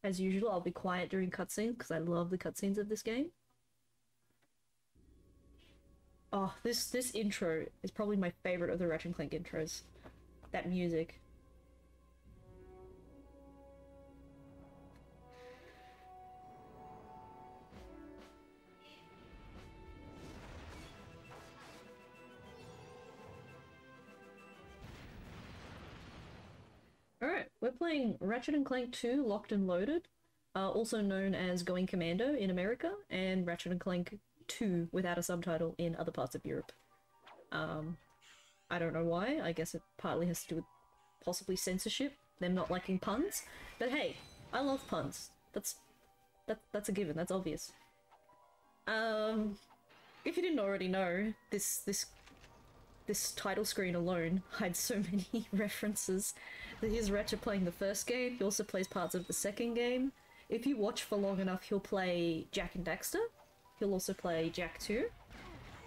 As usual, I'll be quiet during cutscenes because I love the cutscenes of this game. Oh, this intro is probably my favorite of the Ratchet Clank intros. That music. Alright, we're playing Ratchet and Clank 2 Locked and Loaded, also known as Going Commando in America, and Ratchet and Clank 2 without a subtitle in other parts of Europe. I don't know why, I guess it partly has to do with possibly censorship, them not liking puns, but hey, I love puns. That's a given, that's obvious. If you didn't already know, this title screen alone hides so many references. Here's Ratchet playing the first game, he also plays parts of the second game. If you watch for long enough, he'll play Jak and Daxter. He'll also play Jak 2.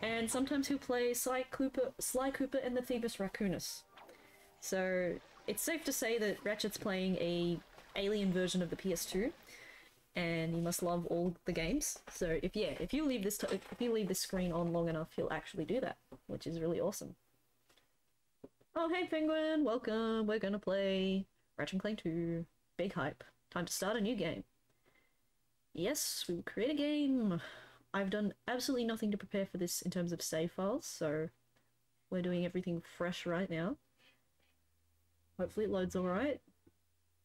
And sometimes he'll play Sly Cooper and the Thebus Raccoonus. So it's safe to say that Ratchet's playing a alien version of the PS2. And you must love all the games. So if you leave this screen on long enough, he'll actually do that, which is really awesome. Oh hey Penguin, welcome. We're gonna play Ratchet Clank 2. Big hype. Time to start a new game. Yes, we will create a game. I've done absolutely nothing to prepare for this in terms of save files, so we're doing everything fresh right now. Hopefully it loads alright.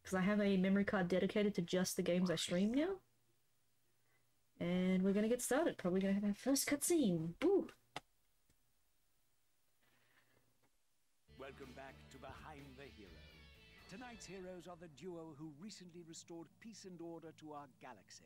Because I have a memory card dedicated to just the games I stream now. And we're going to get started. Probably going to have our first cutscene. Woo! Welcome back to Behind the Hero. Tonight's heroes are the duo who recently restored peace and order to our galaxy,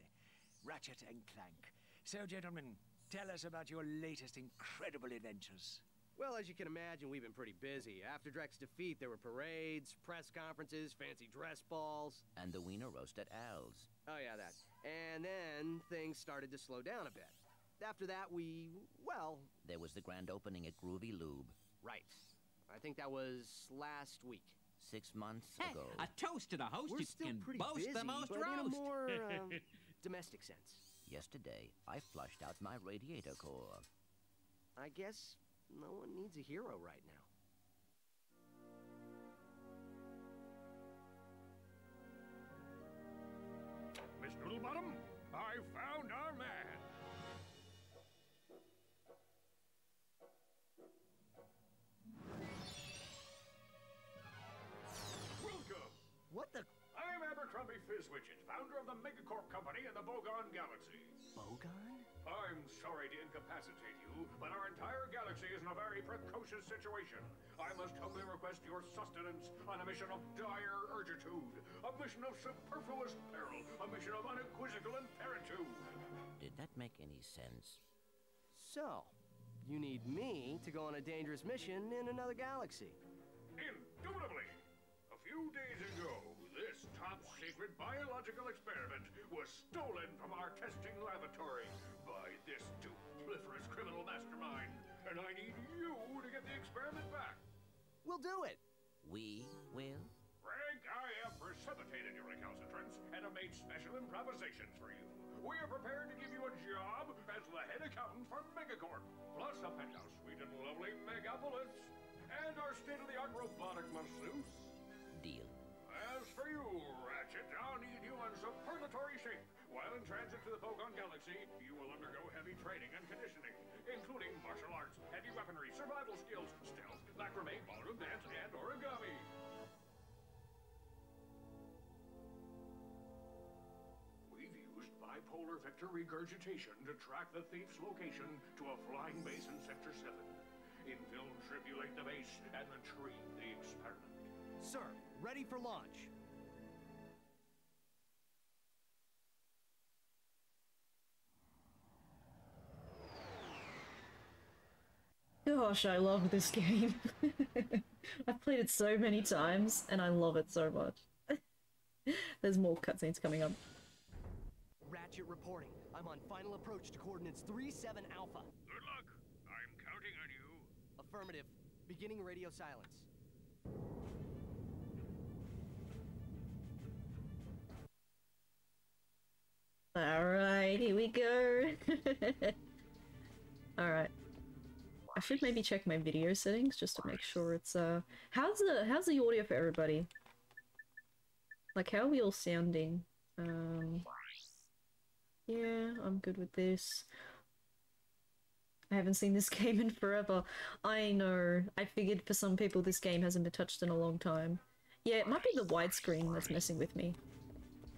Ratchet and Clank. So, gentlemen, tell us about your latest incredible adventures. Well, as you can imagine, we've been pretty busy. After Drek's defeat, there were parades, press conferences, fancy dress balls. And the wiener roast at Al's. Oh yeah, that. And then things started to slow down a bit. After that, well... There was the grand opening at Groovy Lube. Right. I think that was last week. 6 months Hey, ago. a toast to the host We're who still can pretty boast busy, the most but in a roast. more, domestic sense. Yesterday, I flushed out my radiator core. I guess no one needs a hero right now. Miss Noodlebottom, I found our man. Welcome. What the... I'm Abercrombie Fizzwidget, founder of the Megacorp Company in the Bogon Galaxy. Bogon? I'm sorry to incapacitate you, but our entire galaxy is in a very precocious situation. I must humbly request your sustenance on a mission of dire urgitude, a mission of superfluous peril, a mission of unequivocal imperitude. Did that make any sense? So, you need me to go on a dangerous mission in another galaxy. Indubitably. A few days ago, this top-secret biological experiment was stolen from our testing laboratory by this dupliferous criminal mastermind, and I need you to get the experiment back. We'll do it. We will? Frank, I have precipitated your recalcitrance and have made special improvisations for you. We are prepared to give you a job as the head accountant for Megacorp, plus a penthouse suite in lovely Megapolis, and our state-of-the-art robotic masseuse. Deal. As for you, Ratchet, I'll need you in superlatory shape. While in transit to the Bogon Galaxy, you will undergo heavy training and conditioning, including martial arts, heavy weaponry, survival skills, stealth, macrame, ballroom dance, and origami. We've used bipolar vector regurgitation to track the thief's location to a flying base in Sector 7. Infiltrate the base and retrieve the experiment. Sir, ready for launch. Gosh, I love this game. I've played it so many times, and I love it so much. There's more cutscenes coming up. Ratchet reporting. I'm on final approach to coordinates 37 Alpha. Good luck. I'm counting on you. Affirmative. Beginning radio silence. Alright, here we go. Alright. I should maybe check my video settings just to make sure it's how's the audio for everybody? Like, how are we all sounding? Yeah, I'm good with this. I haven't seen this game in forever. I know. I figured for some people this game hasn't been touched in a long time. Yeah, it might be the widescreen that's messing with me.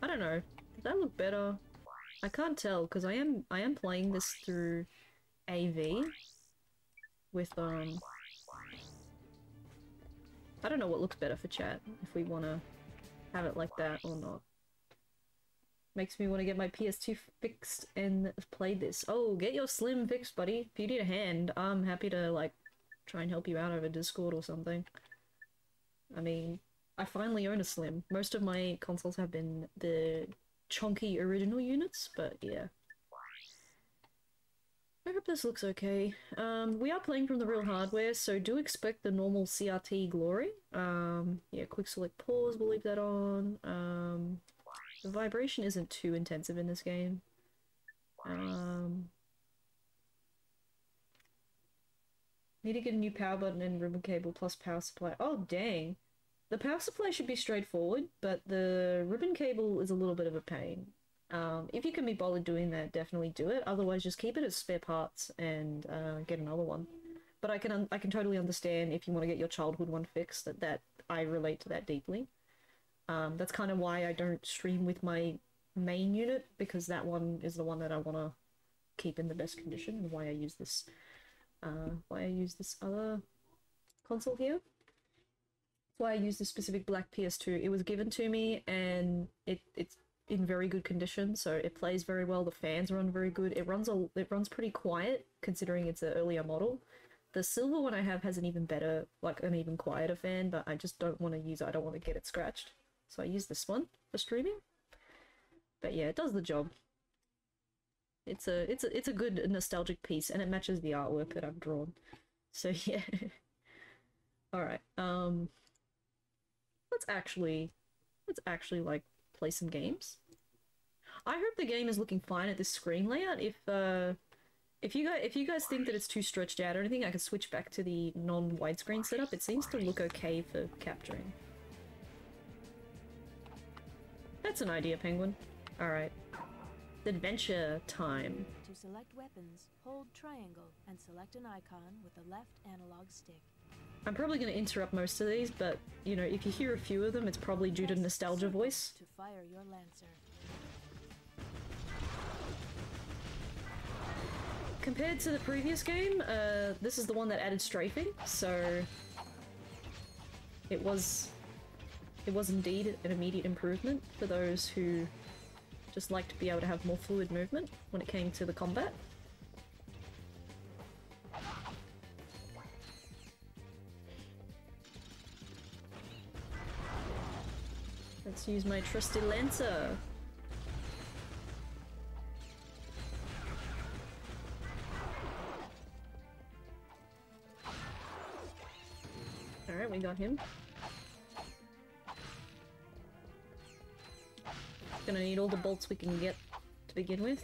I don't know. Does that look better? I can't tell because I am playing this through AV with I don't know what looks better for chat, if we want to have it like that or not. Makes me want to get my PS2 fixed and play this. Oh, get your Slim fixed, buddy. If you need a hand, I'm happy to, like, try and help you out over Discord or something. I mean, I finally own a Slim. Most of my consoles have been the chunky original units, but yeah. I hope this looks okay. We are playing from the real hardware, so do expect the normal CRT glory. Yeah, quick select pause, we'll leave that on. The vibration isn't too intensive in this game. Need to get a new power button and ribbon cable plus power supply. Oh, dang. The power supply should be straightforward, but the ribbon cable is a little bit of a pain. If you can be bothered doing that, definitely do it. Otherwise, just keep it as spare parts and get another one. But I can totally understand if you want to get your childhood one fixed. That I relate to that deeply. That's kind of why I don't stream with my main unit, because that one is the one that I want to keep in the best condition, and why I use this other console here. That's why I use this specific black PS2. It was given to me, and it's in very good condition, so it plays very well. The fans run very good. It runs pretty quiet considering it's an earlier model. The silver one I have has an even better, like an even quieter fan, but I just don't want to use it. I don't want to get it scratched. So I use this one for streaming. But yeah, it does the job. It's a good nostalgic piece, and it matches the artwork that I've drawn. So yeah. Alright, let's actually like play some games. I hope the game is looking fine at this screen layout. If you guys think that it's too stretched out or anything, I can switch back to the non-widescreen setup. It seems to look okay for capturing. That's an idea, Penguin. Alright. Adventure time. To select weapons, hold triangle and select an icon with the left analog stick. I'm probably going to interrupt most of these, but, you know, if you hear a few of them, it's probably due to nostalgia voice. To fire your lancer. Compared to the previous game, this is the one that added strafing, so it was indeed an immediate improvement for those who just like to be able to have more fluid movement when it came to the combat. Let's use my trusty lancer. Alright, we got him. Gonna need all the bolts we can get to begin with.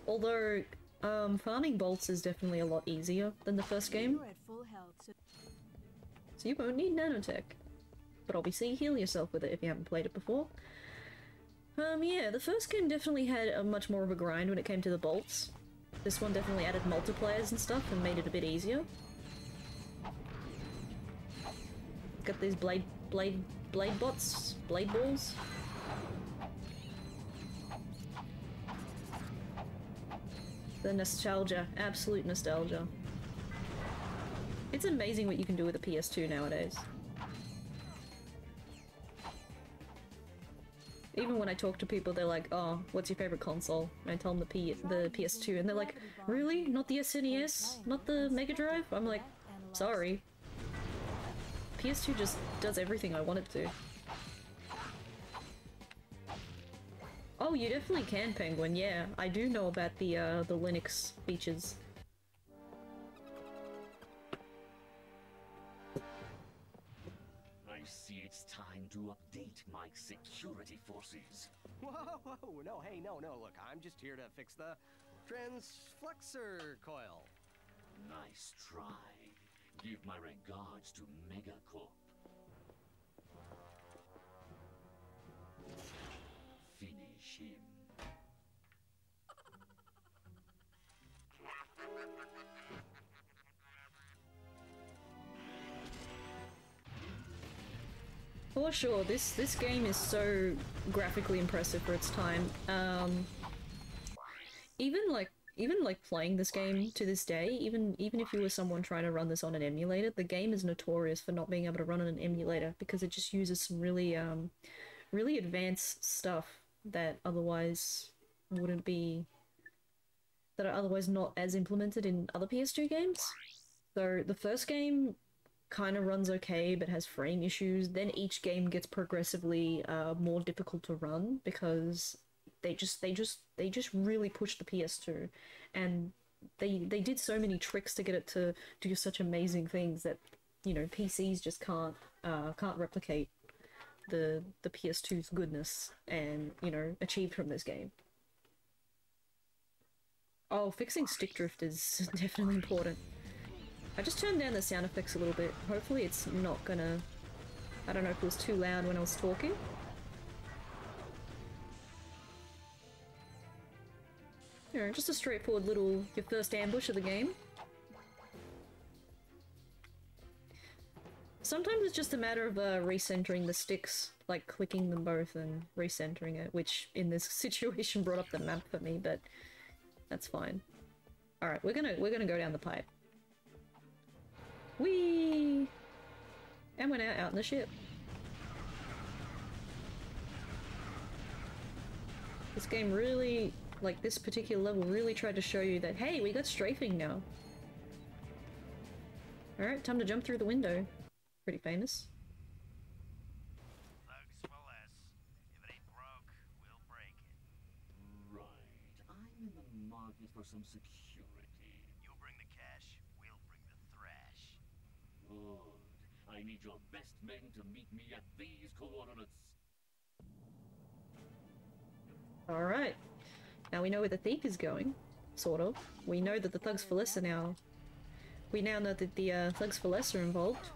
Although, farming bolts is definitely a lot easier than the first game. You're at full health, So you won't need nanotech. But obviously heal yourself with it if you haven't played it before. Yeah, the first game definitely had a much more of a grind when it came to the bolts. This one definitely added multipliers and stuff and made it a bit easier. Got these blade bots, blade balls. The nostalgia, absolute nostalgia. It's amazing what you can do with a PS2 nowadays. Even when I talk to people, they're like, "Oh, what's your favorite console?" And I tell them the PS2, and they're like, "Really? Not the SNES? Not the Mega Drive?" I'm like, "Sorry. PS2 just does everything I want it to." Oh, you definitely can, Penguin. Yeah, I do know about the Linux features. I see it's time to update my security forces. Whoa, whoa, no, hey, no, look, I'm just here to fix the transflexor coil. Nice try. Give my regards to Megacorp. Finish him. For sure, this game is so graphically impressive for its time. Even like playing this game to this day, even if you were someone trying to run this on an emulator, the game is notorious for not being able to run on an emulator because it just uses some really really advanced stuff that otherwise wouldn't be, that are otherwise not as implemented in other PS2 games. So the first game kind of runs okay but has frame issues. Then each game gets progressively more difficult to run because they just really pushed the PS2, and they did so many tricks to get it to do such amazing things that, you know, PCs just can't replicate the PS2's goodness and, you know, achieved from this game. Oh, fixing stick drift is definitely important. I just turned down the sound effects a little bit. Hopefully it's not gonna... I don't know if it was too loud when I was talking. You know, just a straightforward little, your first ambush of the game. Sometimes it's just a matter of recentering the sticks, like clicking them both and recentering it, which in this situation brought up the map for me, but that's fine. Alright, we're gonna go down the pipe. Whee! And we're now out in the ship. This game really, like this particular level, really tried to show you that, hey, we got strafing now. Alright, time to jump through the window. Pretty famous. Thugs for less. If it ain't broke, we'll break it. Right. I'm in the market for some security. You bring the cash, we'll bring the thrash. Good. I need your best men to meet me at these coordinates. Alright. Now we know where the thief is going. Sort of. We know that the Thugs for Less are now... We now know that the Thugs for Less are involved.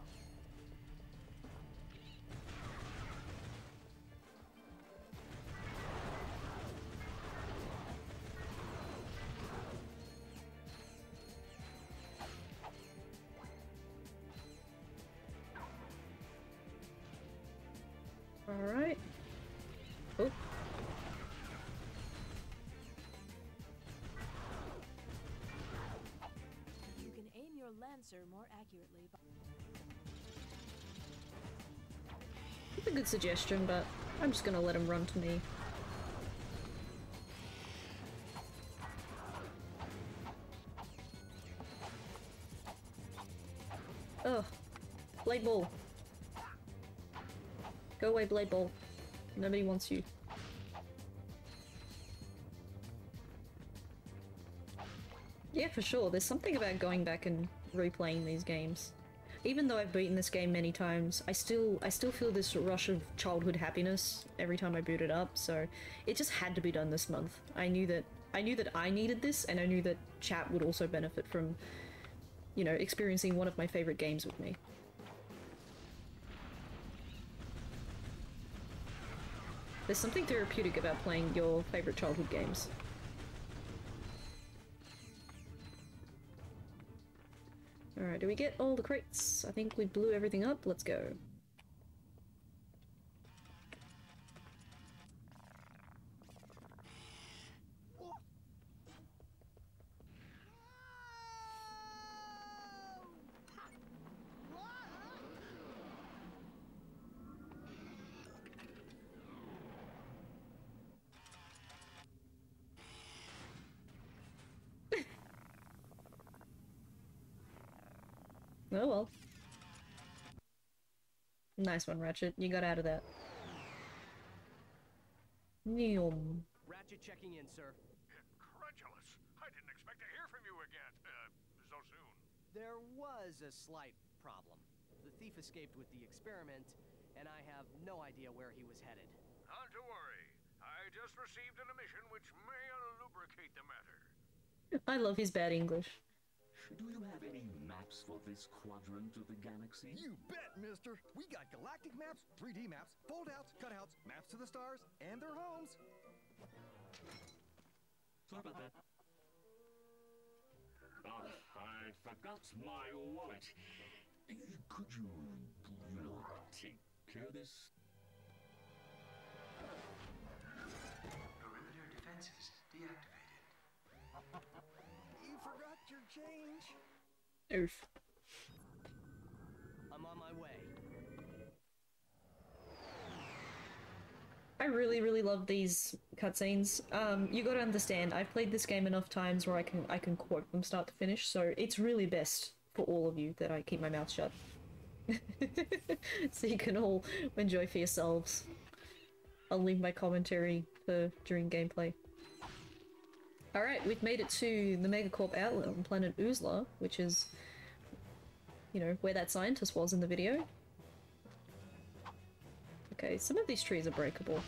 Alright. Oh. You can aim your Lancer more accurately by... It's a good suggestion, but I'm just gonna let him run to me. Ugh. Blade Ball. Go away, Blade Ball. Nobody wants you. Yeah, for sure. There's something about going back and replaying these games. Even though I've beaten this game many times, I still feel this rush of childhood happiness every time I boot it up, so it just had to be done this month. I knew that I needed this, and I knew that chat would also benefit from, you know, experiencing one of my favorite games with me. There's something therapeutic about playing your favorite childhood games. Alright, do we get all the crates? I think we blew everything up. Let's go. Oh well. Nice one, Ratchet. You got out of that. Neom. Ratchet checking in, sir. Incredulous. I didn't expect to hear from you again, so soon. There was a slight problem. The thief escaped with the experiment, and I have no idea where he was headed. Not to worry. I just received in a mission which may lubricate the matter. I love his bad English. Do you have any maps for this quadrant of the galaxy? You bet, mister! We got galactic maps, 3D maps, fold-outs, cutouts, maps to the stars, and their homes. Sorry about that. Oh, I forgot my wallet. Could you, take care of this? Perimeter defenses deactivated. You forgot your change. Oof. I'm on my way. I really, really love these cutscenes. You gotta understand, I've played this game enough times where I can quote them start to finish, so it's really best for all of you that I keep my mouth shut. So you can all enjoy for yourselves. I'll leave my commentary for during gameplay. Alright, we've made it to the Megacorp outlet on planet Oozla, which is, you know, where that scientist was in the video. Okay, some of these trees are breakable.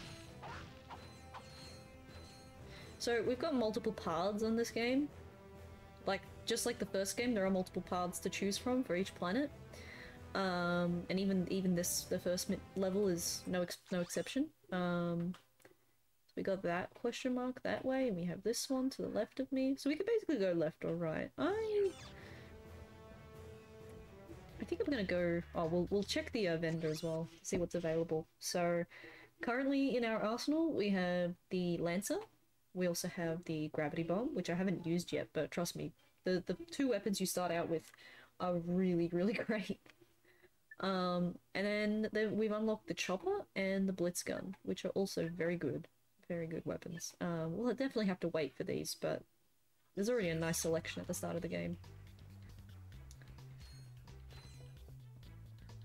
So we've got multiple paths on this game. Like, just like the first game, there are multiple paths to choose from for each planet. And even this, the first level is no exception. So we got that question mark that way, and we have this one to the left of me. So we can basically go left or right. I think I'm gonna go... Oh, we'll check the vendor as well, see what's available. So, currently in our arsenal, we have the Lancer. We also have the Gravity Bomb, which I haven't used yet, but trust me, the two weapons you start out with are really, really great. And then we've unlocked the Chopper and the Blitz Gun, which are also very good. Very good weapons. We'll definitely have to wait for these, but there's already a nice selection at the start of the game.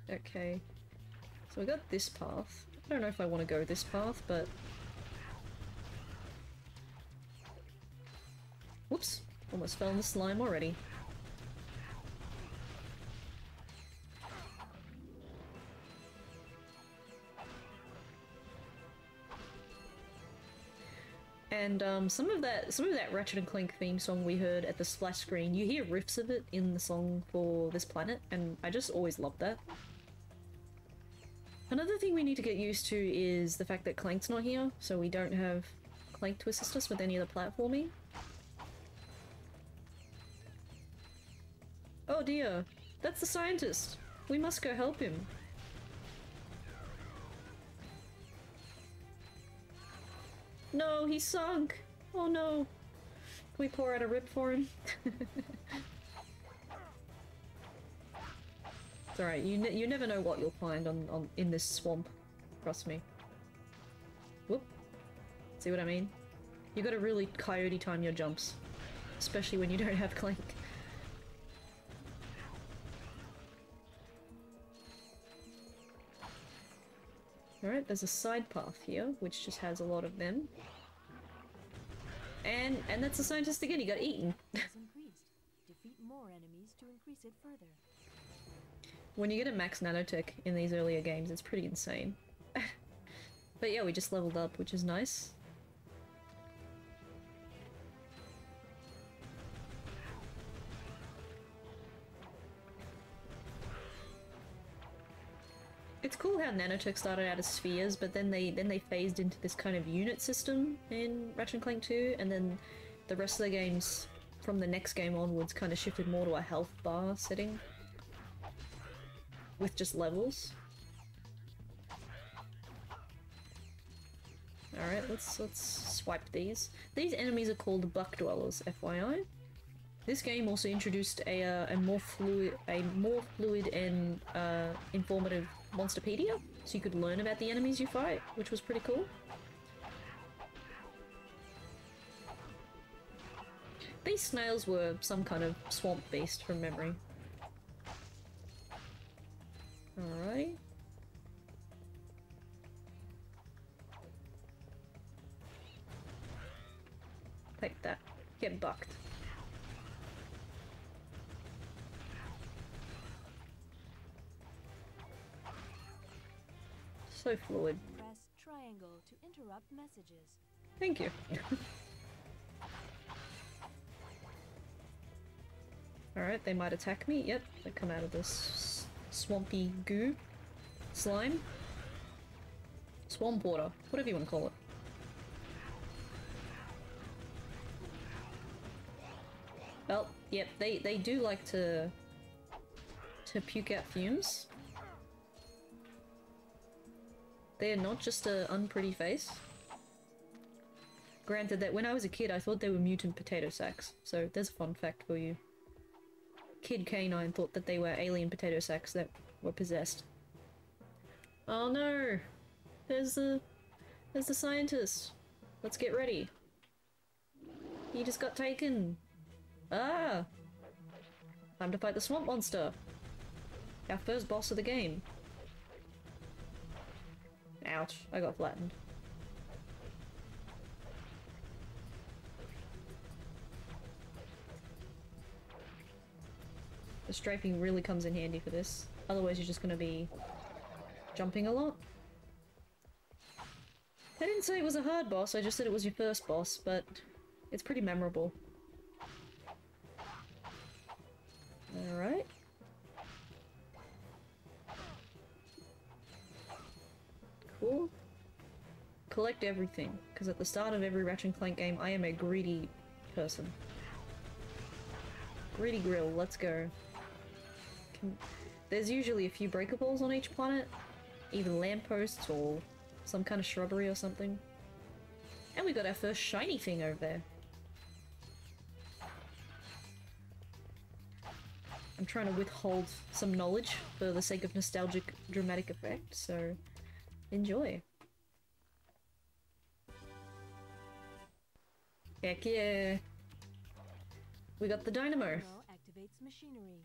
Okay, so we got this path. I don't know if I want to go this path, but... Whoops! Almost fell in the slime already. And some of that Ratchet and Clank theme song we heard at the splash screen, you hear riffs of it in the song for this planet, and I just always loved that. Another thing we need to get used to is the fact that Clank's not here, so we don't have Clank to assist us with any of the platforming. Oh dear, that's the scientist! We must go help him. No, he sunk! Oh no! Can we pour out a rip for him? It's alright, you never know what you'll find in this swamp. Trust me. Whoop. See what I mean? You gotta really coyote time your jumps. Especially when you don't have Clank. Alright, there's a side path here, which just has a lot of them. And that's the scientist again, he got eaten. Increased. Defeat more enemies to increase it further. When you get a max nanotech in these earlier games, it's pretty insane. But yeah, we just leveled up, which is nice. It's cool how nanotech started out as spheres, but then they phased into this kind of unit system in Ratchet & Clank 2, and then the rest of the games from the next game onwards kind of shifted more to a health bar setting with just levels. Alright, let's swipe these. These enemies are called Buck Dwellers, FYI. This game also introduced a more fluid and informative Monsterpedia, so you could learn about the enemies you fight, which was pretty cool. These snails were some kind of swamp beast from memory. Alright. Take that. Get bucked. So fluid. Press triangle to interrupt messages. Thank you. Alright, they might attack me. Yep, they come out of this swampy goo. Slime. Swamp water. Whatever you want to call it. Well, yep, they do like to puke out fumes. They are not just a unpretty face. Granted that when I was a kid I thought they were mutant potato sacks, so there's a fun fact for you. Kid Canine thought that they were alien potato sacks that were possessed. Oh no! There's the scientist. Let's get ready. He just got taken. Ah! Time to fight the swamp monster. Our first boss of the game. Ouch, I got flattened. The strafing really comes in handy for this. Otherwise you're just gonna be jumping a lot. I didn't say it was a hard boss, I just said it was your first boss, but it's pretty memorable. Alright. Cool. Collect everything, because at the start of every Ratchet Clank game I am a greedy person. Greedy grill, let's go. There's usually a few breakables on each planet, either lampposts or some kind of shrubbery or something. And we got our first shiny thing over there. I'm trying to withhold some knowledge for the sake of nostalgic dramatic effect, so enjoy. Heck yeah! We got the dynamo. Activates machinery.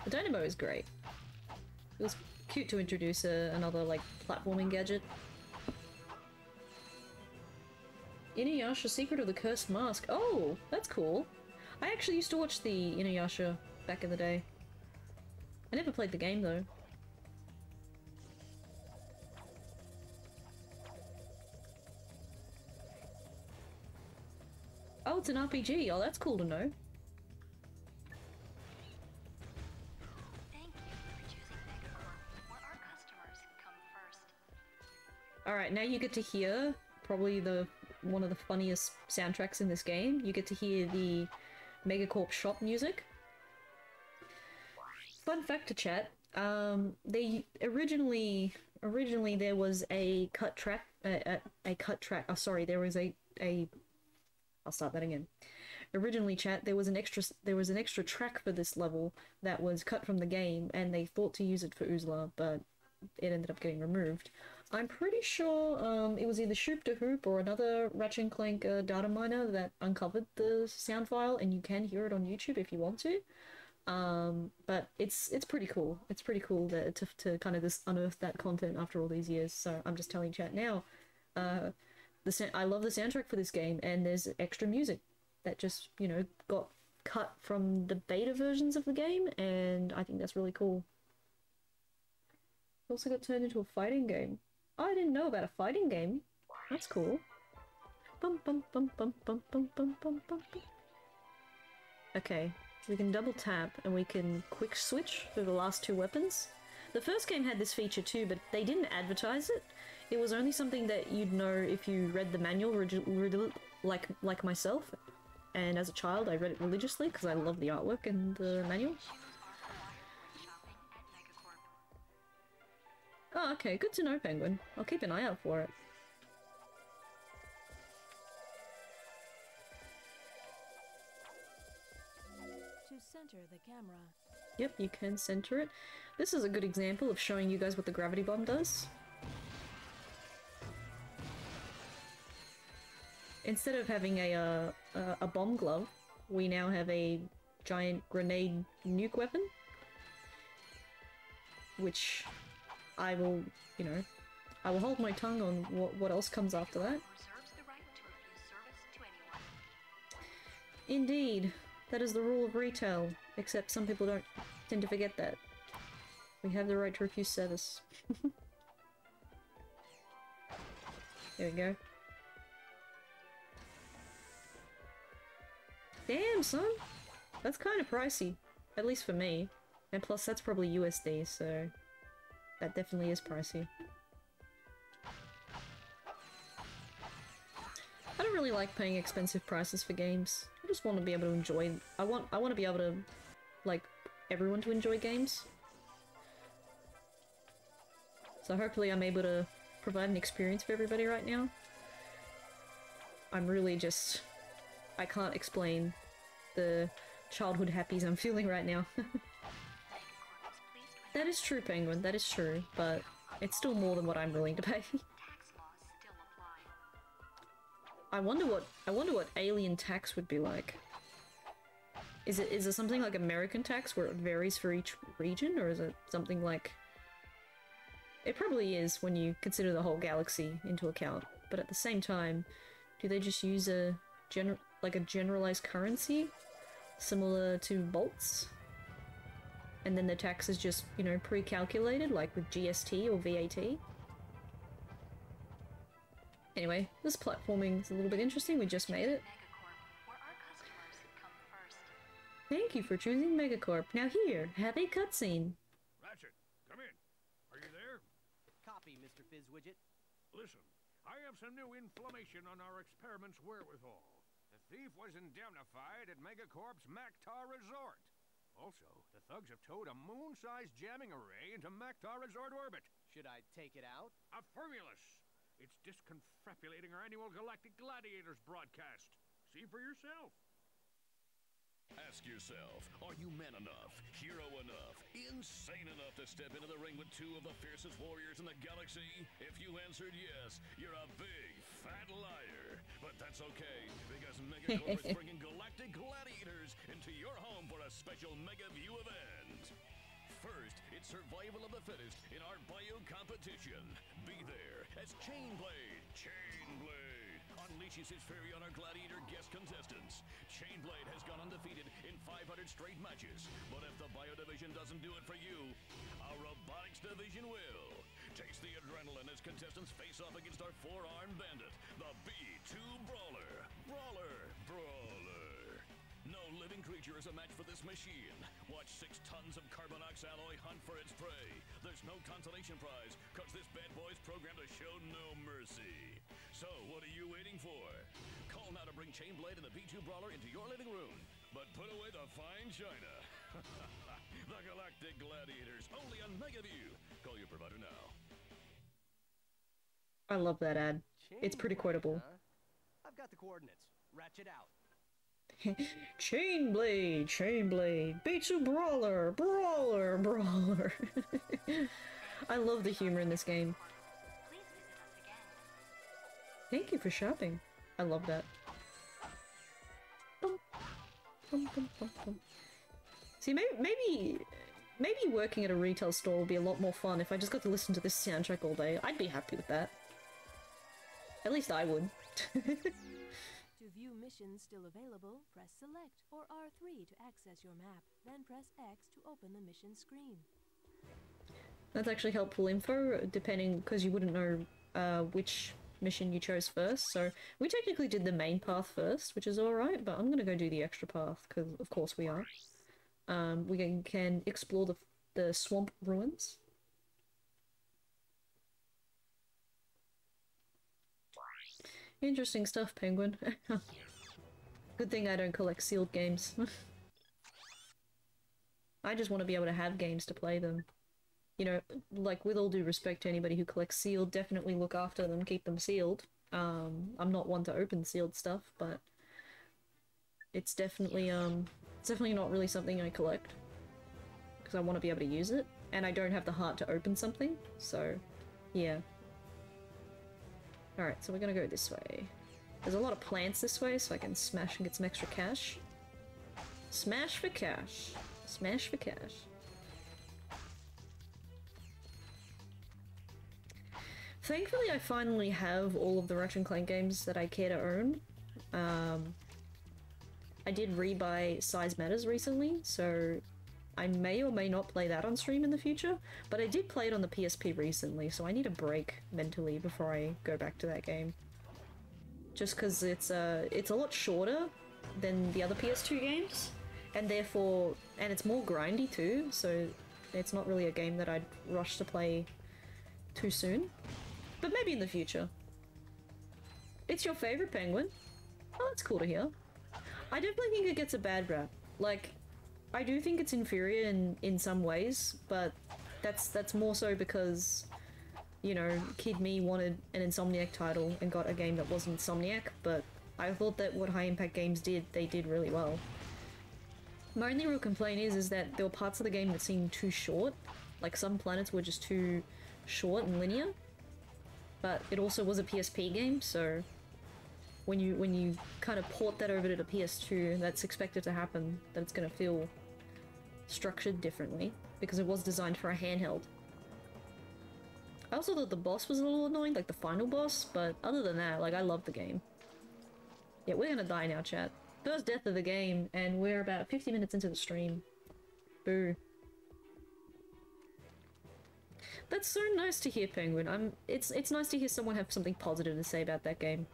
The dynamo is great. It was cute to introduce another, like, platforming gadget. Inuyasha Secret of the Cursed Mask. Oh, that's cool. I actually used to watch the Inuyasha back in the day. I never played the game, though. Oh, it's an RPG. Oh, that's cool to know. Alright, now you get to hear probably one of the funniest soundtracks in this game. You get to hear the Megacorp shop music. Fun fact to chat, they originally there was a cut track, oh sorry, there was I'll start that again. Originally, chat, there was an extra track for this level that was cut from the game, and they thought to use it for Oozla, but it ended up getting removed. I'm pretty sure it was either Shoop to Hoop or another Ratchet Clank data miner that uncovered the sound file, and you can hear it on YouTube if you want to. But it's pretty cool. It's pretty cool to kind of just unearth that content after all these years. So I'm just telling chat now. I love the soundtrack for this game, and there's extra music that just, you know, got cut from the beta versions of the game, and I think that's really cool. It also got turned into a fighting game. Oh, I didn't know about a fighting game. That's cool. Bum bum bum bum bum bum bum bum bum. Okay, we can double tap and we can quick switch through the last two weapons. The first game had this feature too, but they didn't advertise it. It was only something that you'd know if you read the manual, like myself. And as a child, I read it religiously because I love the artwork and the manual. Oh, okay, good to know, Penguin. I'll keep an eye out for it. To center the camera. Yep, you can center it. This is a good example of showing you guys what the gravity bomb does. Instead of having a bomb glove, we now have a giant grenade nuke weapon. Which I will, you know, I will hold my tongue on what else comes after that. Indeed, that is the rule of retail, except some people don't tend to forget that. We have the right to refuse service. There we go. Damn, son! That's kind of pricey. At least for me. And plus, that's probably USD, so... that definitely is pricey. I don't really like paying expensive prices for games. I just want to be able to enjoy... I want to be able to, like, everyone to enjoy games. So hopefully I'm able to provide an experience for everybody right now. I'm really just... I can't explain the childhood happies I'm feeling right now. That is true, Penguin, that is true, but it's still more than what I'm willing to pay. I wonder what alien tax would be like. Is it something like American tax where it varies for each region, or is it something like... It probably is when you consider the whole galaxy into account, but at the same time, do they just use a generalized currency similar to bolts? And then the tax is just, you know, pre-calculated, like with GST or VAT? Anyway, this platforming is a little bit interesting. We just made it. Thank you for choosing Megacorp. Now here, have a cutscene. Ratchet, come in. Are you there? Copy, Mr. Fizzwidget. Listen, I have some new information on our experiment's wherewithal. The thief was indemnified at Megacorp's Mactar Resort. Also, the thugs have towed a moon-sized jamming array into Mactar Resort orbit. Should I take it out? Affirmulous! It's disconfabulating our annual Galactic Gladiators broadcast. See for yourself. Ask yourself, are you man enough, hero enough, insane enough to step into the ring with two of the fiercest warriors in the galaxy? If you answered yes, you're a big, fat liar. But that's okay, because Megacorp is bringing Galactic Gladiators into your home for a special Mega View event. First, it's survival of the fittest in our bio competition. Be there as Chainblade unleashes his fury on our Gladiator guest contestants. Chainblade has gone undefeated in 500 straight matches, but if the bio division doesn't do it for you, our robotics division will. Taste the adrenaline as contestants face off against our four-armed bandit, the B2 Brawler. No living creature is a match for this machine. Watch 6 tons of Carbonox alloy hunt for its prey. There's no consolation prize, cause this bad boy's programmed to show no mercy. So, what are you waiting for? Call now to bring Chainblade and the B2 Brawler into your living room. But put away the fine china. The Galactic Gladiators, only on Megaview. Call your provider now. I love that ad. It's pretty quotable. Huh? I've got the coordinates. Ratchet out. Chainblade, B2 Brawler. I love the humor in this game. Thank you for shopping. I love that. See, maybe working at a retail store would be a lot more fun if I just got to listen to this soundtrack all day. I'd be happy with that. At least I would. To view missions still available, press select or R3 to access your map, then press X to open the mission screen. That's actually helpful info, depending, because you wouldn't know which mission you chose first. So we technically did the main path first, which is alright, but I'm gonna go do the extra path, because of course we are. We can explore the swamp ruins. Interesting stuff, Penguin. Good thing I don't collect sealed games. I just want to be able to have games to play them. You know, like, with all due respect to anybody who collects sealed, definitely look after them, keep them sealed. I'm not one to open sealed stuff, but it's definitely not really something I collect. Because I want to be able to use it, and I don't have the heart to open something, so, yeah. Alright, so we're gonna go this way. There's a lot of plants this way, so I can smash and get some extra cash. Smash for cash. Smash for cash. Thankfully, I finally have all of the Ratchet Clank games that I care to own. I did rebuy Size Matters recently, so I may or may not play that on stream in the future, but I did play it on the PSP recently, so I need a break mentally before I go back to that game. Just because it's a lot shorter than the other PS2 games, and therefore, and it's more grindy too, so it's not really a game that I'd rush to play too soon. But maybe in the future. It's your favorite Penguin? Oh, that's cool to hear. I definitely think it gets a bad rap. Like, I do think it's inferior in some ways, but that's more so because, you know, Kid Me wanted an Insomniac title and got a game that wasn't Insomniac, but I thought that what High Impact Games did, they did really well. My only real complaint is that there were parts of the game that seemed too short. Like, some planets were just too short and linear. But it also was a PSP game, so when you kind of port that over to the PS2, that's expected to happen, that it's gonna feel structured differently, because it was designed for a handheld. I also thought the boss was a little annoying, like the final boss, but other than that, like, I love the game. Yeah, we're gonna die now, chat. First death of the game, and we're about 50 minutes into the stream. Boo. That's so nice to hear, Penguin. It's nice to hear someone have something positive to say about that game.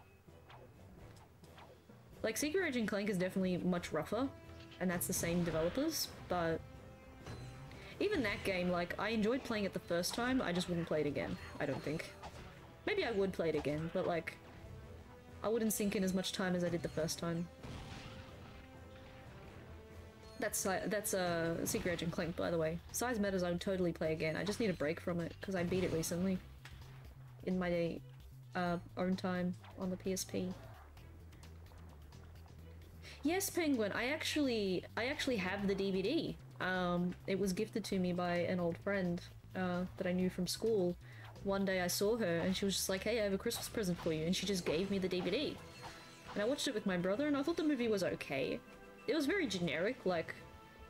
Like, Secret Agent Clank is definitely much rougher, and that's the same developers, but even that game, like, I enjoyed playing it the first time, I just wouldn't play it again, I don't think. Maybe I would play it again, but like, I wouldn't sink in as much time as I did the first time. That's Secret Agent Clank, by the way. Size matters, I would totally play again. I just need a break from it, because I beat it recently. In my own time on the PSP. Yes, Penguin, I actually have the DVD. It was gifted to me by an old friend that I knew from school. One day I saw her, and she was just like, hey, I have a Christmas present for you, and she just gave me the DVD. And I watched it with my brother, and I thought the movie was okay. It was very generic, like,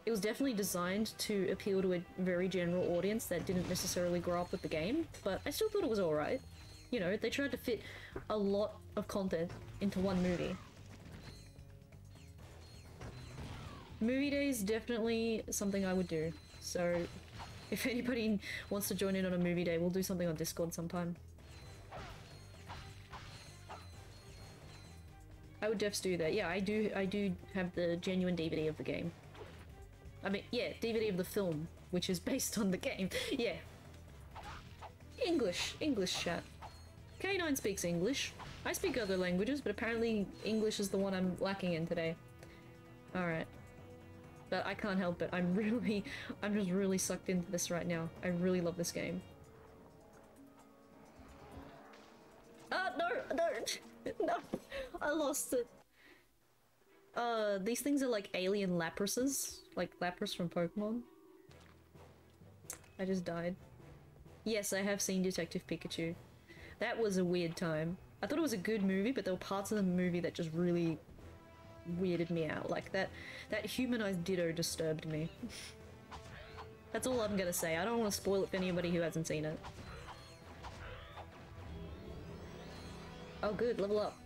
it was definitely designed to appeal to a very general audience that didn't necessarily grow up with the game, but I still thought it was alright. You know, they tried to fit a lot of content into one movie. Movie day is definitely something I would do, so if anybody wants to join in on a movie day, we'll do something on Discord sometime. I would defs do that. Yeah, I do have the genuine DVD of the game. I mean, yeah, DVD of the film, which is based on the game. Yeah. English chat. K9 speaks English. I speak other languages, but apparently English is the one I'm lacking in today. Alright. But I can't help it. I'm just really sucked into this right now. I really love this game. Ah, no! No! I lost it. These things are like alien Laprases. Like Lapras from Pokemon. I just died. Yes, I have seen Detective Pikachu. That was a weird time. I thought it was a good movie, but there were parts of the movie that just really weirded me out. Like that humanized Ditto disturbed me. That's all I'm gonna say. I don't want to spoil it for anybody who hasn't seen it. Oh good, level up.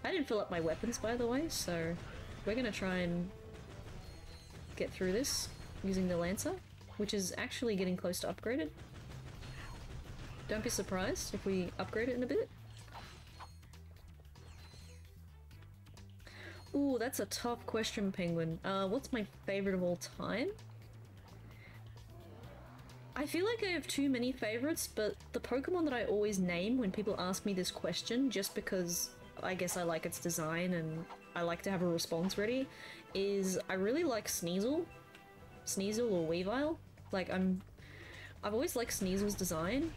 I didn't fill up my weapons, by the way, so we're gonna try and get through this using the Lancer, which is actually getting close to upgraded. Don't be surprised if we upgrade it in a bit. Ooh, that's a tough question, Penguin. What's my favorite of all time? I feel like I have too many favorites, but the Pokemon that I always name when people ask me this question, just because I guess I like its design and I like to have a response ready, is I really like Sneasel. Sneasel or Weavile. Like, I've always liked Sneasel's design,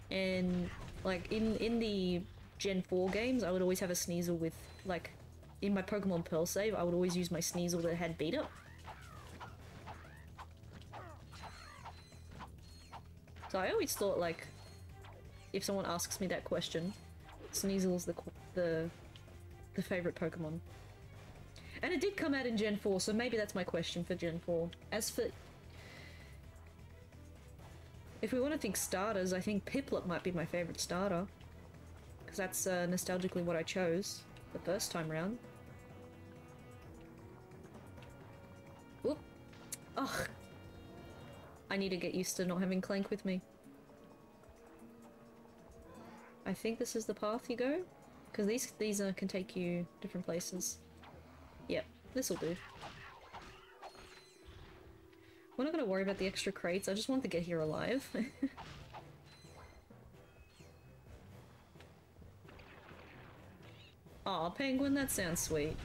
and like in the Gen 4 games, I would always have a Sneasel with, like, in my Pokemon Pearl save, I would always use my Sneasel that had beat up. So I always thought, like, if someone asks me that question, Sneasel's the favorite Pokemon. And it did come out in Gen 4, so maybe that's my question for Gen 4. As for... if we want to think starters, I think Piplup might be my favorite starter. Because that's nostalgically what I chose the first time round. Whoop. Ugh. I need to get used to not having Clank with me. I think this is the path you go, because these can take you different places. Yep, this'll do. We're not gonna worry about the extra crates, I just want to get here alive. Aw, penguin, that sounds sweet.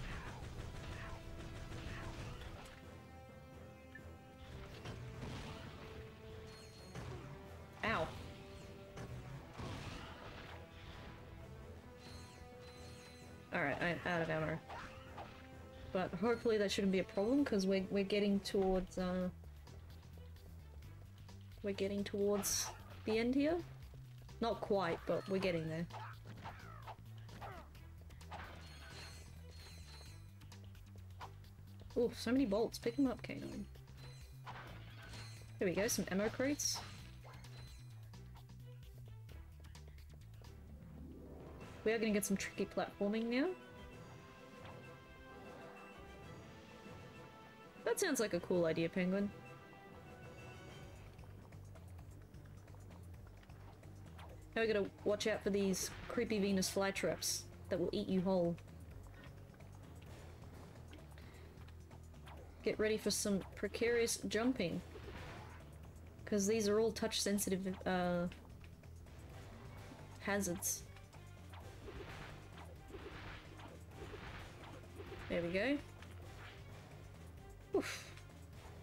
Ow. Alright, I'm out of ammo. But hopefully that shouldn't be a problem, because we're getting towards, we're getting towards the end here. Not quite, but we're getting there. Oh, so many bolts. Pick them up, K9. There we go, some ammo crates. We are gonna get some tricky platforming now. That sounds like a cool idea, Penguin. Now we gotta watch out for these creepy Venus flytraps that will eat you whole. Get ready for some precarious jumping. Because these are all touch-sensitive hazards. There we go. Oof.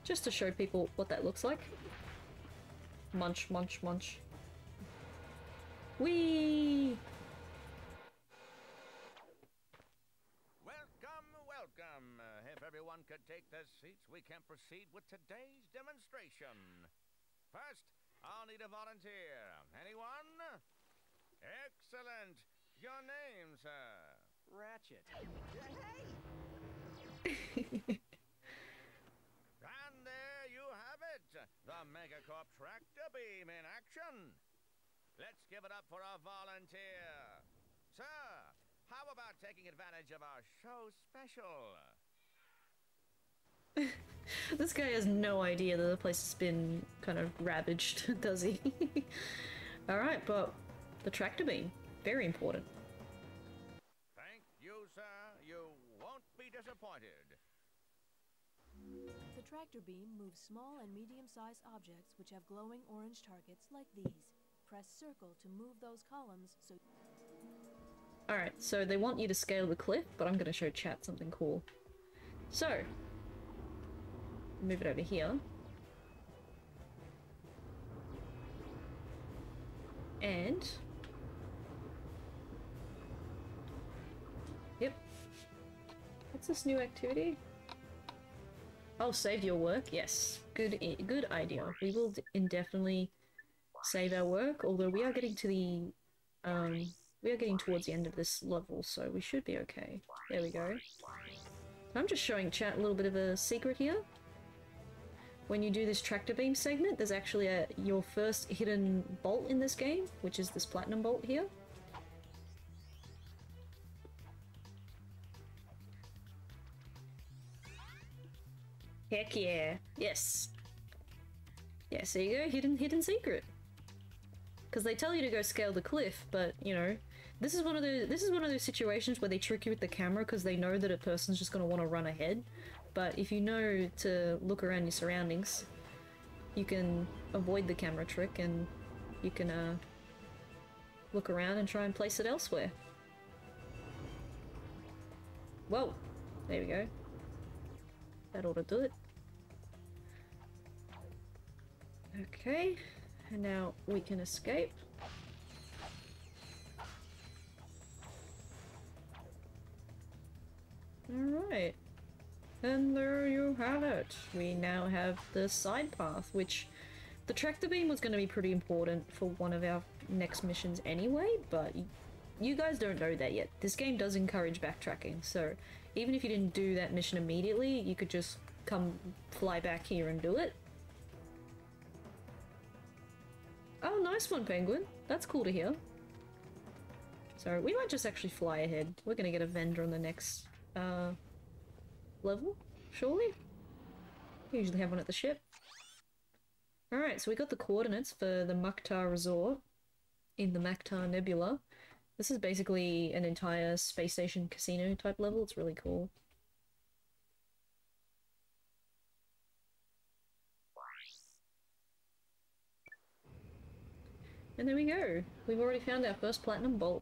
Just to show people what that looks like. Munch, munch, munch. Whee! Welcome, welcome. If everyone could take their seats, we can proceed with today's demonstration. First, I'll need a volunteer. Anyone? Excellent. Your name, sir? Ratchet. And there you have it. The Megacorp Tractor Beam in action. Let's give it up for our volunteer. Sir, how about taking advantage of our show special? This guy has no idea that the place has been kind of ravaged, does he? Alright, but the tractor beam, very important. Thank you, sir. You won't be disappointed. The tractor beam moves small and medium-sized objects which have glowing orange targets like these. Press circle to move those columns so... Alright, so they want you to scale the cliff, but I'm gonna show chat something cool. So, move it over here. And... Yep. What's this new activity? Oh, save your work? Yes. Good idea. We will indefinitely save our work, although we are getting to the... we are getting towards the end of this level, so we should be okay. There we go. I'm just showing chat a little bit of a secret here. When you do this tractor beam segment, there's actually your first hidden bolt in this game, which is this platinum bolt here. Heck yeah. Yes. Yes, there you go. Hidden secret. Because they tell you to go scale the cliff, but, you know, this is one of those situations where they trick you with the camera because they know that a person's just going to want to run ahead. But if you know to look around your surroundings, you can avoid the camera trick and you can look around and try and place it elsewhere. Whoa! There we go. That ought to do it. Okay, and now we can escape. Alright. And there you have it. We now have the side path, which the tractor beam was going to be pretty important for one of our next missions anyway, but you guys don't know that yet. This game does encourage backtracking, so even if you didn't do that mission immediately, you could just come fly back here and do it. Oh, nice one, Penguin. That's cool to hear. So we might just actually fly ahead. We're going to get a vendor on the next level, surely? Usually have one at the ship. Alright, so we got the coordinates for the Maktar Resort in the Maktar Nebula. This is basically an entire space station casino type level. It's really cool. And there we go. We've already found our first platinum bolt.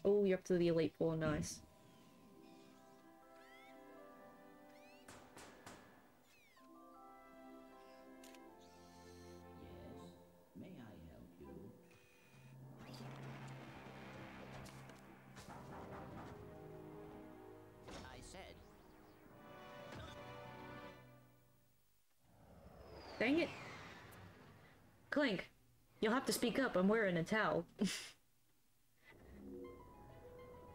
Oh, you're up to the Elite Four, nice. Yes, may I help you? I said. Dang it. Clank, you'll have to speak up. I'm wearing a towel.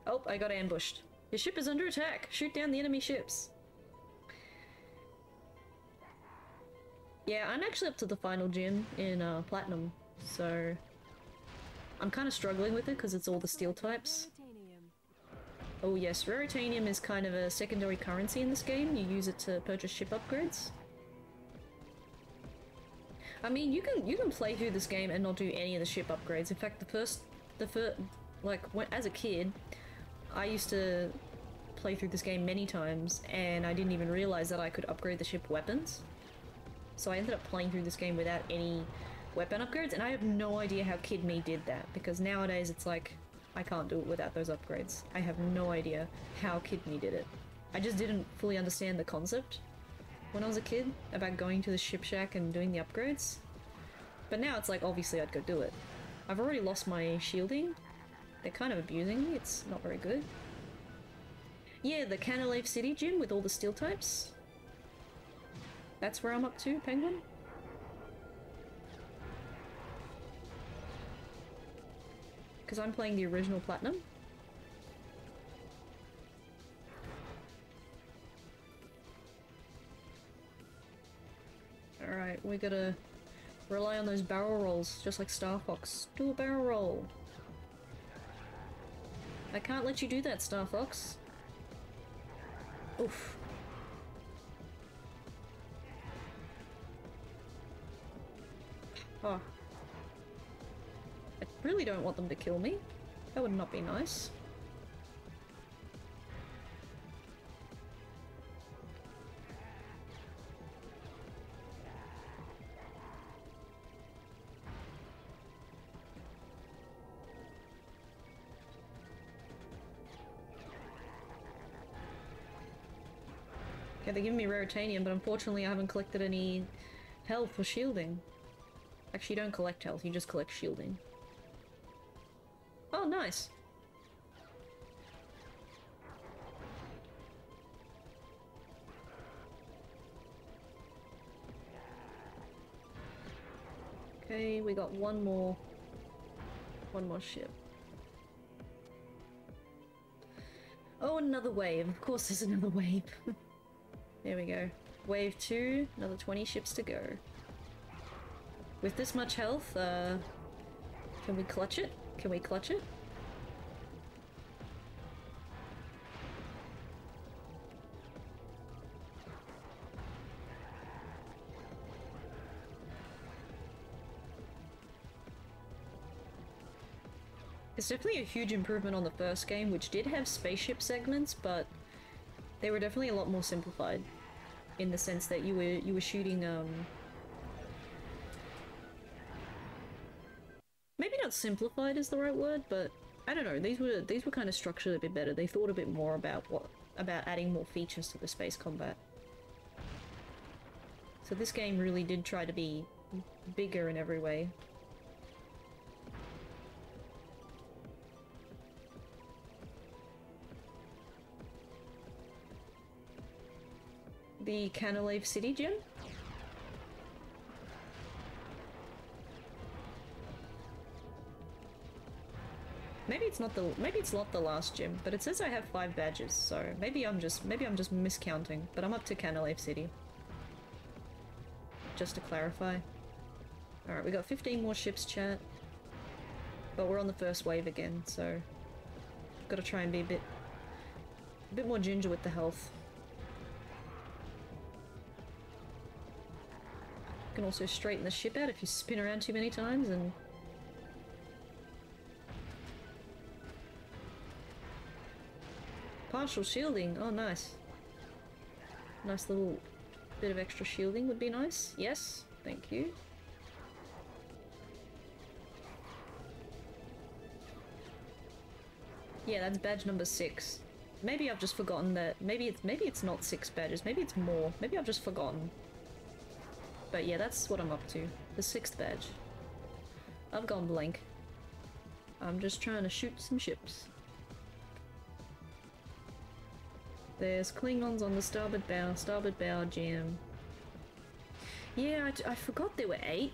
Oh, I got ambushed. Your ship is under attack. Shoot down the enemy ships. Yeah, I'm actually up to the final gym in Platinum, so I'm kind of struggling with it because it's all the steel types. Oh yes, Raritanium is kind of a secondary currency in this game. You use it to purchase ship upgrades. I mean, you can play through this game and not do any of the ship upgrades. In fact, as a kid, I used to play through this game many times, and I didn't even realize that I could upgrade the ship weapons. So I ended up playing through this game without any weapon upgrades, and I have no idea how Kid Me did that, because nowadays it's like, I can't do it without those upgrades. I have no idea how Kid Me did it. I just didn't fully understand the concept when I was a kid about going to the ship shack and doing the upgrades. But now it's like, obviously I'd go do it. I've already lost my shielding. They're kind of abusing me, it's not very good. Yeah, the Canalave City gym with all the steel types. That's where I'm up to, Penguin. Because I'm playing the original Platinum. Alright, we gotta rely on those barrel rolls, just like Star Fox. Do a barrel roll. I can't let you do that, Star Fox. Oof. Oh. I really don't want them to kill me. That would not be nice. Yeah, they're giving me Raritanium, but unfortunately I haven't collected any health or shielding. Actually, you don't collect health, you just collect shielding. Oh, nice! Okay, we got one more ship. Oh, another wave. Of course there's another wave. There we go. Wave 2, another 20 ships to go. With this much health, can we clutch it? Can we clutch it? It's definitely a huge improvement on the first game, which did have spaceship segments, but they were definitely a lot more simplified. In the sense that you were shooting, maybe not simplified is the right word, but I don't know, these were kind of structured a bit better. They thought a bit more about adding more features to the space combat. So this game really did try to be bigger in every way. The Canalave City gym? Maybe it's not the last gym, but it says I have 5 badges, so maybe I'm just miscounting, but I'm up to Canalave City. Just to clarify. Alright, we got 15 more ships, chat. But we're on the first wave again, so Gotta try and be a bit more ginger with the health. You can also straighten the ship out if you spin around too many times and... Partial shielding, oh nice. Nice little bit of extra shielding would be nice. Yes, thank you. Yeah, that's badge number 6. Maybe I've just forgotten that. Maybe it's not 6 badges. Maybe it's more. Maybe I've just forgotten. But yeah, that's what I'm up to. The 6th badge. I've gone blank. I'm just trying to shoot some ships. There's Klingons on the starboard bow jam. Yeah, I forgot there were 8.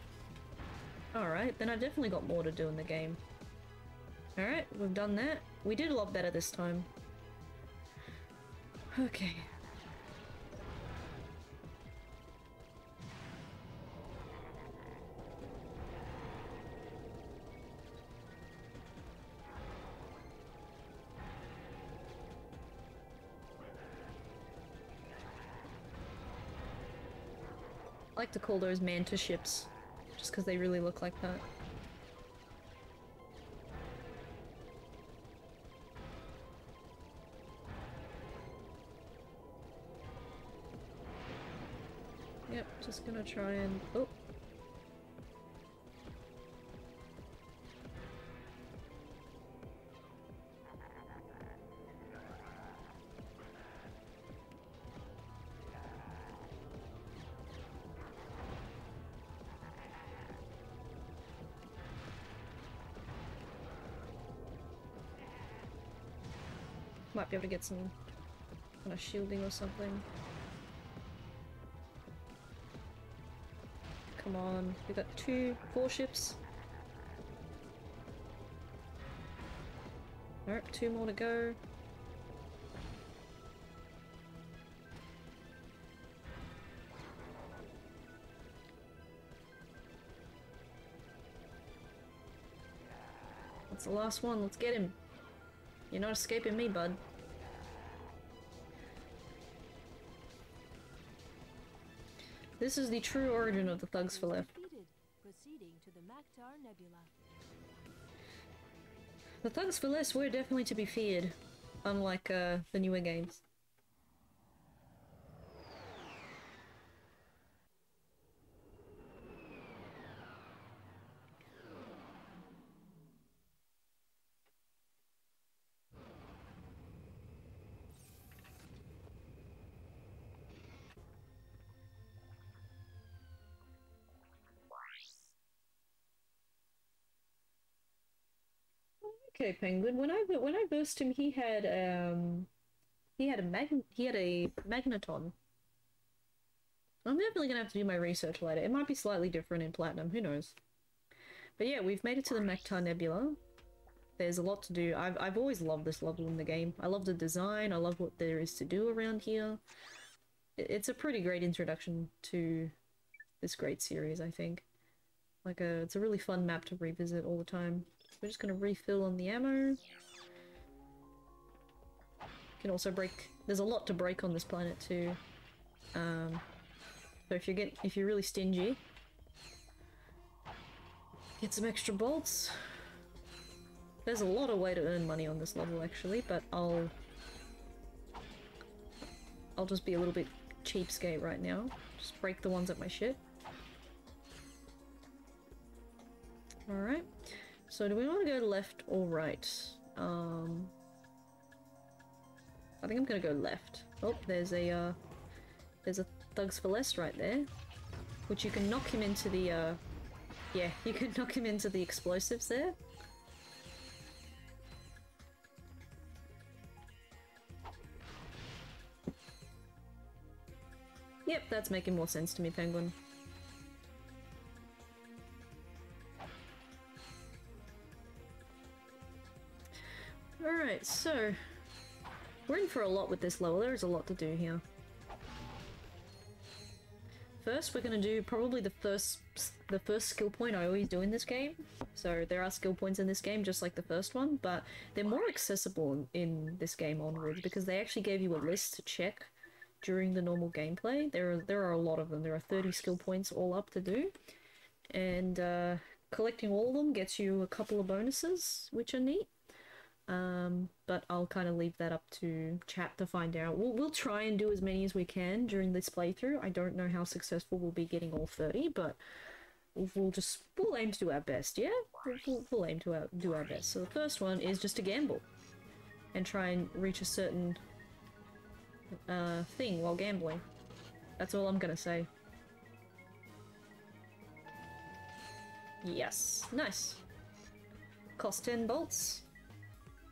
Alright, then I've definitely got more to do in the game. Alright, we've done that. We did a lot better this time. Okay. I like to call those manta ships, just because they really look like that. Yep, just gonna try and... oh! Might be able to get some kind of shielding or something. Come on, we got 4 ships. Alright, 2 more to go. That's the last one, let's get him. You're not escaping me, bud. This is the true origin of the Thugs for Left. Proceeding to the Mactar Nebula. The Thugs for Less were definitely to be feared, unlike the newer games. Okay, Penguin. When I versed him, he had a magneton. I'm definitely gonna have to do my research later. It might be slightly different in Platinum. Who knows? But yeah, we've made it to the Mactar Nebula. There's a lot to do. I've always loved this level in the game. I love the design. I love what there is to do around here. It's a pretty great introduction to this great series, I think. It's a really fun map to revisit all the time. We're just gonna refill on the ammo. Can also break. There's a lot to break on this planet too. So if you're really stingy, get some extra bolts. There's a lot of way to earn money on this level actually, but I'll just be a little bit cheapskate right now. Just break the ones at my ship. Alright. So do we want to go left or right? I think I'm gonna go left. Oh, there's a Thugs for Less right there. Which you can knock him into the yeah, you can knock him into the explosives there. Yep, that's making more sense to me, Penguin. Alright, so we're in for a lot with this level. There's a lot to do here. First, we're gonna do probably the first skill point I always do in this game. So there are skill points in this game, just like the first one, but they're more accessible in this game onwards because they actually gave you a list to check during the normal gameplay. There are a lot of them. There are 30 skill points all up to do, and collecting all of them gets you a couple of bonuses, which are neat. But I'll kind of leave that up to chat to find out. We'll try and do as many as we can during this playthrough. I don't know how successful we'll be getting all 30, but we'll aim to do our best, yeah? We'll aim to do our best. So the first one is just to gamble and try and reach a certain thing while gambling. That's all I'm gonna say. Yes, nice. Cost 10 bolts.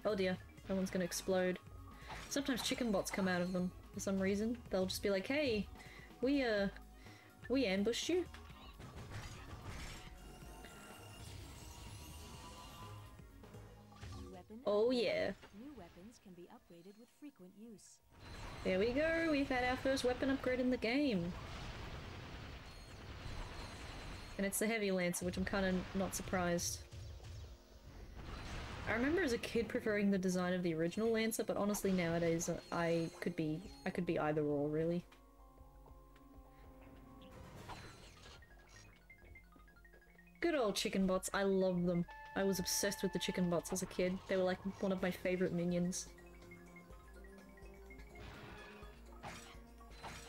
Oh dear, that one's gonna explode. Sometimes chicken bots come out of them for some reason. They'll just be like, hey, we ambushed you. Oh yeah. New weapons can be upgraded with frequent use. There we go, we've had our first weapon upgrade in the game. And it's the Heavy Lancer, which I'm kind of not surprised. I remember as a kid preferring the design of the original Lancer, but honestly nowadays I could be either or, really. Good old chicken bots, I love them. I was obsessed with the chicken bots as a kid. They were like one of my favorite minions.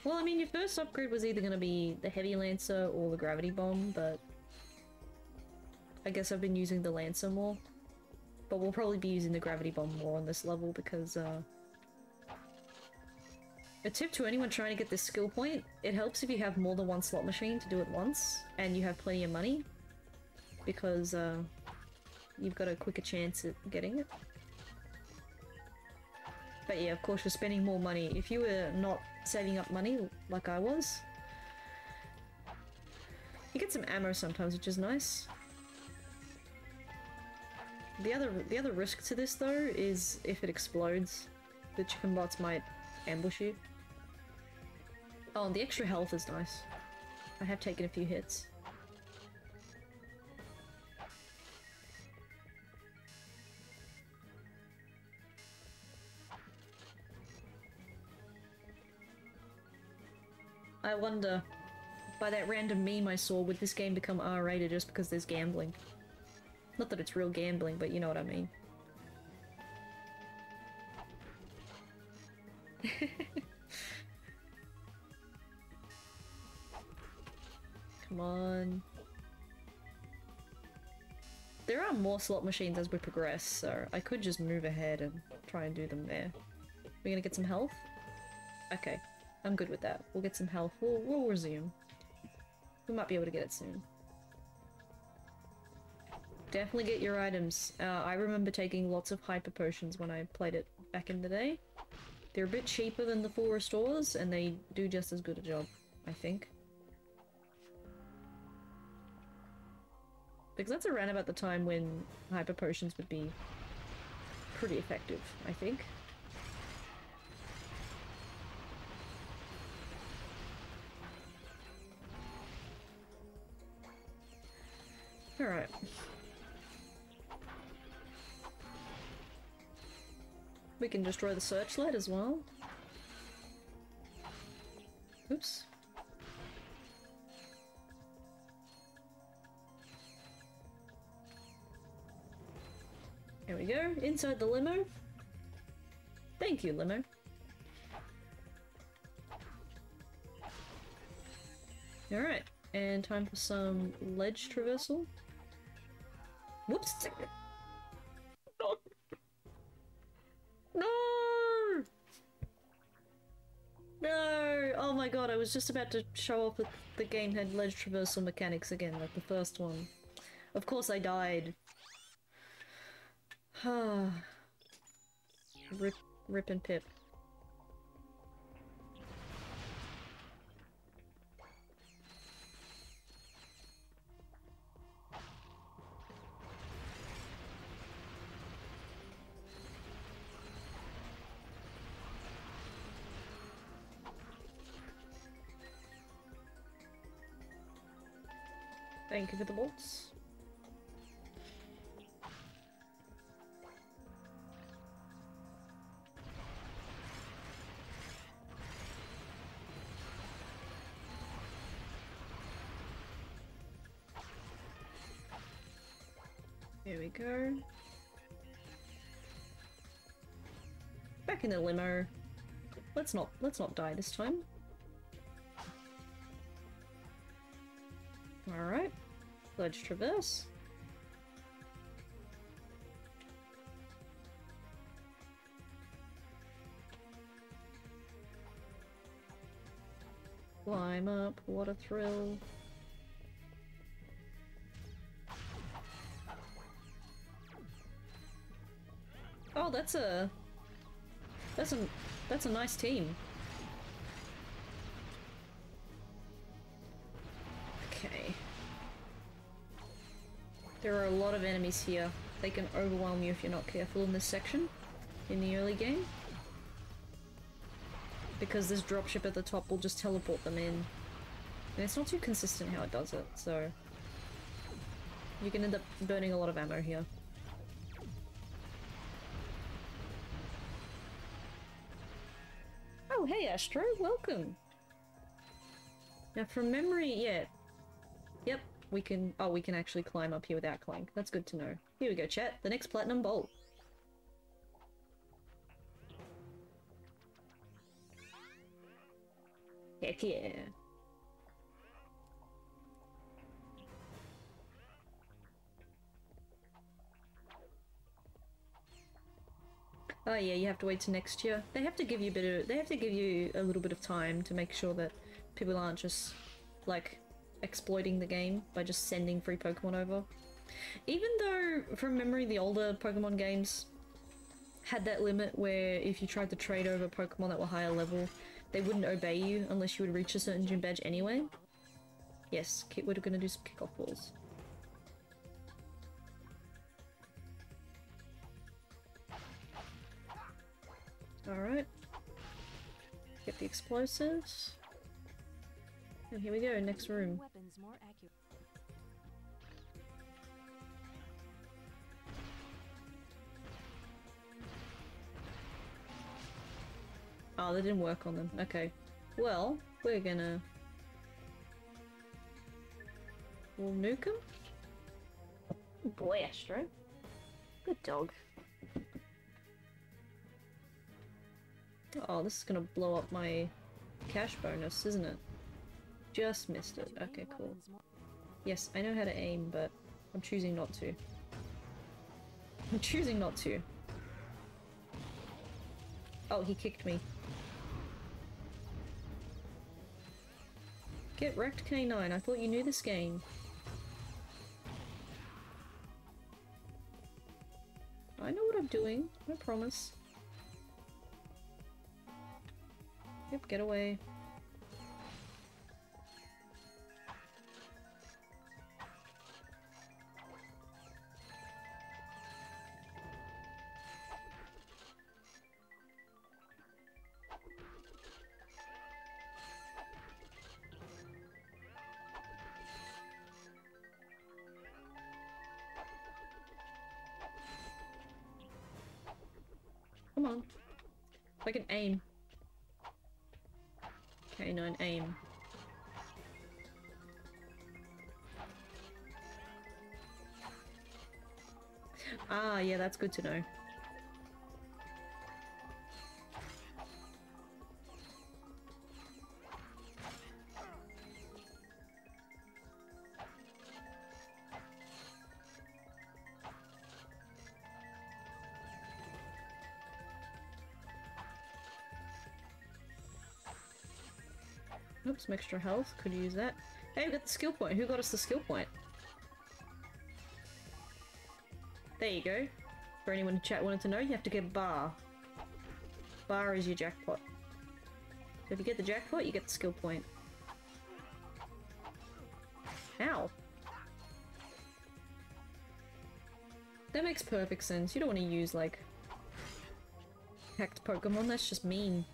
Well, I mean, your first upgrade was either going to be the Heavy Lancer or the Gravity Bomb, but I guess I've been using the Lancer more. But we'll probably be using the Gravity Bomb more on this level because, a tip to anyone trying to get this skill point, it helps if you have more than one slot machine to do it once, and you have plenty of money, because, you've got a quicker chance at getting it. But yeah, of course you're spending more money. If you were not saving up money, like I was, you get some ammo sometimes, which is nice. The other risk to this, though, is if it explodes, the chicken bots might ambush you. Oh, and the extra health is nice. I have taken a few hits. I wonder, by that random meme I saw, would this game become R-rated just because there's gambling? Not that it's real gambling, but you know what I mean. Come on. There are more slot machines as we progress, so I could just move ahead and try and do them there. We're gonna get some health? Okay, I'm good with that. We'll get some health. We'll resume. We might be able to get it soon. Definitely get your items. I remember taking lots of hyper potions when I played it back in the day. They're a bit cheaper than the full restores, and they do just as good a job, I think. Because that's around about the time when hyper potions would be pretty effective, I think. Alright. We can destroy the searchlight as well. Oops. There we go, inside the limo. Thank you, limo. Alright, and time for some ledge traversal. Whoops! No! No! No! Oh my god, I was just about to show off that the game had ledge traversal mechanics again, like the first one. Of course I died. Rip and Pip. Thank you for the bolts. There we go. Back in the limo. Let's not die this time. Alright. Let's traverse. Climb up, what a thrill. Oh, that's a nice team. Okay. There are a lot of enemies here. They can overwhelm you if you're not careful in this section, in the early game. Because this dropship at the top will just teleport them in. And it's not too consistent how it does it, so... you can end up burning a lot of ammo here. Oh, hey Astro, welcome! Now from memory, yeah. Yep, we can actually climb up here without Clank. That's good to know. Here we go, chat. The next platinum bolt. Heck yeah. Oh yeah, you have to wait till next year. They have to give you a little bit of time to make sure that people aren't just like exploiting the game by just sending free Pokemon over. Even though from memory the older Pokemon games had that limit where if you tried to trade over Pokemon that were higher level, they wouldn't obey you unless you would reach a certain gym badge anyway. Yes, we're gonna do some kickoff balls. Alright. Get the explosives. And here we go, next room. Weapons more accurate. Oh, they didn't work on them. Okay. Well, we're gonna... we'll nuke them? Good boy, Astro. Good dog. Oh, this is gonna blow up my cash bonus, isn't it? Just missed it. Okay, cool. Yes, I know how to aim, but I'm choosing not to. I'm choosing not to. Oh, he kicked me. Get wrecked, K9. I thought you knew this game. I know what I'm doing. I promise. Yep, get away. Come on. If I can aim. K9 aim. Ah, yeah, that's good to know. Oops, some extra health. Could use that. Hey, we got the skill point. Who got us the skill point? There you go. For anyone in chat wanted to know, you have to get bar. Bar is your jackpot. So if you get the jackpot, you get the skill point. How? That makes perfect sense. You don't want to use, like, hacked Pokemon. That's just mean.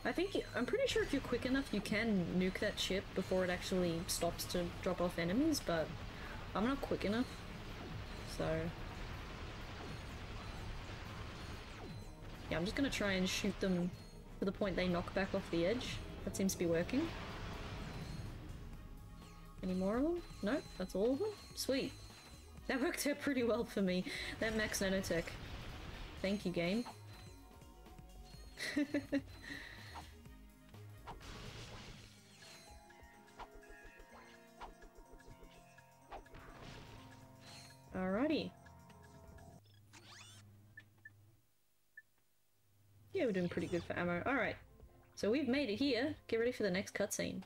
I I'm pretty sure if you're quick enough you can nuke that ship before it actually stops to drop off enemies, but I'm not quick enough, so... Yeah, I'm just gonna try and shoot them to the point they knock back off the edge. That seems to be working. Any more of them? Nope, that's all of them? Sweet. That worked out pretty well for me. That max nanotech. Thank you, game. Alrighty. Yeah, we're doing pretty good for ammo. Alright. So we've made it here. Get ready for the next cutscene.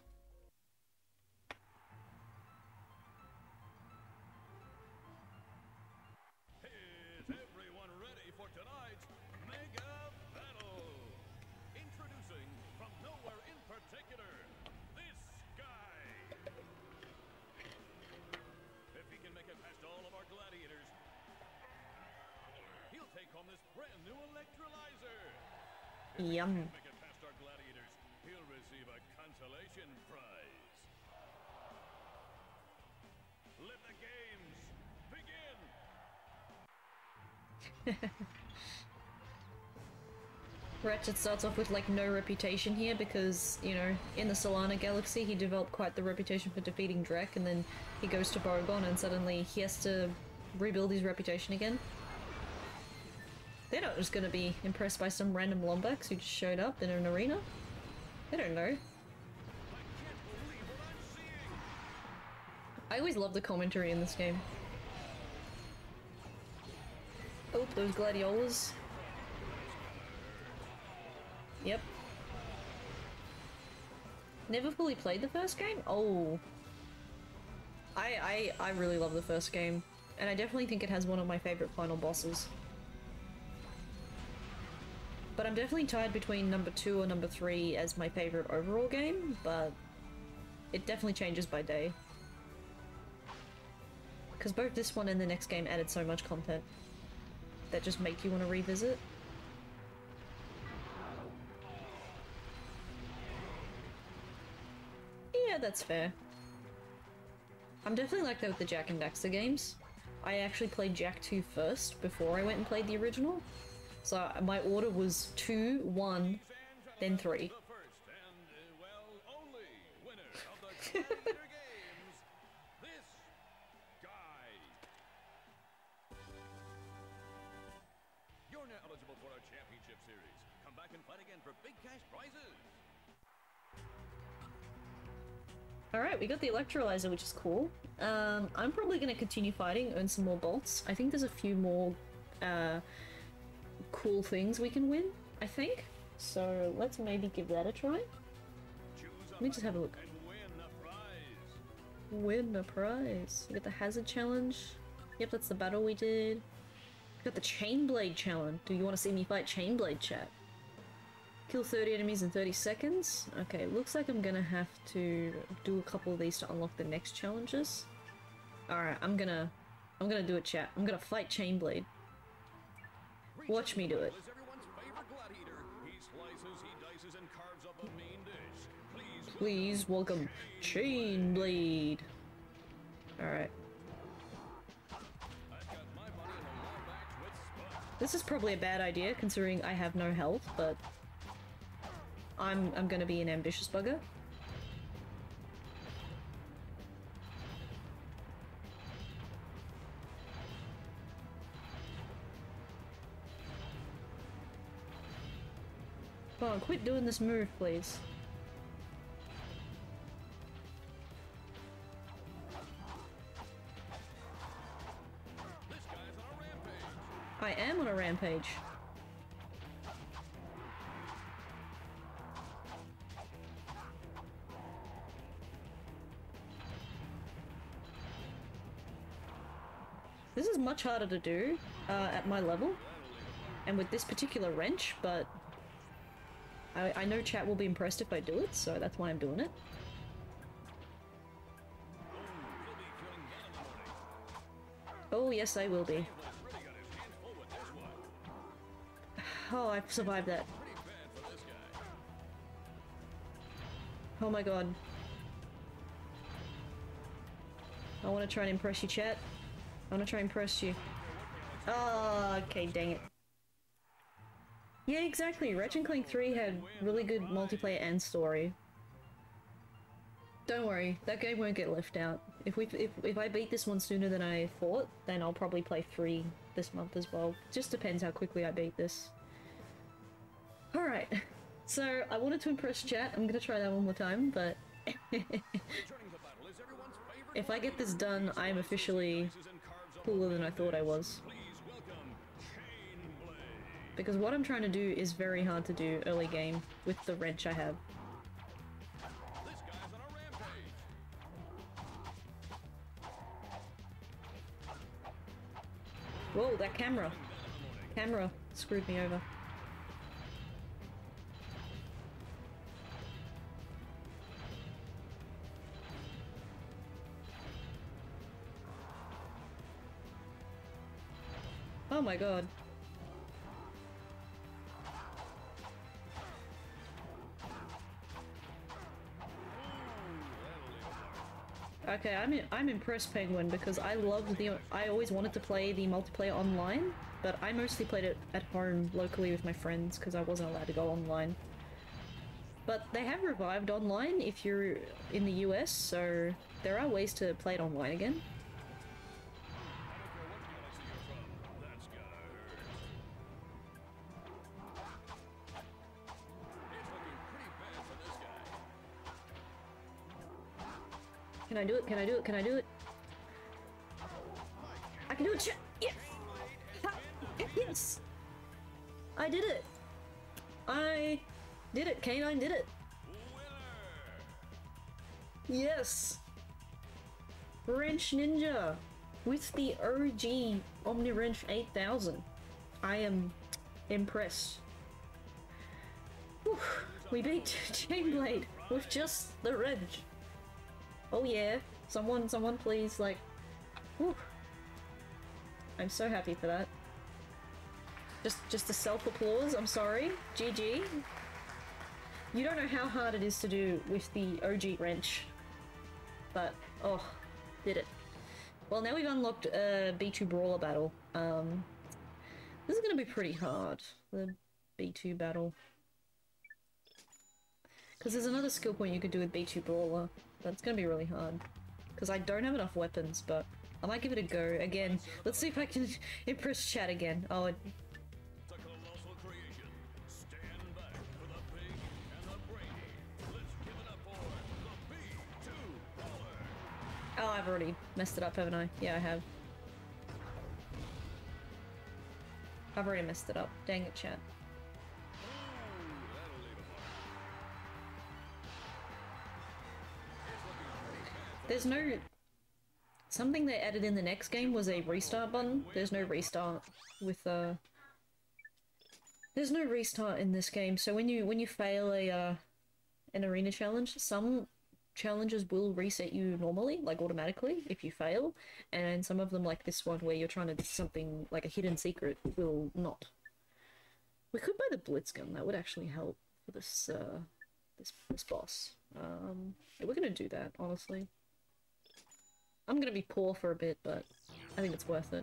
Is everyone ready for tonight's Mega Battle? Introducing from nowhere in particular, this guy. If he can make it past all of our gladiators, he'll take home this brand new electrolyzer. Yum. If he can make it past our gladiators, he'll receive a consolation prize. Let the games begin. Ratchet starts off with like no reputation here because, you know, in the Solana Galaxy he developed quite the reputation for defeating Drek, and then he goes to Bogon and suddenly he has to rebuild his reputation again. They're not just gonna be impressed by some random Lombax who just showed up in an arena. They don't know. I always love the commentary in this game. Oh, those gladiolas. Yep. Never fully played the first game? Oh. I really love the first game. And I definitely think it has one of my favorite final bosses. But I'm definitely tied between number 2 or number 3 as my favorite overall game, but it definitely changes by day. Because both this one and the next game added so much content that just make you want to revisit. Yeah, that's fair. I'm definitely like that with the Jak and Daxter games. I actually played Jak 2 first before I went and played the original. So my order was 2, 1, then 3. You're now eligible for our championship series. Come back and fight again for big cash prizes. Alright, we got the Electrolyzer, which is cool. I'm probably going to continue fighting, earn some more bolts. I think there's a few more cool things we can win, I think. So let's maybe give that a try. Let me just have a look. Win a prize. We got the Hazard Challenge. Yep, that's the battle we did. We got the Chainblade Challenge. Do you want to see me fight Chainblade, chat? Kill 30 enemies in 30 seconds. Okay, looks like I'm gonna have to do a couple of these to unlock the next challenges. Alright, I'm gonna do it, chat. I'm gonna fight Chainblade. Watch me do it. Please welcome Chainblade. Alright. This is probably a bad idea considering I have no health, but I'm gonna be an ambitious bugger. Come on, quit doing this move, please. I am on a rampage. This is much harder to do at my level and with this particular wrench, but I know chat will be impressed if I do it, so that's why I'm doing it. Oh yes, I will be. Oh, I've survived that. Oh my god. I want to try and impress you, chat. I want to try and impress you. Oh, okay, dang it. Yeah, exactly. Ratchet Clank 3 had really good multiplayer and story. Don't worry, that game won't get left out. If I beat this one sooner than I thought, then I'll probably play 3 this month as well. Just depends how quickly I beat this. Alright, so I wanted to impress chat. I'm gonna try that one more time, but if I get this done, I'm officially cooler than I thought I was. Because what I'm trying to do is very hard to do early game with the wrench I have. Whoa, that camera! Camera screwed me over. Oh my god. Okay, I'm impressed, Penguin, because I always wanted to play the multiplayer online, but I mostly played it at home locally with my friends because I wasn't allowed to go online. But they have revived online if you're in the US, so there are ways to play it online again. Can I do it? Can I do it? Can I do it? I can do it! Yes! Yes! I did it! I did it! Canine did it! Yes! Wrench Ninja! With the OG Omni Wrench 8000. I am impressed. Whew. We beat Chainblade with just the wrench. Oh yeah, someone please, like, whew. I'm so happy for that. Just a self-applause, I'm sorry. GG. You don't know how hard it is to do with the OG wrench. But, oh, did it. Well, now we've unlocked B2 Brawler Battle. This is gonna be pretty hard, the B2 battle. Because there's another skill point you could do with B2 Brawler. That's gonna be really hard. Because I don't have enough weapons, but I might give it a go. Again, let's see if I can impress chat again. Oh, oh, I've already messed it up, haven't I? Yeah, I have. I've already messed it up. Dang it, chat. There's no... Something they added in the next game was a restart button. There's no restart with, There's no restart in this game, so when you fail an arena challenge, some challenges will reset you normally, like automatically, if you fail, and some of them, like this one where you're trying to do something like a hidden secret, will not. We could buy the blitz gun, that would actually help for this, this boss. Yeah, we're gonna do that, honestly. I'm gonna be poor for a bit, but I think it's worth it.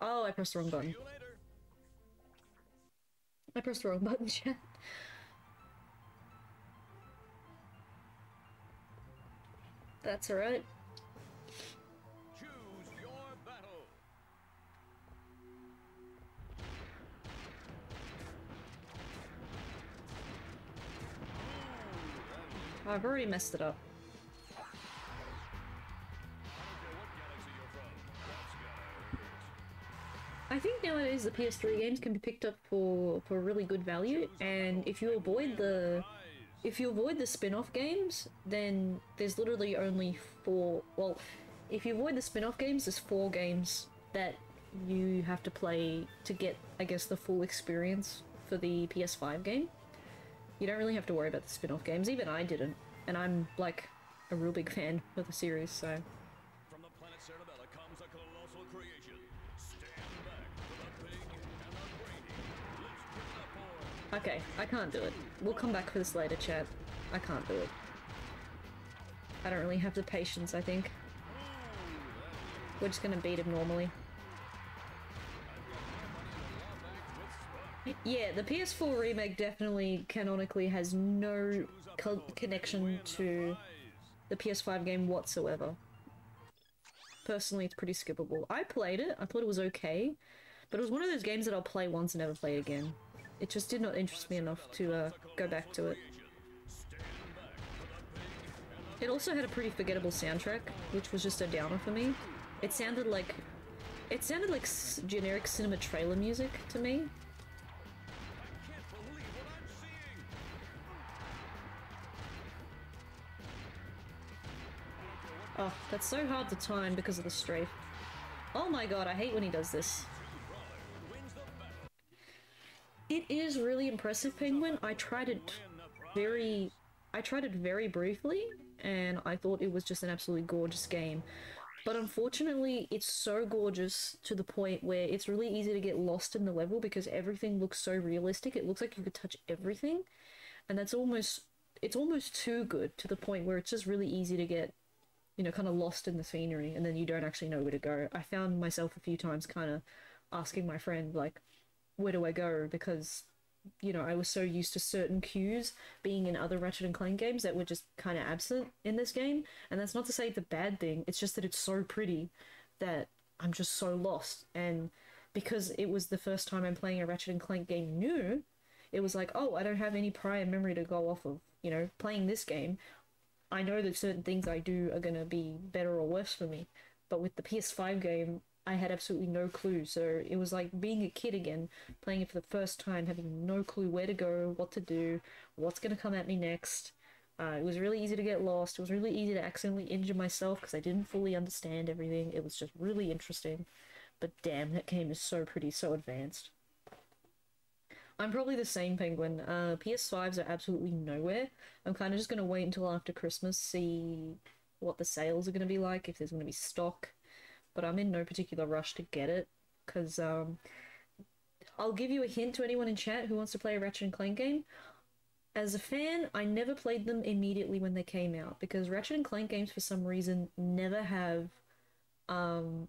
Oh, I pressed the wrong button. I pressed the wrong button, chat. That's alright. Choose your battle. I've already messed it up. I think nowadays the PS3 games can be picked up for really good value, and if you avoid the spin-off games, then there's literally only 4, well, if you avoid the spin-off games, there's 4 games that you have to play to get, I guess, the full experience for the PS5 game. You don't really have to worry about the spin-off games, even I didn't, and I'm, like, a real big fan of the series, so... Okay, I can't do it. We'll come back for this later, chat. I can't do it. I don't really have the patience, I think. We're just gonna beat him normally. Yeah, the PS4 remake definitely canonically has no connection to the PS5 game whatsoever. Personally, it's pretty skippable. I played it, I thought it was okay, but it was one of those games that I'll play once and never play again. It just did not interest me enough to go back to it. It also had a pretty forgettable soundtrack, which was just a downer for me. It sounded like generic cinema trailer music to me. Oh, that's so hard to time because of the strafe. Oh my god, I hate when he does this. It is really impressive, Penguin. I tried it very briefly, and I thought it was just an absolutely gorgeous game. But unfortunately, it's so gorgeous to the point where it's really easy to get lost in the level because everything looks so realistic. It looks like you could touch everything, and it's almost too good to the point where it's just really easy to get, you know, kind of lost in the scenery, and then you don't actually know where to go. I found myself a few times kind of asking my friend, like, where do I go? Because, you know, I was so used to certain cues being in other Ratchet and Clank games that were just kind of absent in this game. And that's not to say it's a bad thing, it's just that it's so pretty that I'm just so lost. And because it was the first time I'm playing a Ratchet and Clank game new, it was like, oh, I don't have any prior memory to go off of. You know, playing this game, I know that certain things I do are gonna be better or worse for me. But with the PS5 game, I had absolutely no clue, so it was like being a kid again, playing it for the first time, having no clue where to go, what to do, what's gonna come at me next. It was really easy to get lost, it was really easy to accidentally injure myself because I didn't fully understand everything. It was just really interesting, but damn, that game is so pretty, so advanced. I'm probably the same, Penguin. PS5s are absolutely nowhere. I'm kind of just gonna wait until after Christmas, see what the sales are gonna be like, if there's gonna be stock. But I'm in no particular rush to get it, because I'll give you a hint to anyone in chat who wants to play a Ratchet and Clank game. As a fan, I never played them immediately when they came out, because Ratchet and Clank games for some reason never have any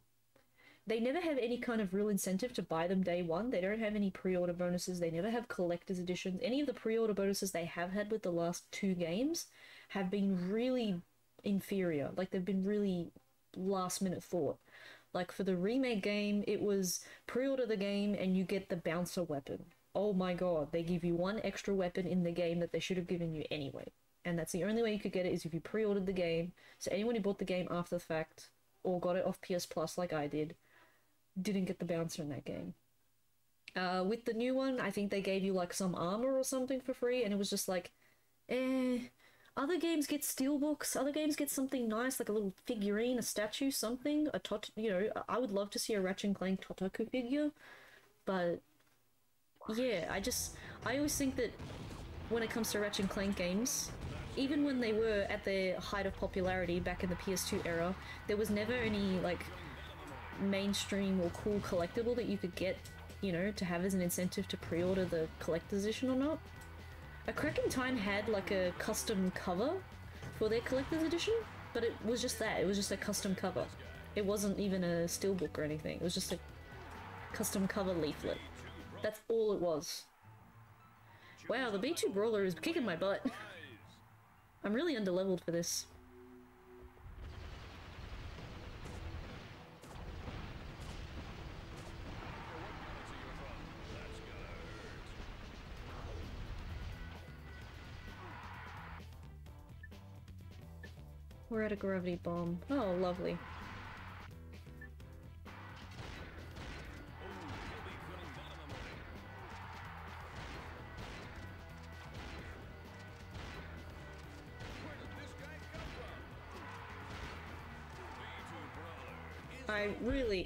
kind of real incentive to buy them day one. They don't have any pre-order bonuses, they never have collector's editions. Any of the pre-order bonuses they have had with the last two games have been really inferior, like they've been really last minute thought. Like for the remake game, it was pre-order the game and you get the bouncer weapon. Oh my god, they give you one extra weapon in the game that they should have given you anyway. And that's the only way you could get it, is if you pre-ordered the game. So anyone who bought the game after the fact, or got it off PS Plus like I did, didn't get the bouncer in that game. With the new one, I think they gave you like some armor or something for free, and it was just like, other games get steelbooks, other games get something nice, like a little figurine, a statue, something, you know, I would love to see a Ratchet and Clank Totaku figure, but yeah, I always think that when it comes to Ratchet and Clank games, even when they were at their height of popularity back in the PS2 era, there was never any, like, mainstream or cool collectible that you could get, you know, to have as an incentive to pre-order the collector's edition or not. A Crack in Time had like a custom cover for their collector's edition, but it was just that. It was just a custom cover. It wasn't even a steelbook or anything. It was just a custom cover leaflet. That's all it was. Wow, the B2 Brawler is kicking my butt. I'm really underleveled for this. We're at a gravity bomb. Oh, lovely.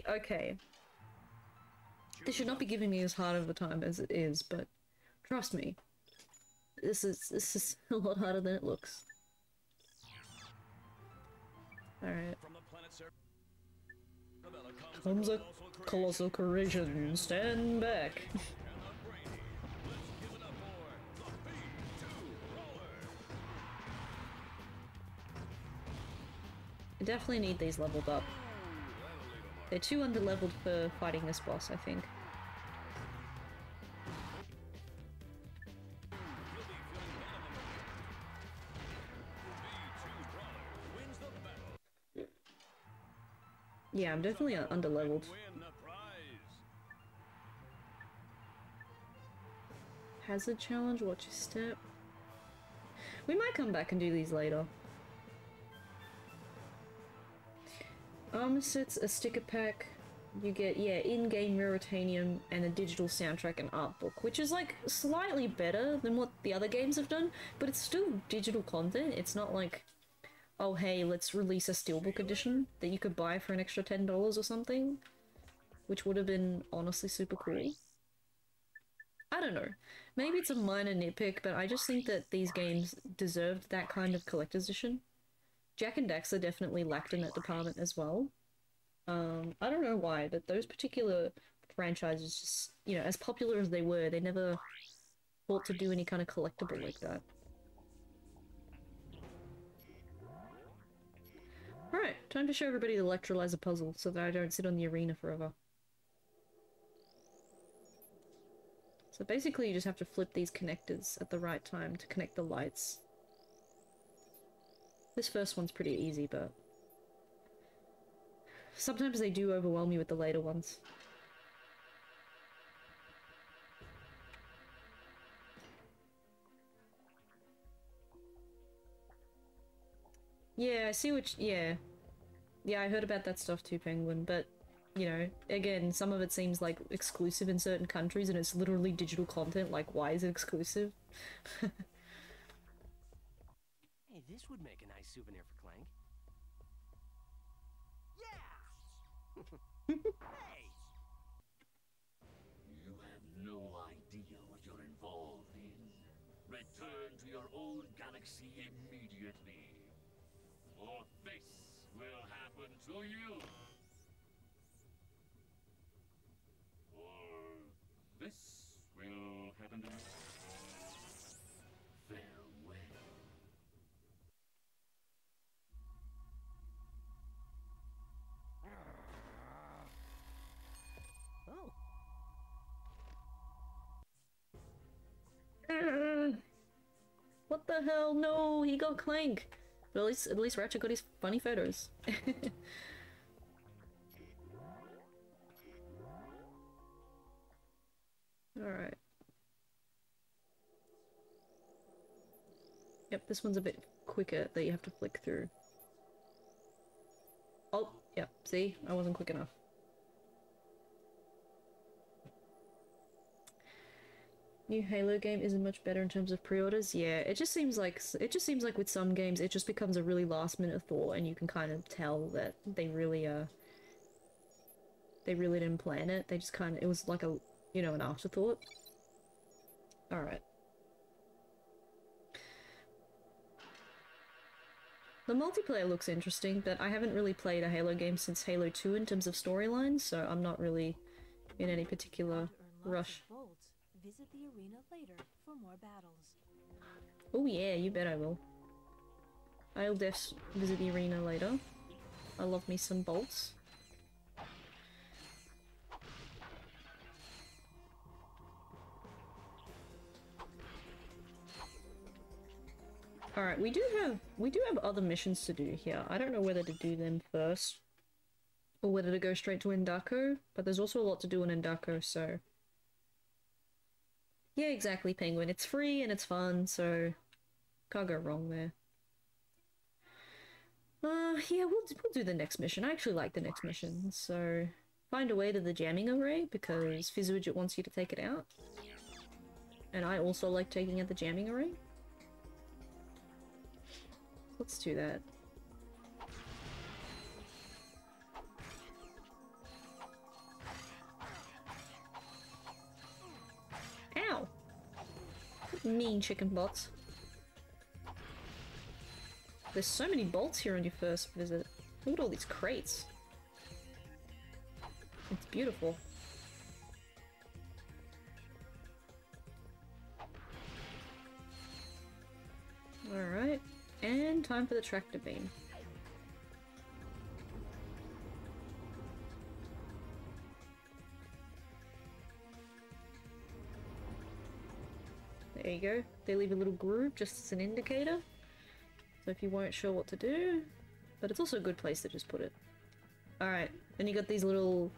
Okay. This should not be giving me as hard of a time as it is, but trust me, this is a lot harder than it looks. Alright. Comes a colossal collision. Stand back. I definitely need these leveled up. They're too underleveled for fighting this boss, I think. Yeah, I'm definitely underleveled. Hazard challenge, watch your step. We might come back and do these later. Armor sets, a sticker pack. You get, yeah, in-game Raritanium and a digital soundtrack and art book, which is like slightly better than what the other games have done, but it's still digital content. It's not like, oh hey, let's release a steelbook edition that you could buy for an extra $10 or something, which would have been honestly super cool. I don't know. Maybe it's a minor nitpick, but I just think that these games deserved that kind of collector's edition. Jak and Daxter definitely lacked in that department as well. I don't know why, but those particular franchises just, you know, as popular as they were, they never thought to do any kind of collectible like that. Alright, time to show everybody the Electrolyzer Puzzle so that I don't sit on the arena forever. So basically you just have to flip these connectors at the right time to connect the lights. This first one's pretty easy, but sometimes they do overwhelm you with the later ones. Yeah, I see what yeah. Yeah, I heard about that stuff too, Penguin, but you know, again, some of it seems like exclusive in certain countries and it's literally digital content, like why is it exclusive? Hey, this would make a nice souvenir for Clank. Yeah! Hey! You have no idea what you're involved in. Return to your own galaxy immediately, or this will happen to you. Or this will happen to you. Farewell. Oh. What the hell? No, he got Clank. But at least Ratchet got his funny photos. Alright. Yep, this one's a bit quicker that you have to flick through. Oh, yep, see? I wasn't quick enough. New Halo game isn't much better in terms of pre-orders. Yeah, it just seems like with some games it just becomes a really last-minute thought, and you can kind of tell that they really didn't plan it. They just kind of, it was like a, you know, an afterthought. All right. The multiplayer looks interesting, but I haven't really played a Halo game since Halo 2 in terms of storylines, so I'm not really in any particular rush. Visit the arena later for more battles. Oh yeah, you bet I will. I'll visit the arena later. I love me some bolts. Alright, we do have other missions to do here. I don't know whether to do them first or whether to go straight to Endako, but there's also a lot to do in Endako, so yeah, exactly, Penguin. It's free and it's fun, so can't go wrong there. Yeah, we'll do the next mission. I actually like the next mission, so find a way to the jamming array because Fizzwidget wants you to take it out. And I also like taking out the jamming array. Let's do that. Ow! Mean chicken bots. There's so many bolts here on your first visit. Look at all these crates. It's beautiful. Alright, and time for the tractor beam. There you go. They leave a little groove just as an indicator. So if you weren't sure what to do, but it's also a good place to just put it. Alright, then you got these little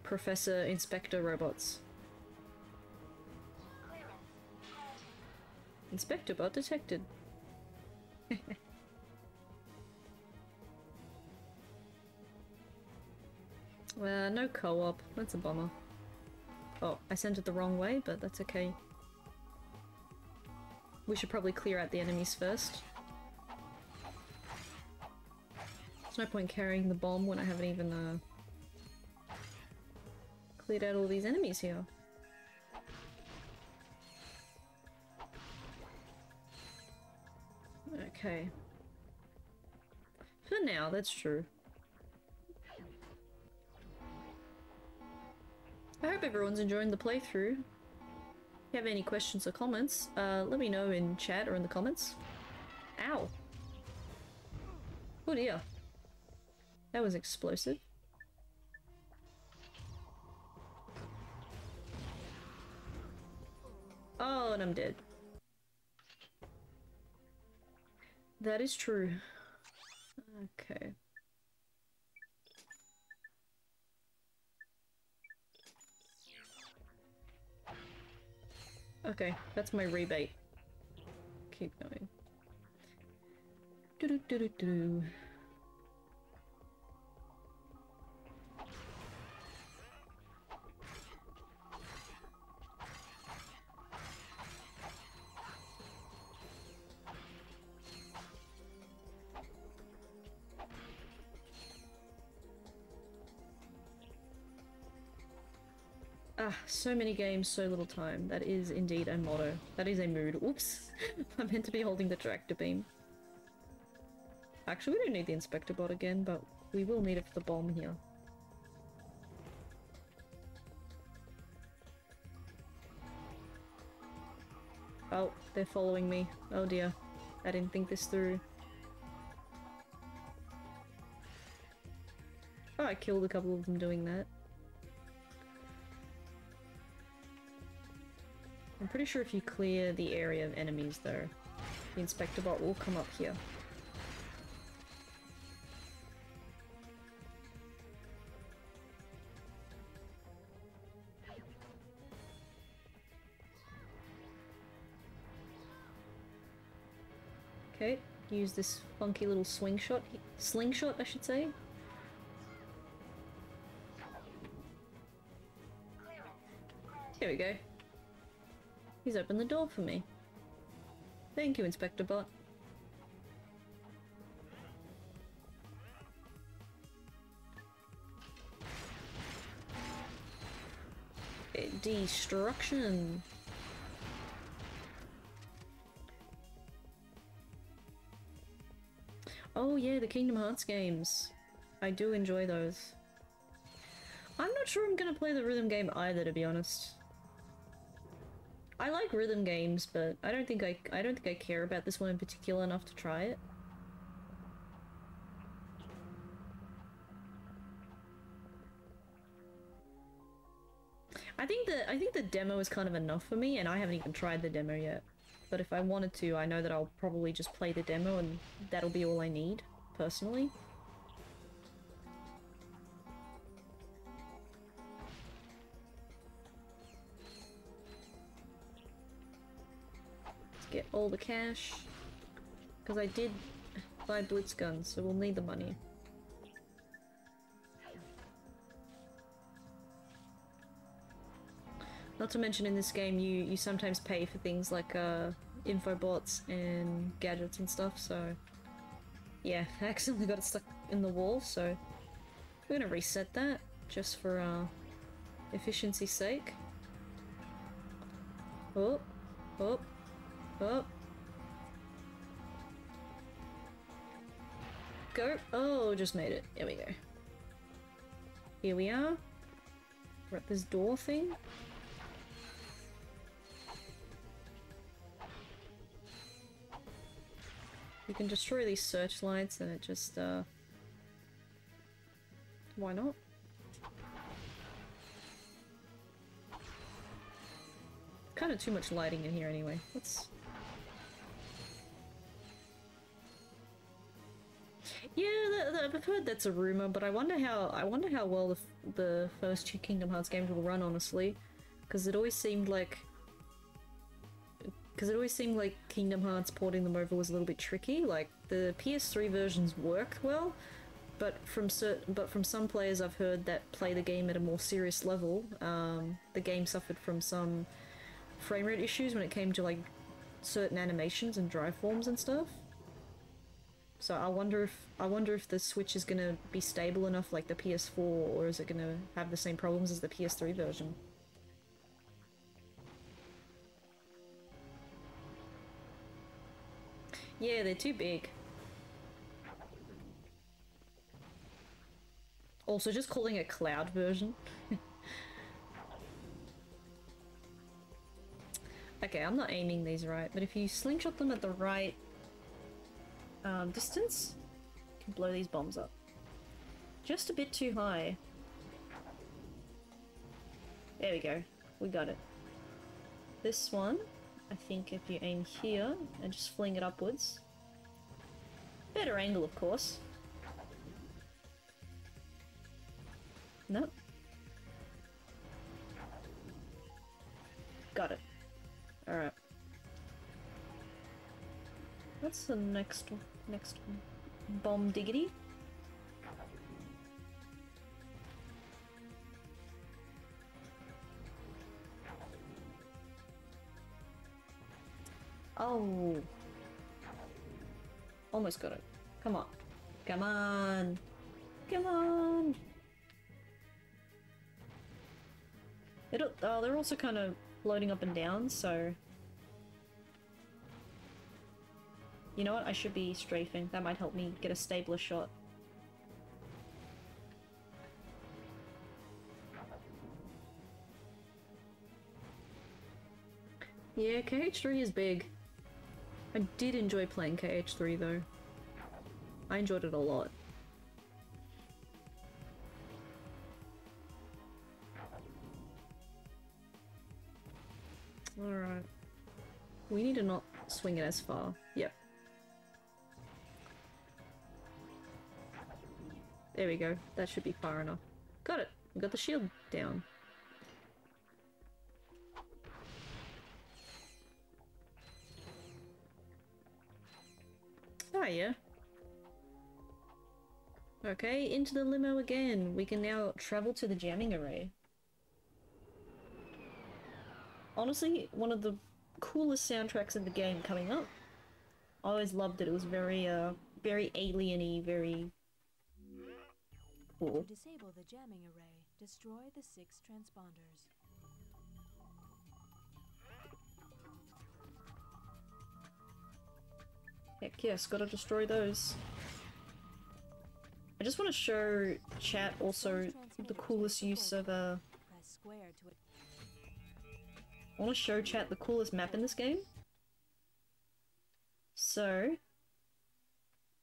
Professor Inspector robots. Inspector bot detected. No co-op. That's a bummer. Oh, I sent it the wrong way, but that's okay. We should probably clear out the enemies first. There's no point carrying the bomb when I haven't even cleared out all these enemies here. Okay. For now, that's true. I hope everyone's enjoying the playthrough. If you have any questions or comments, let me know in chat or in the comments. Ow! Oh dear. That was explosive. Oh, and I'm dead. That is true. Okay. Okay, that's my rebate. Keep going. Do-do-do-do-do. Ah, so many games, so little time. That is indeed a motto. That is a mood. Oops. I meant to be holding the tractor beam. Actually, we don't need the inspector bot again, but we will need it for the bomb here. Oh, they're following me. Oh dear. I didn't think this through. Oh, I killed a couple of them doing that. I'm pretty sure if you clear the area of enemies though, the inspector bot will come up here. Okay, use this funky little slingshot, I should say. Here we go. He's opened the door for me. Thank you, Inspector Bot. Destruction. Oh yeah, the Kingdom Hearts games. I do enjoy those. I'm not sure I'm gonna play the rhythm game either, to be honest. I like rhythm games, but I don't think I care about this one in particular enough to try it. I think the demo is kind of enough for me, and I haven't even tried the demo yet. But if I wanted to, I know that I'll probably just play the demo and that'll be all I need, personally. Get all the cash, because I did buy blitz guns, so we'll need the money. Not to mention in this game you sometimes pay for things like info bots and gadgets and stuff, so yeah, I accidentally got it stuck in the wall, so we're gonna reset that just for efficiency's sake. Oh, oh. Oh. Go. Oh, just made it. There we go. Here we are. We're at this door thing. You can destroy these searchlights and it just, why not? kind of too much lighting in here anyway. Let's... Yeah, I've heard that's a rumor, but I wonder how well the first two Kingdom Hearts games will run, honestly, because it always seemed like Kingdom Hearts porting them over was a little bit tricky. Like the PS3 versions work well, but from some players I've heard that play the game at a more serious level, the game suffered from some frame rate issues when it came to like certain animations and drive forms and stuff. So I wonder if the Switch is gonna be stable enough like the PS4, or is it gonna have the same problems as the PS3 version? Yeah, they're too big. Also, just calling it cloud version. Okay, I'm not aiming these right, but if you slingshot them at the right distance, you can blow these bombs up. Just a bit too high. There we go. We got it. This one, I think if you aim here and just fling it upwards. Better angle, of course. Nope. Got it. Alright. What's the next one? Bomb diggity? Oh. Almost got it. Come on. Come on. Come on. They're also kind of floating up and down, so... You know what? I should be strafing. That might help me get a stabler shot. Yeah, KH3 is big. I did enjoy playing KH3 though. I enjoyed it a lot. Alright. We need to not swing it as far. Yep. There we go. That should be far enough. Got it! We got the shield down. Oh yeah. Okay, into the limo again. We can now travel to the jamming array. Honestly, one of the coolest soundtracks in the game coming up. I always loved it. It was very, very alien-y, very cool. To disable the jamming array, destroy the 6 transponders. Heck yes, gotta destroy those. I just want to show chat also the coolest use of I want to show chat the coolest map in this game. So,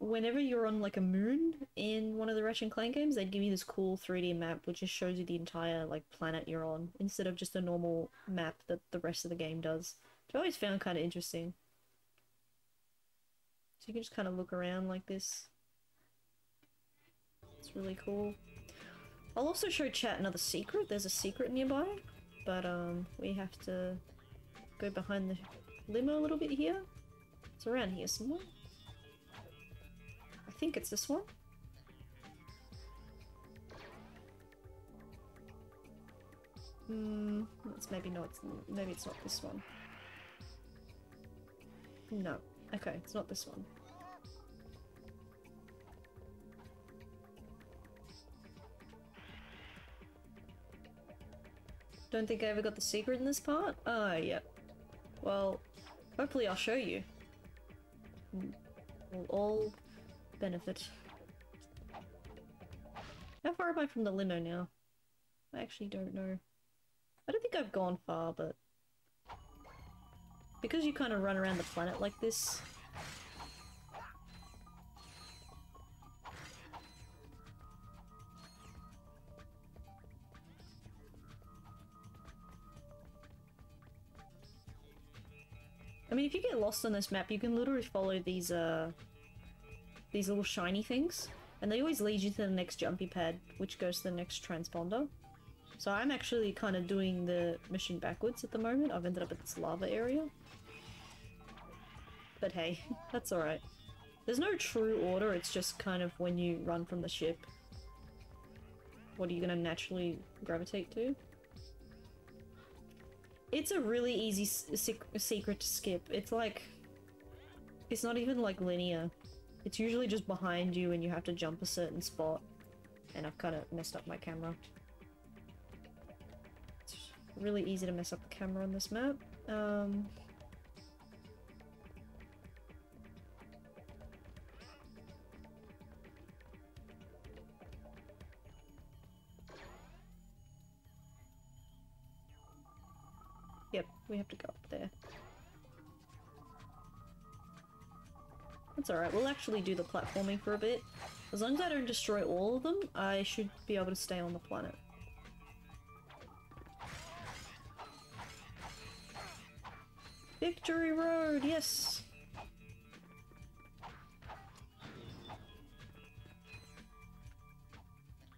whenever you're on like a moon in one of the Ratchet Clank games, they'd give you this cool 3D map which just shows you the entire like planet you're on, instead of just a normal map that the rest of the game does. Which I always found kind of interesting. So you can just kind of look around like this. It's really cool. I'll also show chat another secret. There's a secret nearby, but we have to go behind the limo a little bit here. It's around here somewhere. I think it's this one. It's maybe not. Maybe it's not this one. No. Okay, it's not this one. Don't think I ever got the secret in this part? Oh, yeah. Well, hopefully I'll show you. We'll all benefit. How far am I from the limo now? I actually don't know. I don't think I've gone far, but... because you kind of run around the planet like this... I mean, if you get lost on this map, you can literally follow these little shiny things, and they always lead you to the next jumpy pad, which goes to the next transponder. So I'm actually kind of doing the mission backwards at the moment. I've ended up at this lava area. But hey, that's alright. There's no true order, it's just kind of when you run from the ship. What are you gonna naturally gravitate to? It's a really easy secret to skip. It's like... It's not even like linear. It's usually just behind you and you have to jump a certain spot. And I've kind of messed up my camera. It's really easy to mess up the camera on this map. Yep, we have to go up there. That's alright, we'll actually do the platforming for a bit. As long as I don't destroy all of them, I should be able to stay on the planet. Victory Road, yes!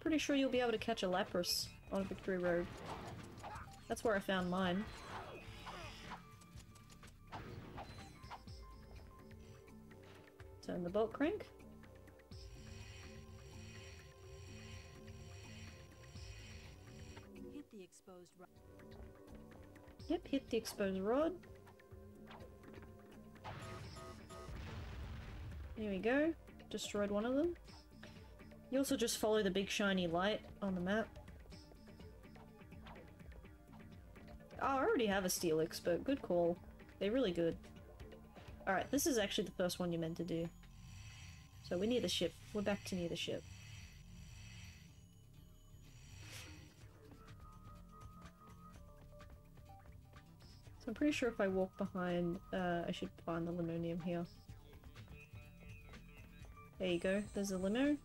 Pretty sure you'll be able to catch a Lapras on Victory Road. That's where I found mine. Turn the bolt crank. Hit the exposed rod. Yep, hit the exposed rod. Here we go. Destroyed one of them. You also just follow the big shiny light on the map. Oh, I already have a Steel Expert. Good call. They're really good. Alright, this is actually the first one you're meant to do. So we're near the ship. We're back to near the ship. So I'm pretty sure if I walk behind, I should find the limonium here. There you go. There's a limo.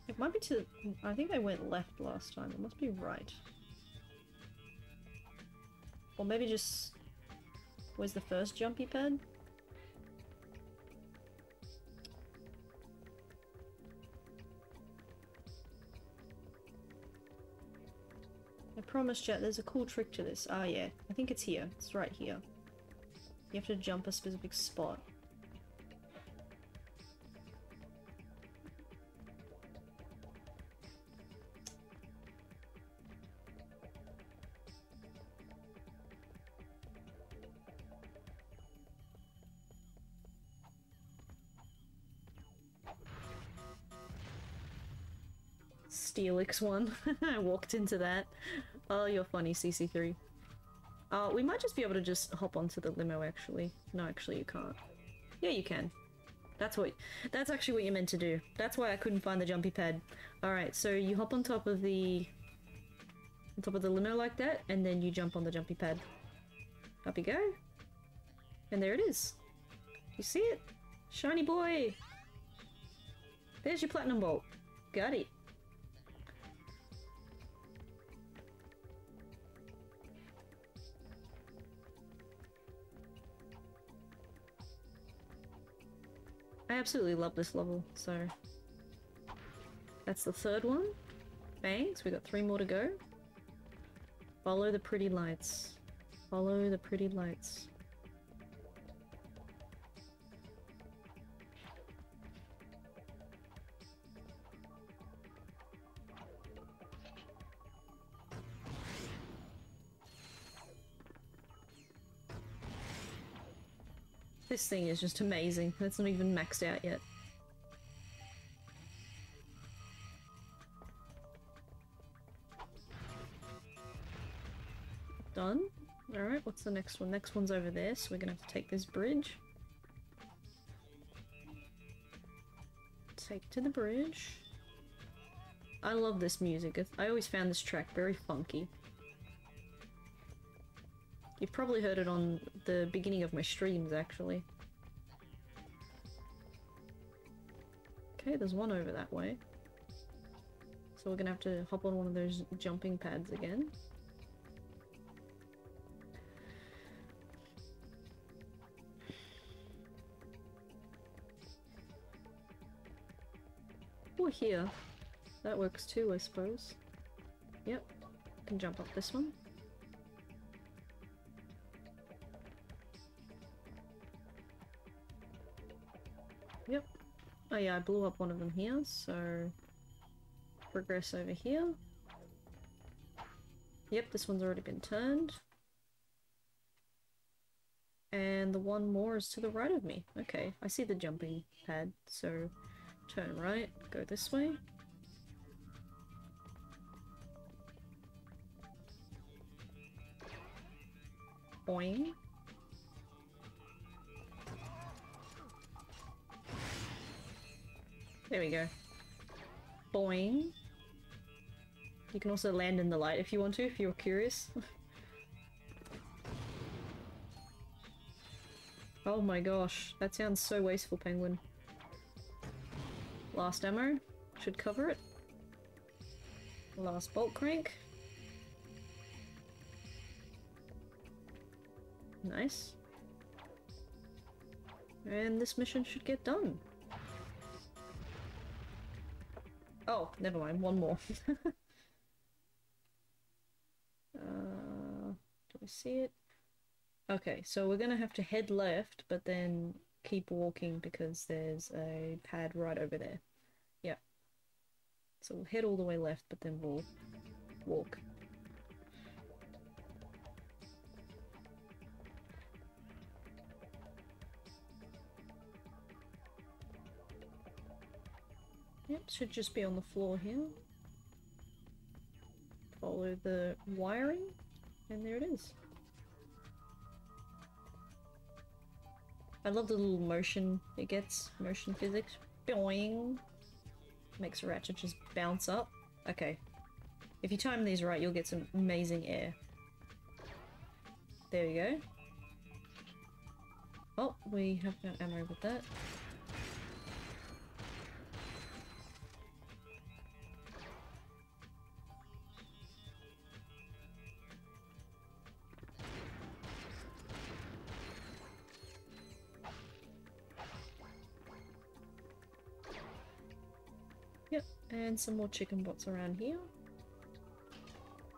It might be to... I think I went left last time. It must be right. Or maybe just... Where's the first jumpy pad? I promise, chat, there's a cool trick to this. Ah, yeah. I think it's here. It's right here. You have to jump a specific spot. Steelix one. I walked into that. Oh, you're funny, CC3. We might just be able to just hop onto the limo, actually. No, actually you can't. Yeah, you can. That's actually what you're meant to do. That's why I couldn't find the jumpy pad. Alright, so you hop on top of the limo like that, and then you jump on the jumpy pad. Up you go. And there it is. You see it? Shiny boy! There's your platinum bolt. Got it. I absolutely love this level, so... That's the third one. Bang, so we got 3 more to go. Follow the pretty lights. Follow the pretty lights. This thing is just amazing. It's not even maxed out yet. Done. Alright, what's the next one? Next one's over there, so we're gonna have to take this bridge. Take to the bridge. I love this music. I always found this track very funky. You've probably heard it on the beginning of my streams, actually. Okay, there's one over that way. So we're gonna have to hop on one of those jumping pads again. Or here. That works too, I suppose. Yep. Can jump up this one. Yep. Oh yeah, I blew up one of them here, so progress over here. Yep, this one's already been turned. And the one more is to the right of me. Okay, I see the jumping pad, so turn right, go this way. Boing. There we go. Boing. You can also land in the light if you want to, if you're curious. Oh my gosh, that sounds so wasteful, Penguin. Last ammo. Should cover it. Last bolt crank. Nice. And this mission should get done. Oh, never mind, one more. Do I see it? Okay, so we're gonna have to head left, but then keep walking because there's a pad right over there. Yeah. So we'll head all the way left, but then we'll walk. Yep, should just be on the floor here. Follow the wiring, and there it is. I love the little motion it gets, motion physics. Boing! Makes Ratchet just bounce up. Okay. If you time these right, you'll get some amazing air. There we go. Oh, we have no ammo with that. Yep, and some more chicken bots around here.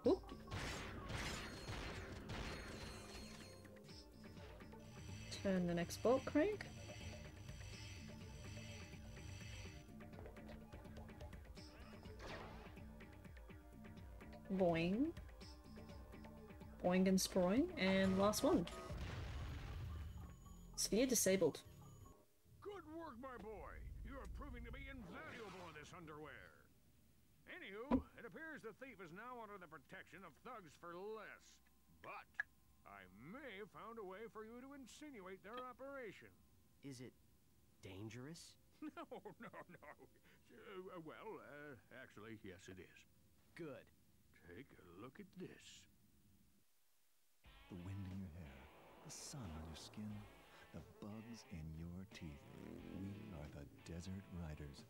Oop. Turn the next bolt crank. Boing. Boing and sproing. And last one. Sphere disabled. Good work, my boy. You are proving to be invaluable in this underwear. Anywho, it appears the thief is now under the protection of thugs for less. But I may have found a way for you to insinuate their operation. Is it dangerous? No. Actually, yes it is. Good. Take a look at this. The wind in your hair, the sun on your skin, the bugs in your teeth. We are the Desert Riders.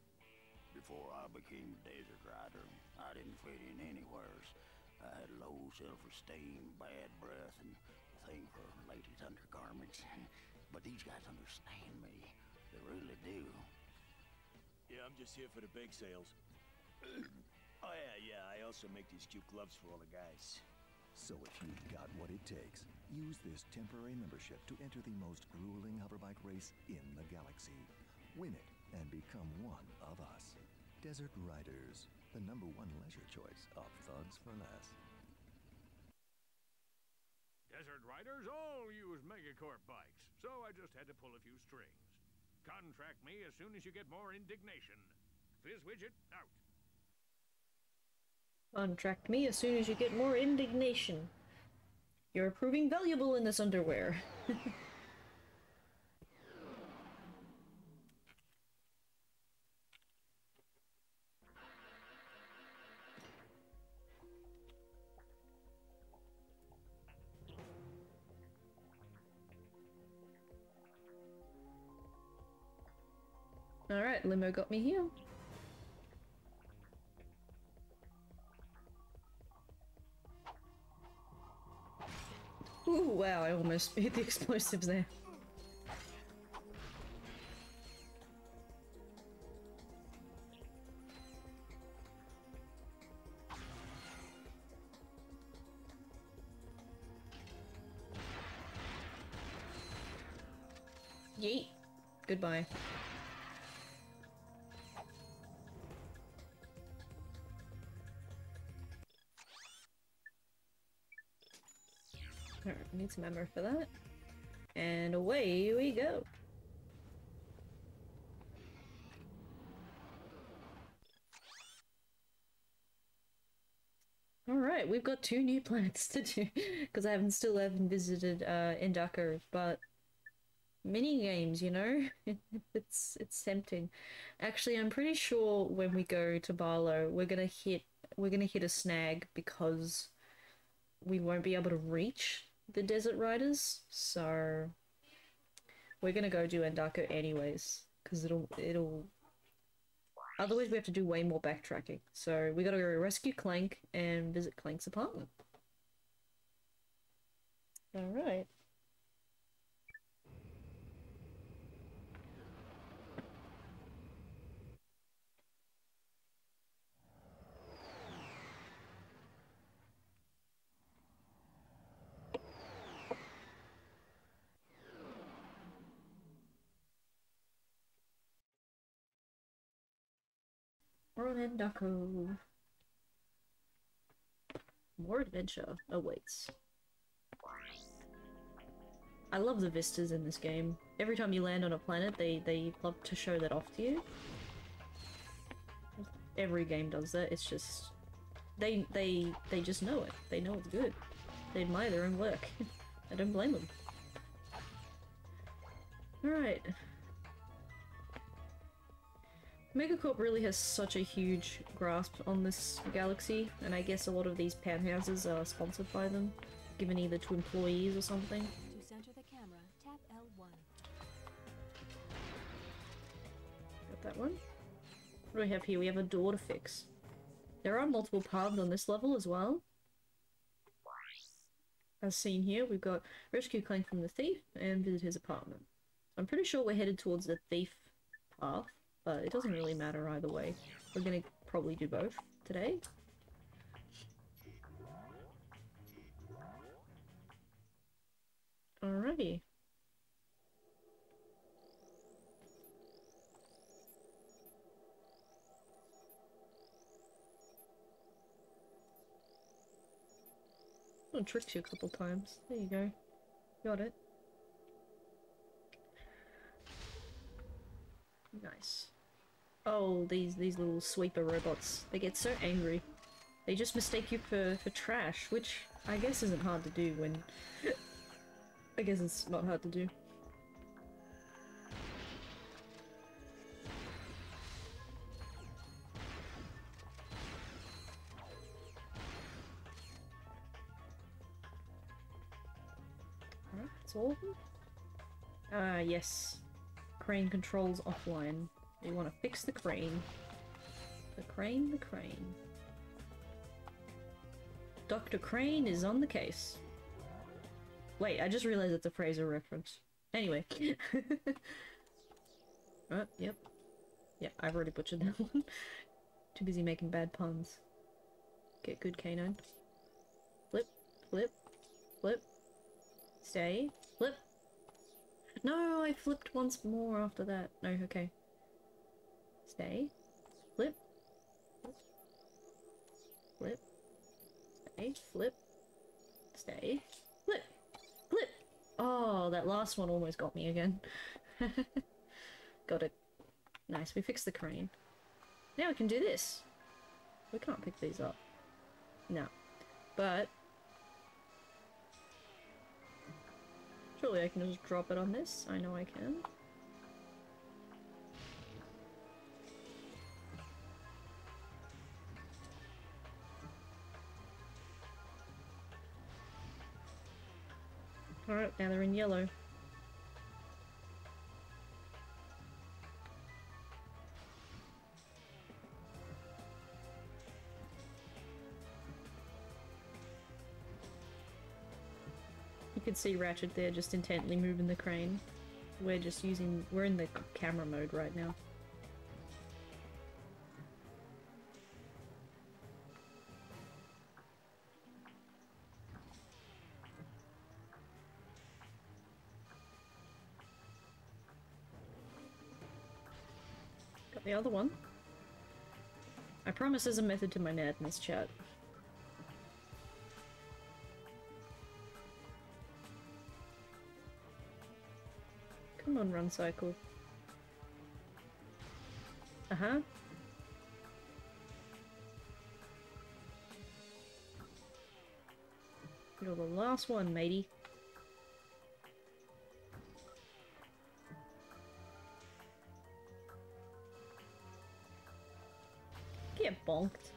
Before I became a Desert Rider, I didn't fit in anywheres. I had low self-esteem, bad breath, and a thing for ladies' undergarments. But these guys understand me. They really do. Yeah, I'm just here for the bake sales. Oh yeah, I also make these cute gloves for all the guys. So if you've got what it takes, use this temporary membership to enter the most grueling hoverbike race in the galaxy. Win it and become one of us. Desert Riders, the #1 leisure choice of thugs for less. Desert Riders all use Megacorp bikes, so I just had to pull a few strings. Contract me as soon as you get more indignation. Fizzwidget, out. Contract me as soon as you get more indignation. You're proving valuable in this underwear. Alright, limo got me here. Ooh, wow, I almost hit the explosives there. Yeet. Goodbye. Alright, need some ammo for that. And away we go. Alright, we've got 2 new planets to do, because I still haven't visited Endako, but mini games, you know? it's tempting. Actually, I'm pretty sure when we go to Barlow, we're gonna hit a snag because we won't be able to reach the Desert Riders, so we're gonna go do Endako anyways, because it'll otherwise we have to do way more backtracking. So we gotta go rescue Clank and visit Clank's apartment. Alright. We're on Endako. More adventure awaits. I love the vistas in this game. Every time you land on a planet, they love to show that off to you. Every game does that. It's just they just know it. They know it's good. They admire their own work. I don't blame them. Alright. Megacorp really has such a huge grasp on this galaxy, and I guess a lot of these penthouses are sponsored by them, given either to employees or something. To center the camera, tap L1. Got that one. What do we have here? We have a door to fix. There are multiple paths on this level as well. As seen here, we've got rescue Clank from the thief and visit his apartment. I'm pretty sure we're headed towards the thief path, but it doesn't really matter either way. We're gonna probably do both today. Alrighty. I'll trick you a couple times. There you go. Got it. Nice. Oh, these little sweeper robots. They get so angry. They just mistake you for trash, which I guess isn't hard to do when... I guess it's not hard to do. Alright, that's all of them? Ah, yes. Crane controls offline. We want to fix the crane. The crane. Dr. Crane is on the case. Wait, I just realized it's a Fraser reference. Anyway. Oh, yep. Yeah, I've already butchered that one. Too busy making bad puns. Get good, canine. Flip, flip, flip. Stay, flip. No, I flipped once more after that. No, okay. Stay. Flip. Flip. Stay. Flip. Stay. Flip. Flip. Oh, that last one almost got me again. Got it. Nice, we fixed the crane. Now we can do this. We can't pick these up. No. But... surely I can just drop it on this. I know I can. Alright, now they're in yellow. could see Ratchet there just intently moving the crane. We're in the camera mode right now. Got the other one. I promise there's a method to my madness, chat. Come on, run cycle. Uh-huh. You're the last one, matey. Get bonked.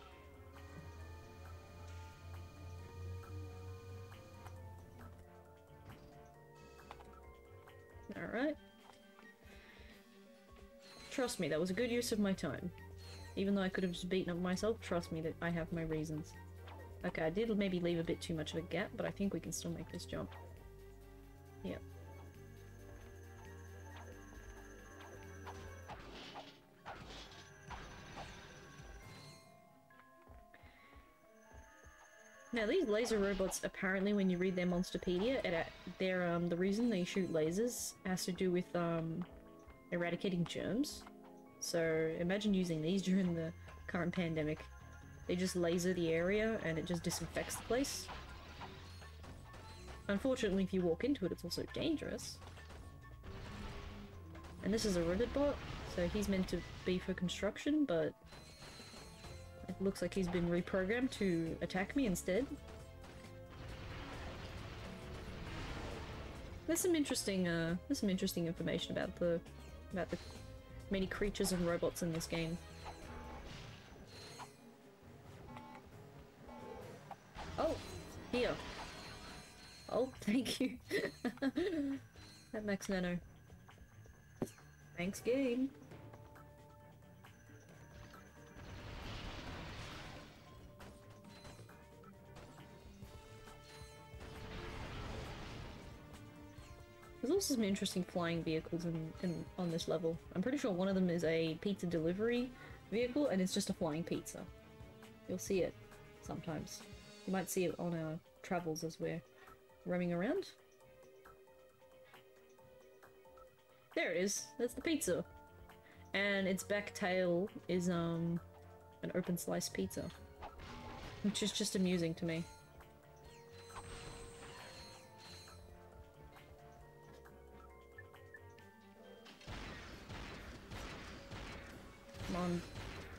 Alright. Trust me, that was a good use of my time. Even though I could have just beaten up myself, trust me that I have my reasons. Okay, I did maybe leave a bit too much of a gap, but I think we can still make this jump. Yep. Now these laser robots, apparently when you read their Monsterpedia, the reason they shoot lasers has to do with eradicating germs. So imagine using these during the current pandemic. They just laser the area and it just disinfects the place. Unfortunately, if you walk into it, it's also dangerous. And this is a rivet bot, so he's meant to be for construction, but it looks like he's been reprogrammed to attack me instead. There's some interesting information about the many creatures and robots in this game. Oh, here. Oh, thank you. That Max Nano. Thanks, game. There's also some interesting flying vehicles on this level. I'm pretty sure one of them is a pizza delivery vehicle, and it's just a flying pizza. You'll see it sometimes. You might see it on our travels as we're roaming around. There it is. That's the pizza. And its back tail is an open slice pizza, which is just amusing to me. Come on,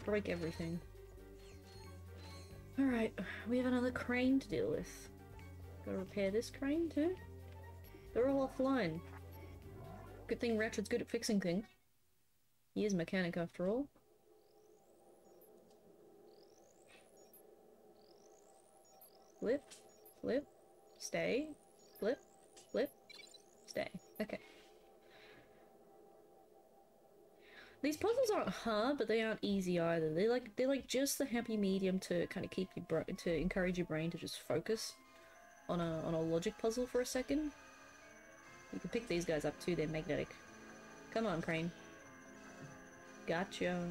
break everything. Alright, we have another crane to deal with. Gotta repair this crane too? They're all offline. Good thing Ratchet's good at fixing things. He is a mechanic after all. Flip, flip, stay, flip, flip, stay. Okay. These puzzles aren't hard, but they aren't easy either. They're like just the happy medium to kind of keep your to encourage your brain to just focus on a logic puzzle for a second. You can pick these guys up too. They're magnetic. Come on, crane. Gotcha.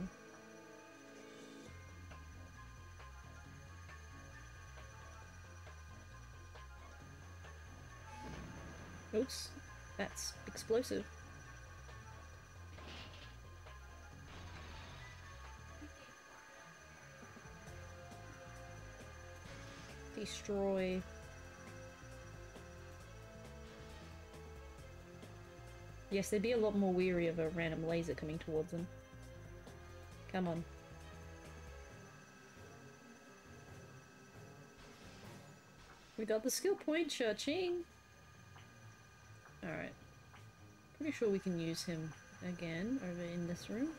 Oops, that's explosive. Destroy. Yes, they'd be a lot more weary of a random laser coming towards them. Come on. We got the skill point, cha-ching! Alright. Pretty sure we can use him again over in this room.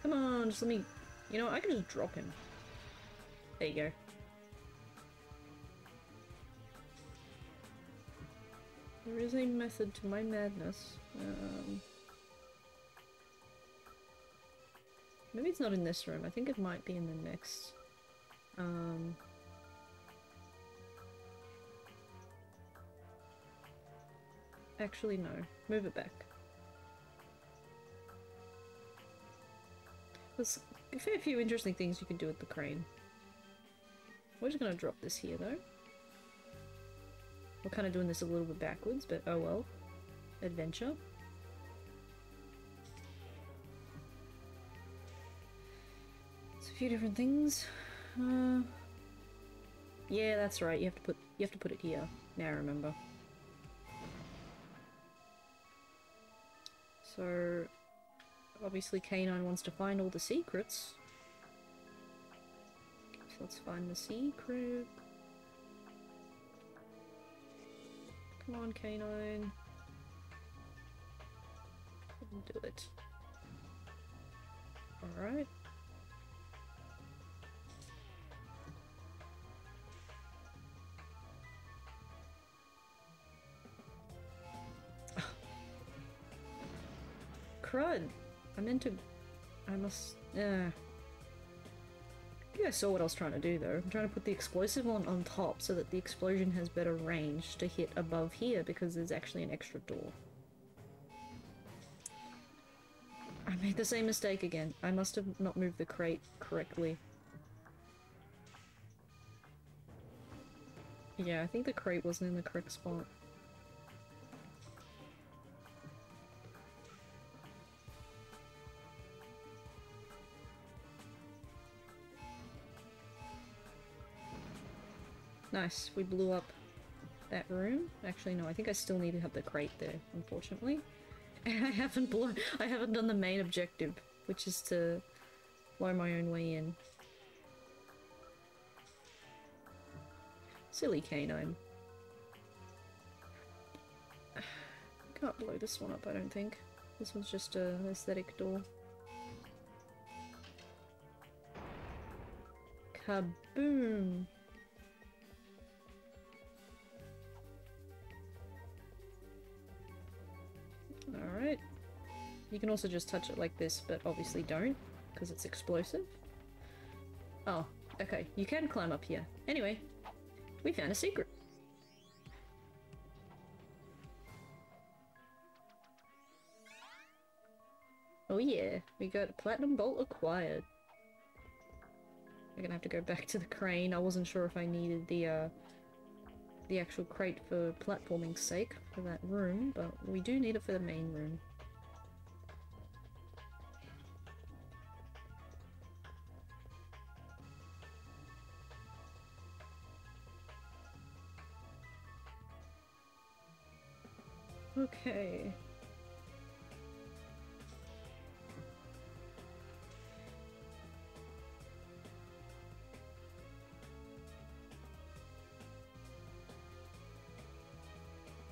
Come on, just let me... You know what, I can just drop him. There you go. There is a method to my madness. Maybe it's not in this room. I think it might be in the next. Actually, no. Move it back. There's a fair few interesting things you can do with the crane. We're just gonna drop this here, though. We're kind of doing this a little bit backwards, but oh well. Adventure. It's a few different things. Yeah, that's right. You have to put it here. Now I remember. So obviously K9 wants to find all the secrets. So let's find the secret. Come on, K9. Do it. Alright. Crud! I must... You guys saw what I was trying to do though. I'm trying to put the explosive on top so that the explosion has better range to hit above here because there's actually an extra door. I made the same mistake again. I must have not moved the crate correctly. Yeah, I think the crate wasn't in the correct spot. Nice, we blew up that room. Actually, no, I think I still need to have the crate there, unfortunately. And I haven't done the main objective, which is to blow my own way in. Silly K9. Can't blow this one up, I don't think. This one's just a aesthetic door. Kaboom! Alright. You can also just touch it like this, but obviously don't, because it's explosive. Oh, okay. You can climb up here. Anyway, we found a secret. Oh yeah, we got a platinum bolt acquired. We're gonna have to go back to the crane. I wasn't sure if I needed the actual crate for platforming's sake for that room, but we do need it for the main room. Okay.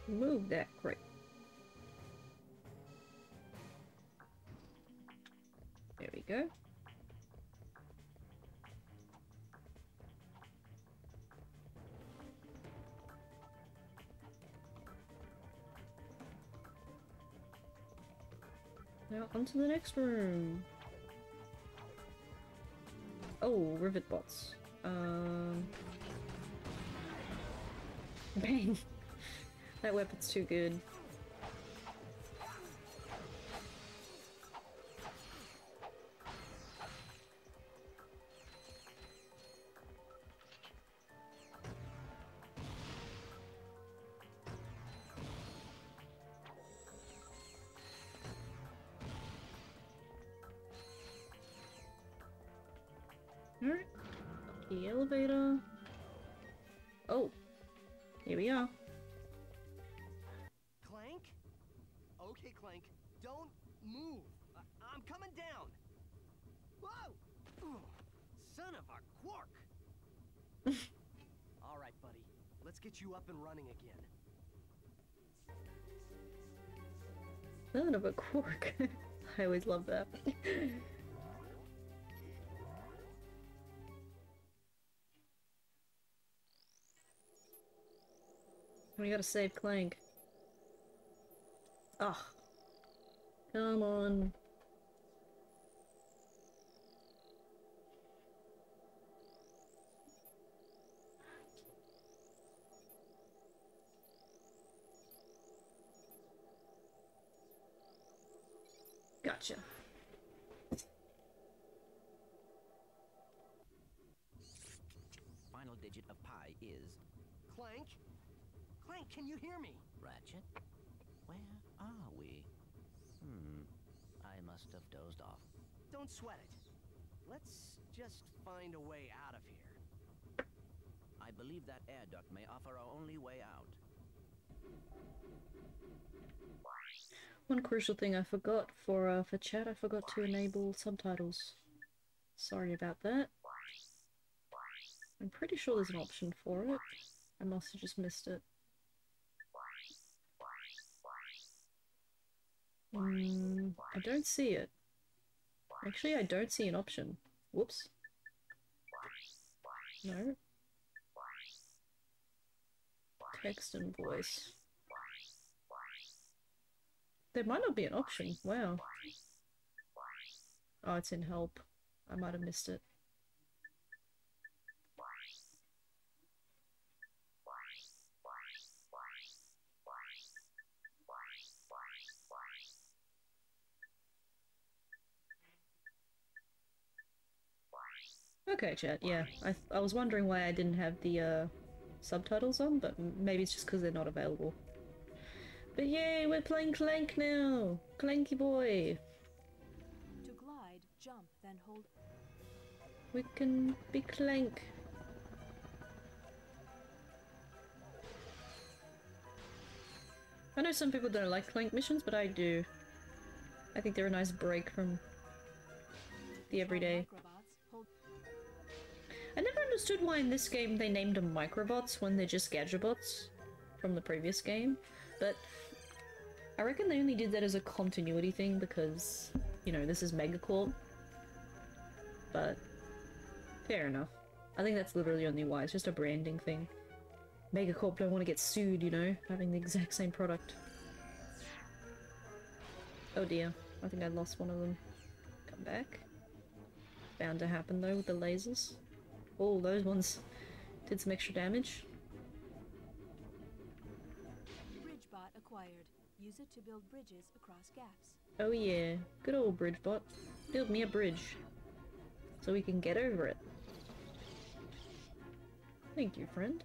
Move that crate. There we go. Now onto the next room. Oh, rivet bots. Bang! That weapon's too good. Alright. The elevator. Oh. Here we are. Clank? Okay, Clank. Don't move. I'm coming down. Whoa! Ugh, son of a quark. All right, buddy. Let's get you up and running again. Son of a quark. I always love that. We gotta save Clank. Ah. Come on. Gotcha. Final digit of pi is... Clank? Clank, can you hear me? Ratchet? Where are we? I must have dozed off. Don't sweat it. Let's just find a way out of here. I believe that air duct may offer our only way out. One crucial thing I forgot for chat, I forgot to enable subtitles. Sorry about that. I'm pretty sure there's an option for it. I must have just missed it. I don't see it. Actually, I don't see an option. Whoops. No. Text and voice. There might not be an option. Wow. Oh, it's in help. I might have missed it. Okay, chat, yeah. I was wondering why I didn't have the subtitles on, but maybe it's just because they're not available. But yay, we're playing Clank now! Clanky boy! To glide, jump, then hold... We can be Clank. I know some people don't like Clank missions, but I do. I think they're a nice break from the everyday. I never understood why in this game they named them Microbots when they're just Gadgetbots from the previous game, but I reckon they only did that as a continuity thing because, you know, this is Megacorp. But fair enough. I think that's literally only why. It's just a branding thing. Megacorp don't want to get sued, you know, having the exact same product. Oh dear, I think I lost one of them. Come back. Bound to happen though with the lasers. Oh, those ones did some extra damage. Bridgebot acquired. Use it to build bridges across gaps. Oh yeah, good old Bridgebot. Build me a bridge. So we can get over it. Thank you, friend.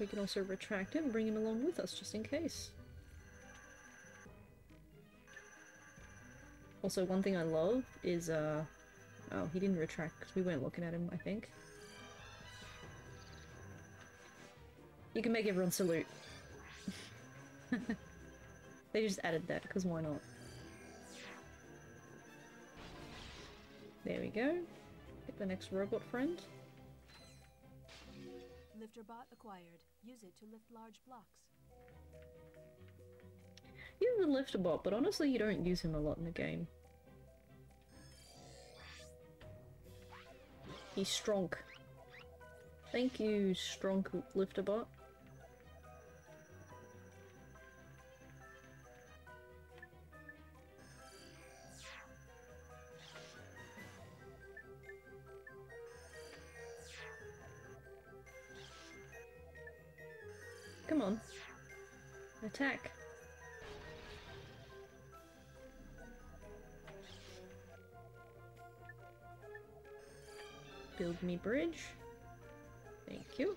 We can also retract him and bring him along with us, just in case. Also, one thing I love is, oh, he didn't retract because we weren't looking at him, I think. You can make everyone salute. They just added that, because why not? There we go. Get the next robot friend. Lifterbot acquired. Use it to lift large blocks. He's a lifter bot, but honestly you don't use him a lot in the game. He's strong. Thank you, strong lifter bot. Come on. Attack. Build me bridge. Thank you.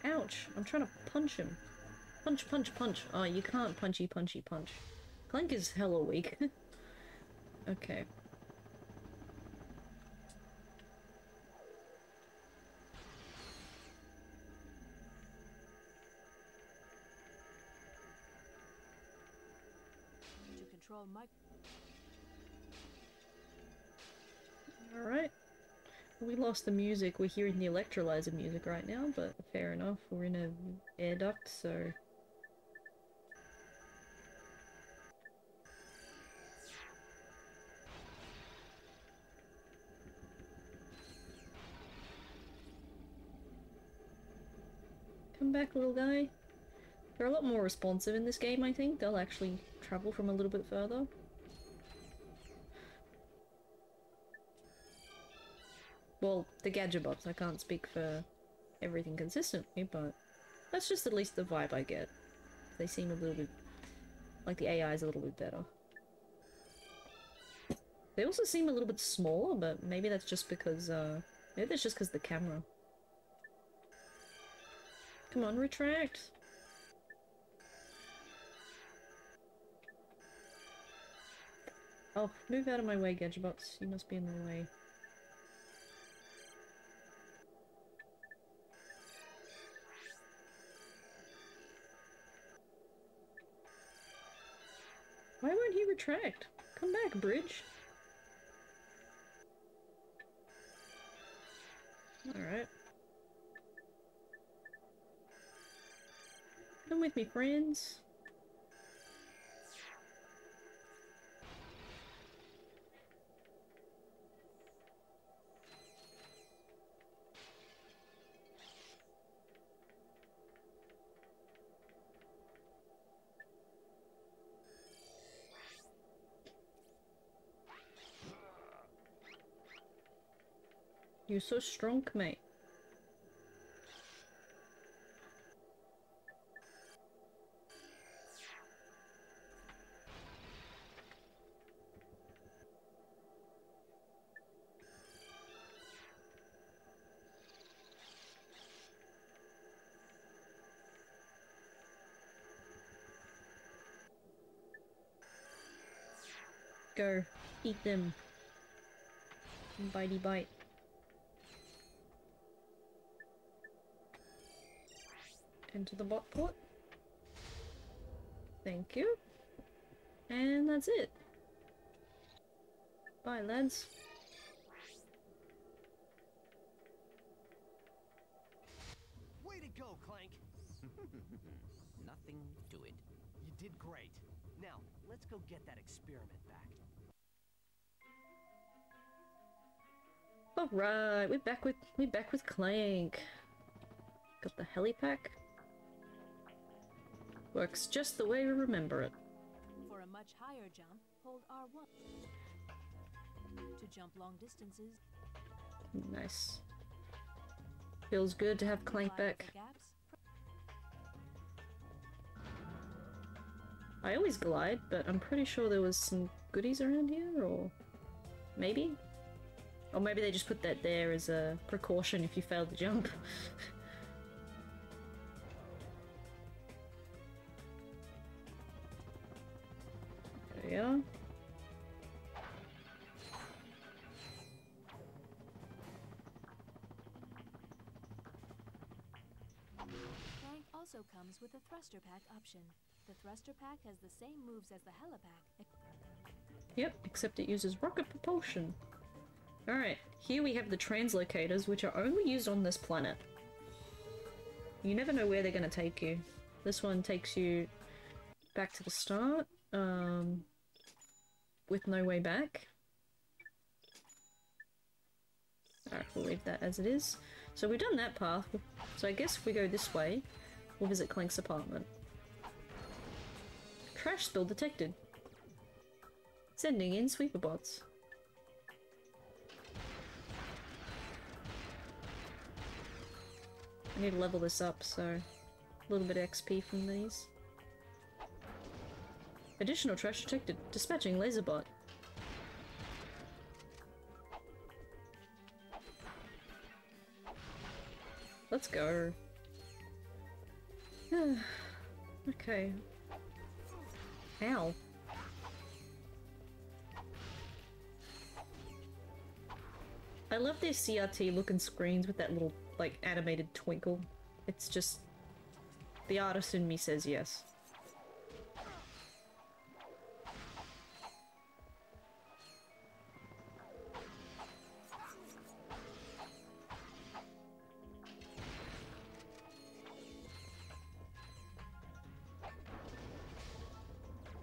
Ouch! I'm trying to punch him. Punch, punch, punch. Oh, you can't punchy, punchy, punch. Clank is hella weak. Okay. To control Alright. We lost the music. We're hearing the electrolyzer music right now, but fair enough. We're in a air duct, so... Come back, little guy. They're a lot more responsive in this game, I think. They'll actually travel from a little bit further. Well, the Gadgetbots, I can't speak for everything consistently, but that's just at least the vibe I get. They seem a little bit... like the AI is a little bit better. They also seem a little bit smaller, but maybe that's just because, maybe that's just because the camera. Come on, retract! Oh, move out of my way, Gadgetbots. You must be in the way. Why won't he retract? Come back, Bridge. Alright. Come with me, friends. You're so strong, mate. Go. Eat them. Bitey bite. Into the bot port. Thank you. And that's it. Bye, lads. Way to go, Clank! Nothing to it. You did great. Now, let's go get that experiment back. Alright, we're back with Clank. Got the helipack. Works just the way we remember it. For a much higher jump, hold R1. To jump long distances. Nice. Feels good to have Clank back. I always glide, but I'm pretty sure there was some goodies around here, or maybe? Or maybe they just put that there as a precaution if you fail to jump. There we are. Clank also comes with a thruster pack option. The thruster pack has the same moves as the helipack. Yep, except it uses rocket propulsion. Alright, here we have the translocators, which are only used on this planet. You never know where they're going to take you. This one takes you back to the start, with no way back. Alright, we'll leave that as it is. So we've done that path, so I guess if we go this way, we'll visit Clank's apartment. Trash spill detected. Sending in sweeper bots. I need to level this up, so a little bit of XP from these. Additional trash detected. Dispatching laserbot. Let's go. Okay. Ow. I love their CRT looking screens with that little, like, animated twinkle. It's just... the artist in me says yes.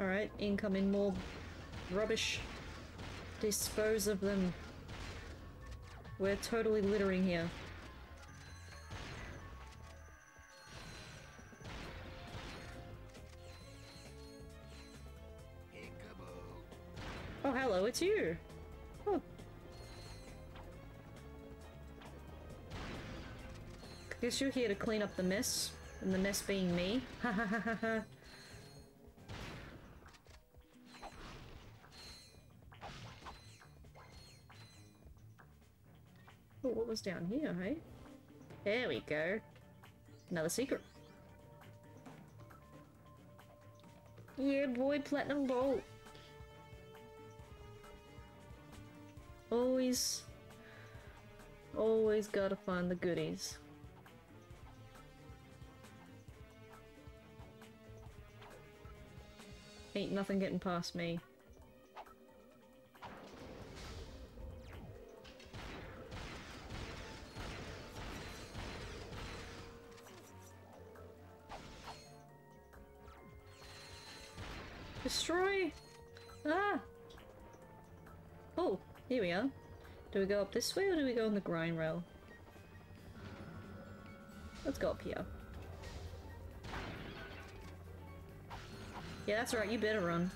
Alright, incoming more rubbish. Dispose of them. We're totally littering here. Oh, hello, it's you! Oh. Guess you're here to clean up the mess, and the mess being me. Ha ha ha ha ha. Oh, what was down here, hey? There we go. Another secret. Yeah, boy, platinum bolt. Always gotta find the goodies. Ain't nothing getting past me. Destroy! Ah! Oh, here we are. Do we go up this way or do we go on the grind rail? Let's go up here. Yeah, that's right, you better run.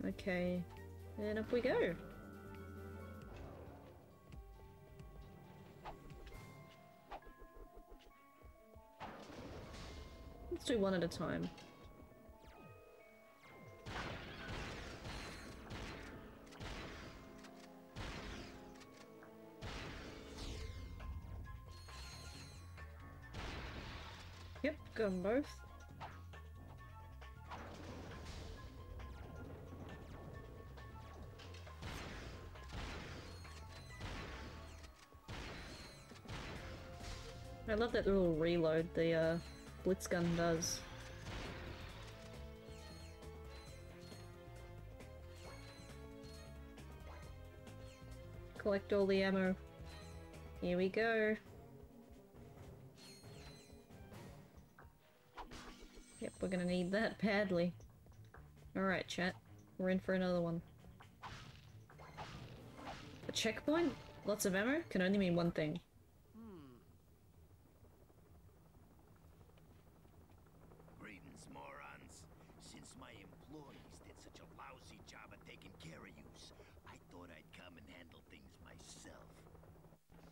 Okay, and up we go. Let's do one at a time. Yep, got them both. I love that little reload the blitz gun does. Collect all the ammo. Here we go. Yep, we're gonna need that badly. Alright, chat. We're in for another one. A checkpoint? Lots of ammo? Can only mean one thing. Greetings, morons. Since my employees did such a lousy job of taking care of yous, I thought I'd come and handle things myself.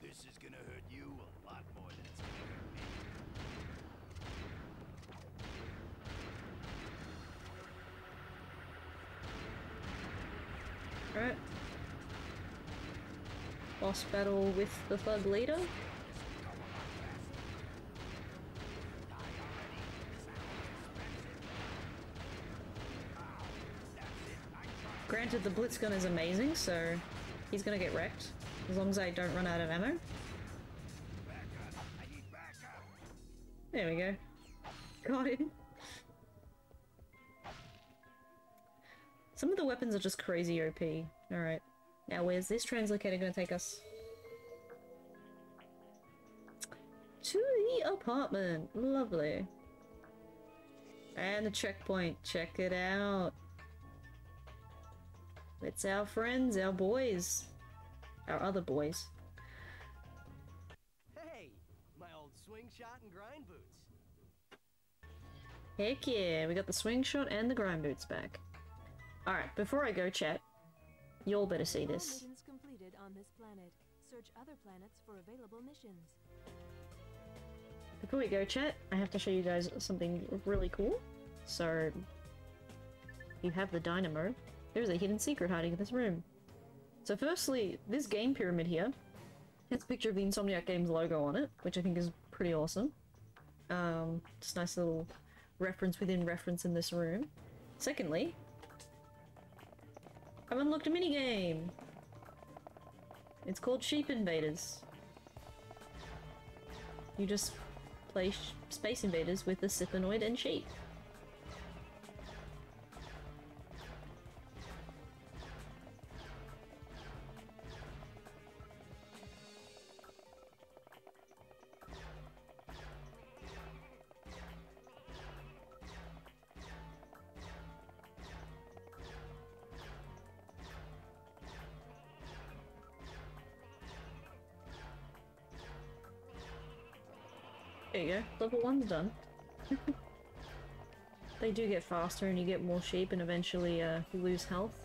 This is gonna hurt you a lot more than it's gonna hurt me. Alright. Boss battle with the thug leader. Granted, the blitz gun is amazing, so he's gonna get wrecked. As long as I don't run out of ammo. There we go. Got him. Some of the weapons are just crazy OP. Alright. Now where's this translocator gonna take us? To the apartment. Lovely. And the checkpoint. Check it out. It's our friends, our boys. Our other boys. Hey, my old swing shot and grind boots. Heck yeah, we got the swing shot and the grind boots back. Alright, before I go, chat, you all better see this. Missions completed on this planet. Search other planets for available missions. Before we go, chat, I have to show you guys something really cool. So, you have the dynamo. There's a hidden secret hiding in this room. So firstly, this game pyramid here has a picture of the Insomniac Games logo on it, which I think is pretty awesome. Just nice little reference within reference in this room. Secondly, I've unlocked a minigame! It's called Sheep Invaders. You just play Space Invaders with the Siphonoid and sheep. There you go, level 1's done. They do get faster and you get more sheep and eventually you lose health.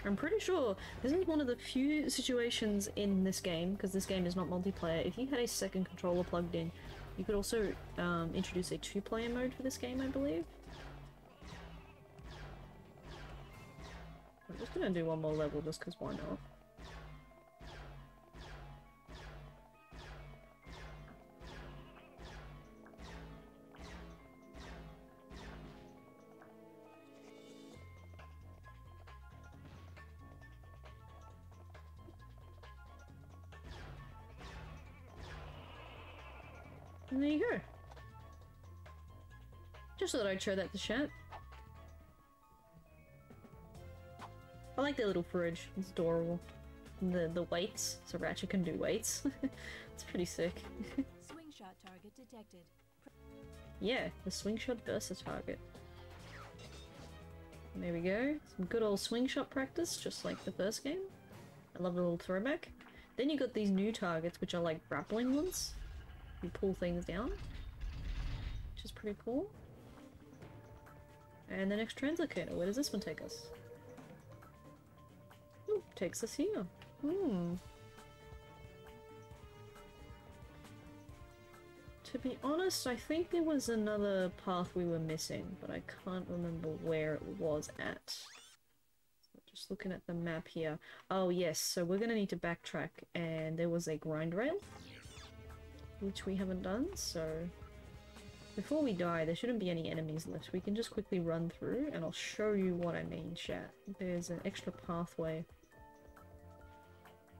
I'm pretty sure this is one of the few situations in this game, because this game is not multiplayer, if you had a second controller plugged in, you could also introduce a 2-player mode for this game, I believe. I'm just gonna do one more level just because why not? And there you go. Just thought I'd show that to chat. I like their little fridge. It's adorable. And the weights, so Ratchet can do weights. It's pretty sick. Swing shot target detected. Yeah, the swing shot versus target. And there we go. Some good old swing shot practice, just like the first game. I love the little throwback. Then you got these new targets, which are like grappling ones. You pull things down, which is pretty cool. And the next translocator, where does this one take us? Ooh, takes us here. To be honest, I think there was another path we were missing, but I can't remember where it was at. So just looking at the map here. Oh yes, so we're gonna need to backtrack, and there was a grind rail, which we haven't done, so before we die, there shouldn't be any enemies left. We can just quickly run through, and I'll show you what I mean, chat. There's an extra pathway.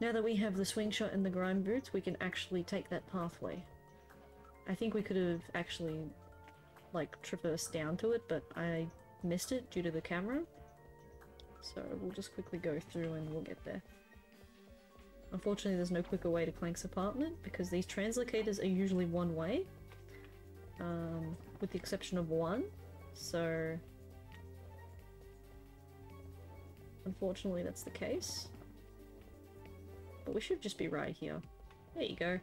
Now that we have the swing shot and the grind boots, we can actually take that pathway. I think we could have actually, like, traversed down to it, but I missed it due to the camera. So we'll just quickly go through and we'll get there. Unfortunately, there's no quicker way to Clank's apartment, because these translocators are usually one way. With the exception of one. So unfortunately, that's the case. But we should just be right here. There you go.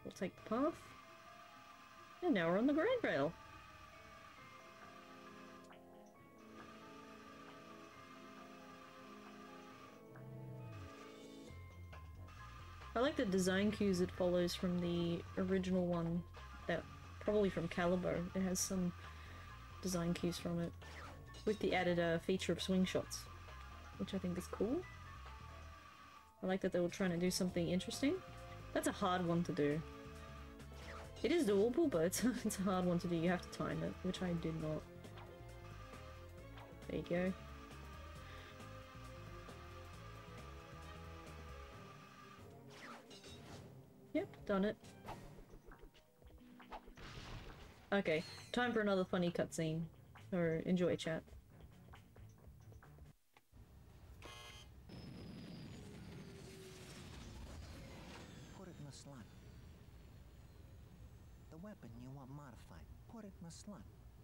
We'll take the path. And now we're on the grind rail. I like the design cues it follows from the original one, that probably from Caliber. It has some design cues from it, with the added feature of swing shots, which I think is cool. I like that they were trying to do something interesting. That's a hard one to do. It is doable, but it's a hard one to do. You have to time it, which I did not. There you go. Yep, done it. Okay, time for another funny cutscene. Or enjoy, chat. Put it in the slot. The weapon you want modified. Put it in the slot.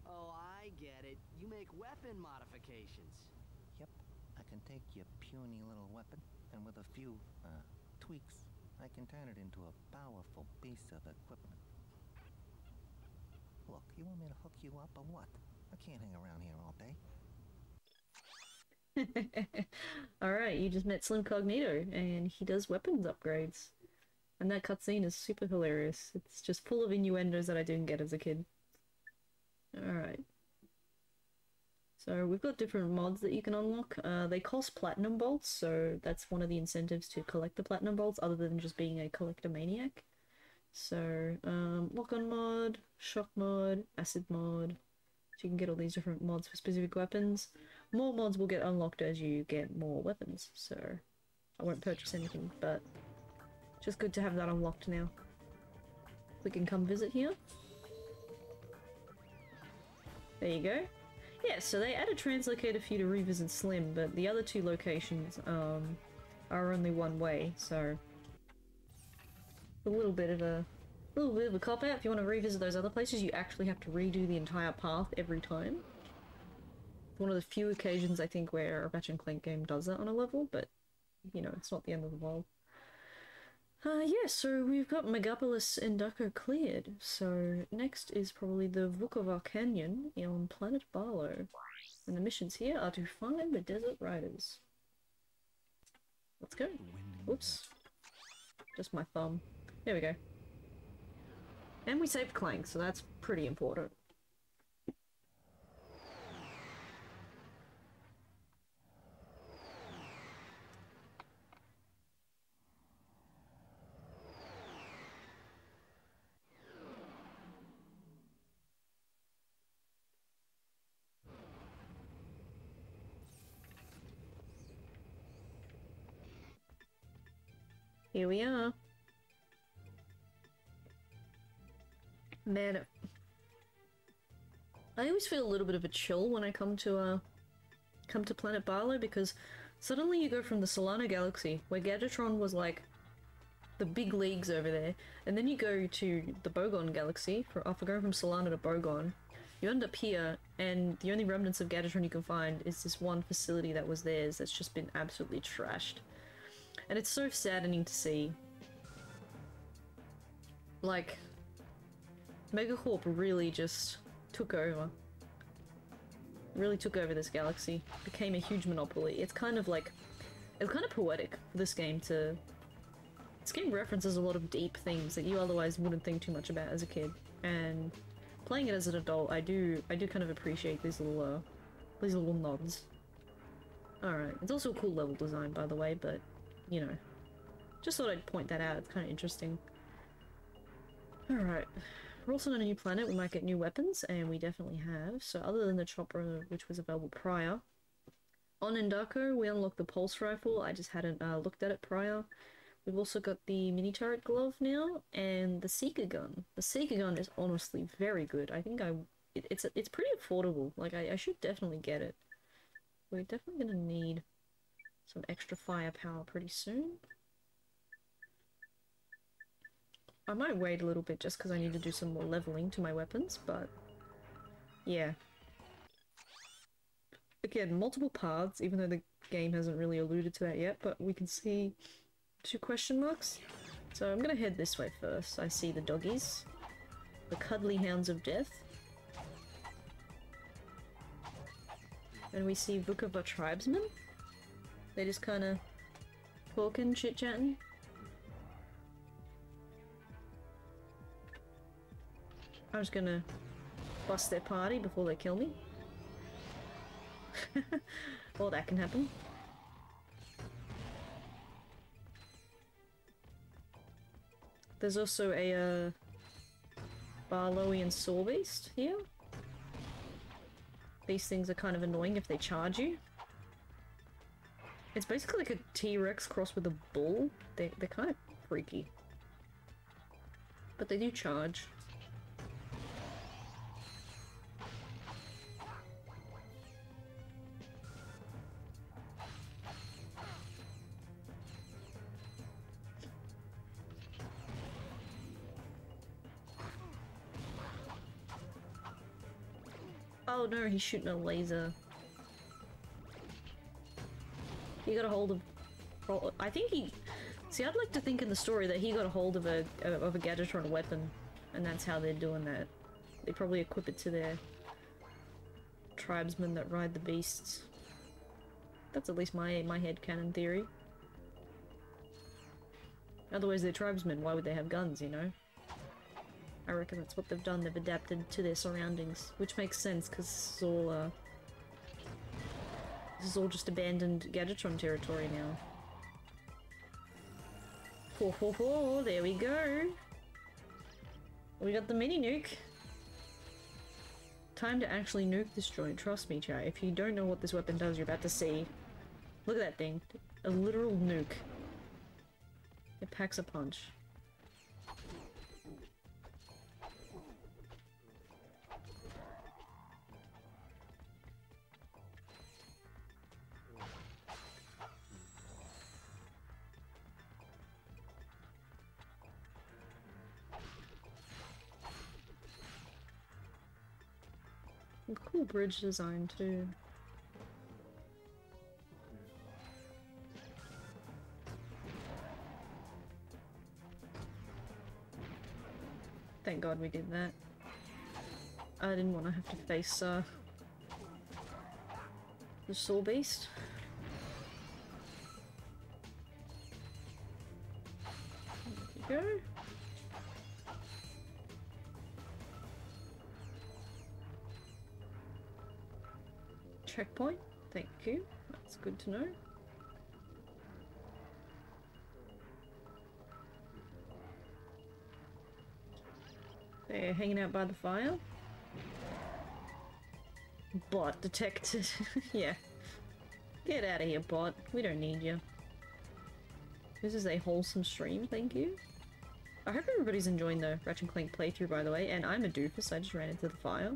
Oh, I get it. You make weapon modifications. Yep, I can take your puny little weapon, and with a few, tweaks, I can turn it into a powerful piece of equipment. Look, you want me to hook you up or what? I can't hang around here all day. Alright, you just met Slim Cognito, and he does weapons upgrades. And that cutscene is super hilarious. It's just full of innuendos that I didn't get as a kid. Alright. So we've got different mods that you can unlock. They cost platinum bolts, so that's one of the incentives to collect the platinum bolts, other than just being a collector maniac. So, lock-on mod, shock mod, acid mod. So you can get all these different mods for specific weapons. More mods will get unlocked as you get more weapons, so I won't purchase anything, but just good to have that unlocked now. We can come visit here. There you go. Yeah, so they added translocator for you to revisit Slim, but the other two locations are only one way, so a little bit of a cop out. If you want to revisit those other places, you actually have to redo the entire path every time. One of the few occasions I think where a Ratchet Clank game does that on a level, but you know, it's not the end of the world. Yeah, so we've got Megapolis and Ducko cleared, so next is probably the Vukovar Canyon on Planet Barlow. And the missions here are to find the Desert Riders. Let's go. Oops. Just my thumb. There we go. And we saved Clank, so that's pretty important. Here we are. Man, I always feel a little bit of a chill when I come to Planet Barlow, because suddenly you go from the Solana Galaxy, where Gadgetron was like the big leagues over there, and then you go to the Bogon Galaxy, after going from Solana to Bogon, you end up here, and the only remnants of Gadgetron you can find is this one facility that was theirs that's just been absolutely trashed. And it's so saddening to see. Like, Megacorp really just took over. Really took over this galaxy. Became a huge monopoly. It's kind of like... It's kind of poetic for this game to... This game references a lot of deep themes that you otherwise wouldn't think too much about as a kid. And playing it as an adult, I do kind of appreciate these little nods. Alright, it's also a cool level design, by the way, but... You know, just thought I'd point that out, it's kind of interesting. Alright, we're also on a new planet, we might get new weapons, and we definitely have. So other than the chopper, which was available prior, on Endako we unlocked the pulse rifle, I just hadn't looked at it prior. We've also got the mini turret glove now, and the Seeker gun. The Seeker gun is honestly very good. I think it's pretty affordable, like I should definitely get it. We're definitely gonna need some extra firepower pretty soon. I might wait a little bit just because I need to do some more leveling to my weapons, but yeah. Again, multiple paths, even though the game hasn't really alluded to that yet, but we can see 2 question marks. So I'm gonna head this way first. I see the doggies. The cuddly hounds of death. And we see Vukova tribesmen. They just kind of talking, chit-chatting. I'm just gonna bust their party before they kill me. Well, that can happen. There's also a Barlowian Saw Beast here. These things are kind of annoying if they charge you. It's basically like a T-Rex crossed with a bull. They're kind of freaky. But they do charge. Oh no, he's shooting a laser. He got a hold of... I think he... See, I'd like to think in the story that he got a hold of a Gadgetron weapon, and that's how they're doing that. They probably equip it to their tribesmen that ride the beasts. That's at least my headcanon theory. Otherwise they're tribesmen, why would they have guns, you know? I reckon that's what they've done, they've adapted to their surroundings, which makes sense, because this is all just abandoned Gadgetron territory now. Ho ho ho, there we go! We got the mini nuke! Time to actually nuke this joint, trust me chat. If you don't know what this weapon does, you're about to see. Look at that thing. A literal nuke. It packs a punch. Cool bridge design too. Thank God we did that. I didn't want to have to face The Saw Beast. There we go. Checkpoint. Thank you. That's good to know. They're hanging out by the fire. Bot detected. Yeah. Get out of here, bot. We don't need you. This is a wholesome stream, thank you. I hope everybody's enjoying the Ratchet Clank playthrough, by the way, and I'm a doofus, I just ran into the fire.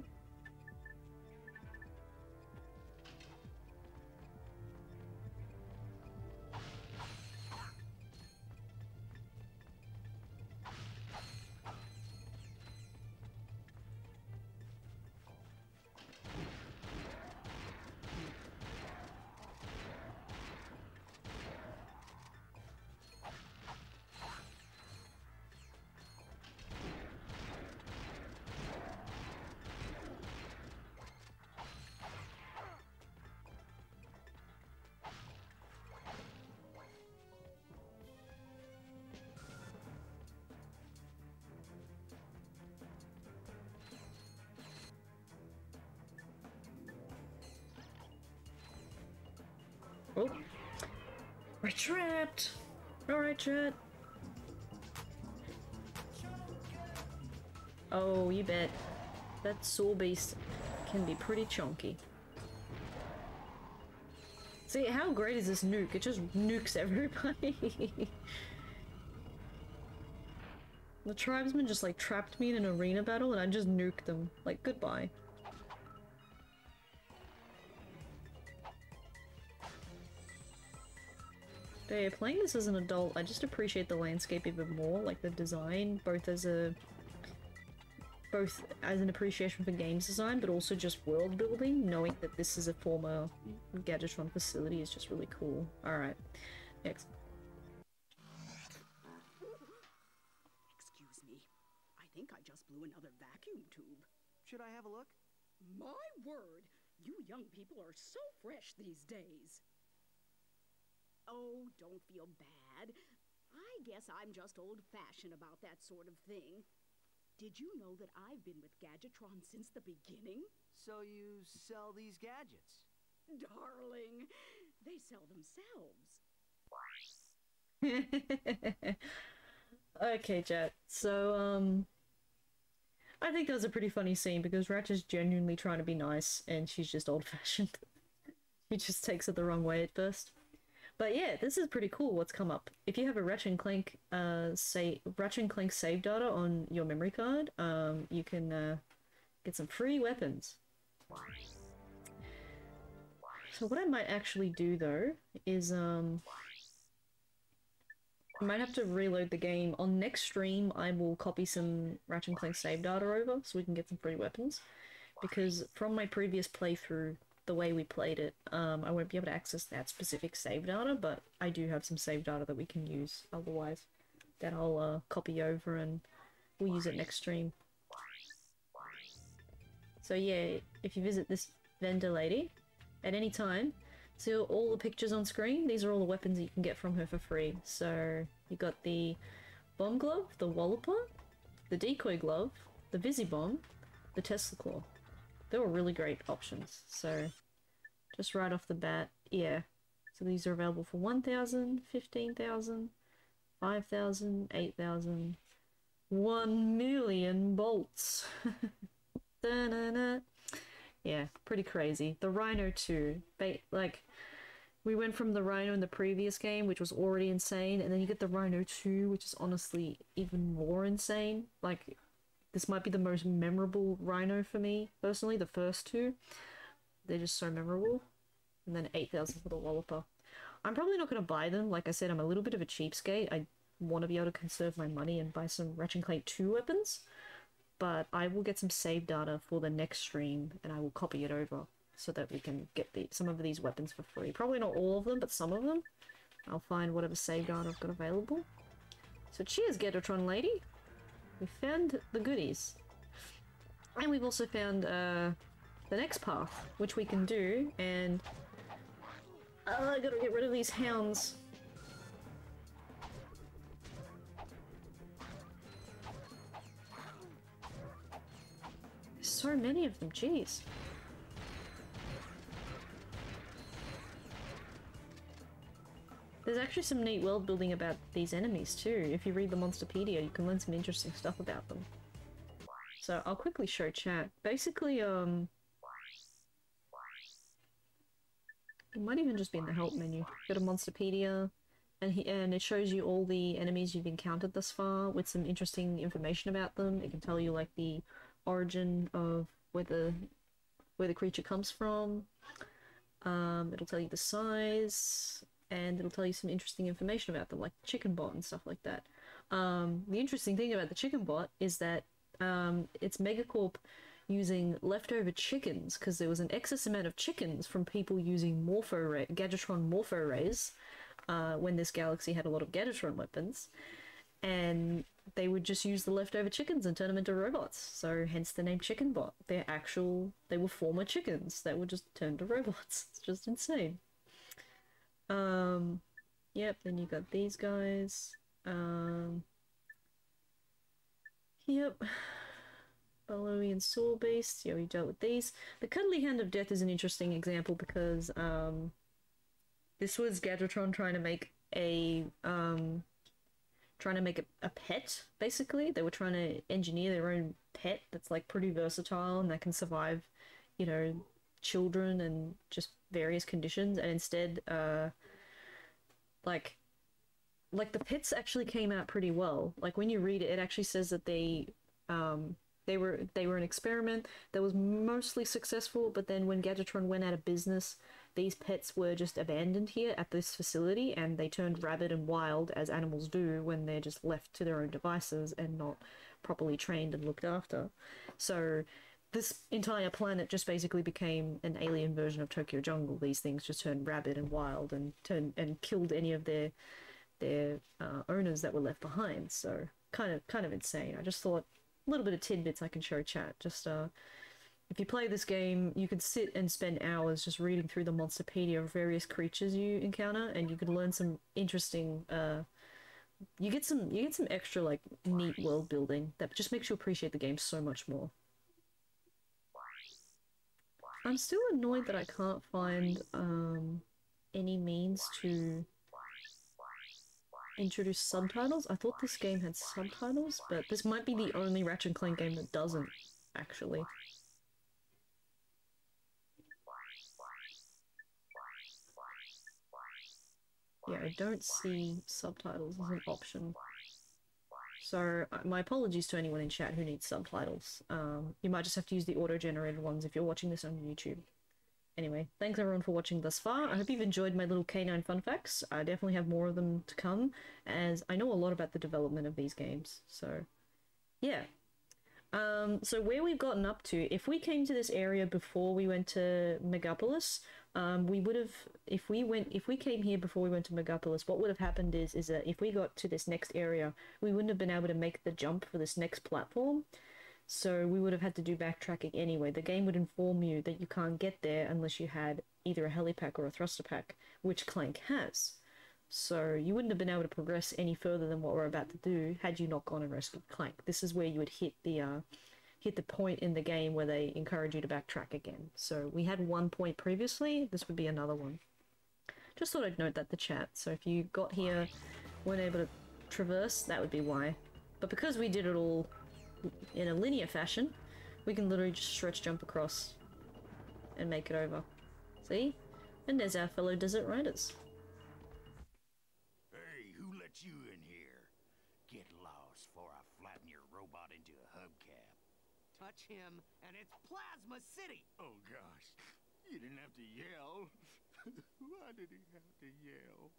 Oh. We're trapped! Alright, chat. Oh, you bet. That Saw Beast can be pretty chunky. See, how great is this nuke? It just nukes everybody. The tribesmen just like trapped me in an arena battle and I just nuked them. Like, goodbye. But yeah, playing this as an adult, I just appreciate the landscape even more, like the design, both as an appreciation for games design, but also just world building, knowing that this is a former Gadgetron facility is just really cool. Alright, next. Excuse me. I think I just blew another vacuum tube. Should I have a look? My word! You young people are so fresh these days. Oh, don't feel bad. I guess I'm just old-fashioned about that sort of thing. Did you know that I've been with Gadgetron since the beginning? So you sell these gadgets? Darling, they sell themselves. Okay, chat. So, I think that was a pretty funny scene because Ratchet's genuinely trying to be nice and she's just old-fashioned. He just takes it the wrong way at first. But yeah, this is pretty cool what's come up. If you have a Ratchet Clank save data on your memory card, you can get some free weapons. So what I might actually do though is I might have to reload the game. On next stream I will copy some Ratchet Clank save data over so we can get some free weapons. Because from my previous playthrough, the way we played it, I won't be able to access that specific save data, but I do have some save data that we can use otherwise that I'll copy over and we'll use it next stream. So yeah, if you visit this vendor lady at any time, see all the pictures on screen? These are all the weapons that you can get from her for free. So you got the bomb glove, the walloper, the decoy glove, the Visibomb, the Tesla claw. They were really great options, so just right off the bat, yeah. So these are available for 1,000, 15,000, 5,000, 8,000, 1,000,000 bolts. Yeah, pretty crazy. The Rhino too. Like, we went from the Rhino in the previous game, which was already insane, and then you get the Rhino 2, which is honestly even more insane. Like, this might be the most memorable Rhino for me, personally, the first two. They're just so memorable. And then 8,000 for the Walloper. I'm probably not going to buy them. Like I said, I'm a little bit of a cheapskate. I want to be able to conserve my money and buy some Ratchet Clank 2 weapons. But I will get some save data for the next stream, and I will copy it over so that we can get some of these weapons for free. Probably not all of them, but some of them. I'll find whatever save data I've got available. So cheers, Gadgetron lady! We found the goodies. And we've also found the next path, which we can do, and I gotta get rid of these hounds. There's so many of them, jeez. There's actually some neat world building about these enemies too. If you read the Monsterpedia, you can learn some interesting stuff about them. So I'll quickly show chat. Basically, it might even just be in the help menu. Go to Monsterpedia, and it shows you all the enemies you've encountered thus far with some interesting information about them. It can tell you like the origin of where the creature comes from. It'll tell you the size, and it'll tell you some interesting information about them, like the chicken bot and stuff like that. The interesting thing about the chicken bot is that it's Megacorp using leftover chickens, because there was an excess amount of chickens from people using Gadgetron Morpho Rays when this galaxy had a lot of Gadgetron weapons, and they would just use the leftover chickens and turn them into robots, so hence the name Chicken Bot. They were former chickens that were just turned to robots. It's just insane. Yep, then you got these guys. Yep. Baloian Saw Beast. Yeah, we dealt with these. The Cuddly Hand of Death is an interesting example because this was Gadgetron trying to make a pet, basically. They were trying to engineer their own pet that's like pretty versatile and that can survive, you know, children and just various conditions, and instead like the pets actually came out pretty well. Like when you read it, it actually says that they were an experiment that was mostly successful, but then when Gadgetron went out of business, these pets were just abandoned here at this facility, and they turned rabid and wild, as animals do when they're just left to their own devices and not properly trained and looked after. So this entire planet just basically became an alien version of Tokyo Jungle. These things just turned rabid and wild and killed any of their owners that were left behind. So kind of insane. I just thought a little bit of tidbits I can show chat. Just if you play this game, you could sit and spend hours just reading through the Monsterpedia of various creatures you encounter, and you could learn some interesting. You get some extra like neat world building that just makes you appreciate the game so much more. I'm still annoyed that I can't find any means to introduce subtitles. I thought this game had subtitles, but this might be the only Ratchet Clank game that doesn't, actually. Yeah, I don't see subtitles as an option. So, my apologies to anyone in chat who needs subtitles. You might just have to use the auto-generated ones if you're watching this on YouTube. Anyway, thanks everyone for watching thus far. I hope you've enjoyed my little K9 fun facts. I definitely have more of them to come, as I know a lot about the development of these games. So, yeah. So where we've gotten up to, if we came to this area before we went to Megapolis, we would have, if we came here before we went to Megapolis, what would have happened is that if we got to this next area, we wouldn't have been able to make the jump for this next platform. So we would have had to do backtracking anyway. The game would inform you that you can't get there unless you had either a helipack or a thruster pack, which Clank has. So you wouldn't have been able to progress any further than what we're about to do had you not gone and rescued Clank. This is where you would hit the point in the game where they encourage you to backtrack again. So we had one point previously, this would be another one. Just thought I'd note that in the chat. So if you got here, weren't able to traverse, that would be why. But because we did it all in a linear fashion, we can literally just stretch jump across and make it over. See? And there's our fellow desert riders. Hey, who let you in here? Get lost before I flatten your robot into a hubcap. Touch him, and it's Plasma City! Oh gosh, you didn't have to yell. Why did he have to yell?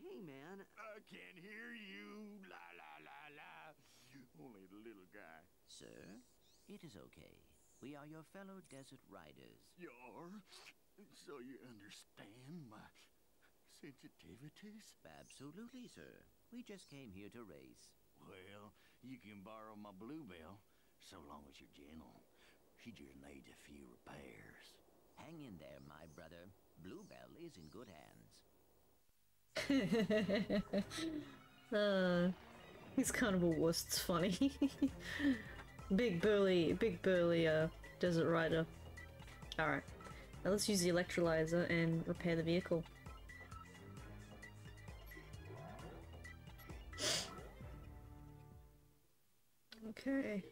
Hey man. I can't hear you. La la la la. Only the little guy. Sir, it is okay. We are your fellow desert riders. You're? So you understand my sensitivities? Absolutely, sir. We just came here to race. Well, you can borrow my Bluebell, so long as you're gentle. She just needs a few repairs. Hang in there, my brother. Bluebell is in good hands. He's Carnival Wurst's funny. big burly, desert rider. Alright, now let's use the electrolyzer and repair the vehicle. Okay,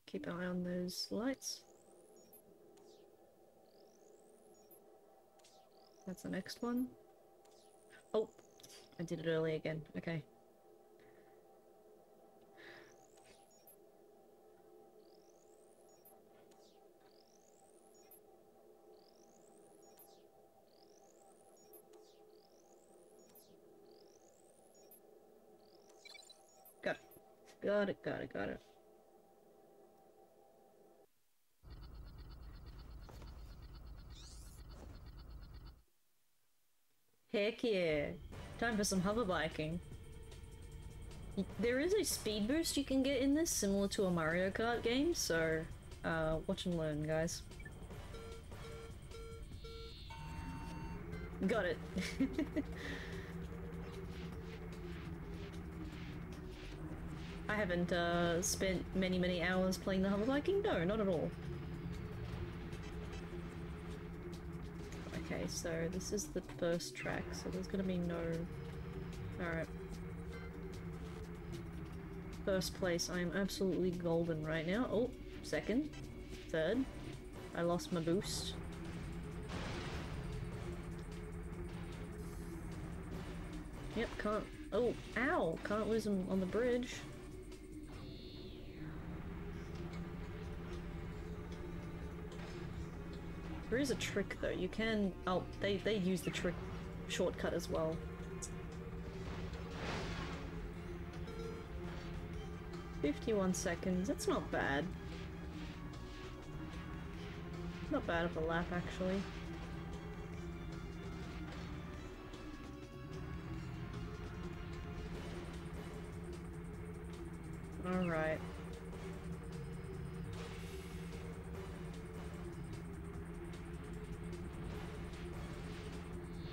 keep an eye on those lights. That's the next one. Oh, I did it early again. Okay. Got it. Heck yeah. Time for some hover biking. There is a speed boost you can get in this, similar to a Mario Kart game, so watch and learn, guys. Got it. I haven't spent many hours playing the hover biking. No, not at all. Okay, so this is the first track, so there's gonna be no... Alright. First place, I am absolutely golden right now. Oh, second, third. I lost my boost. Yep, can't... Oh, ow! Can't lose him on the bridge. There is a trick though, you can... Oh, they use the trick shortcut as well. "51 seconds, that's not bad. Not bad of a lap, actually. Alright.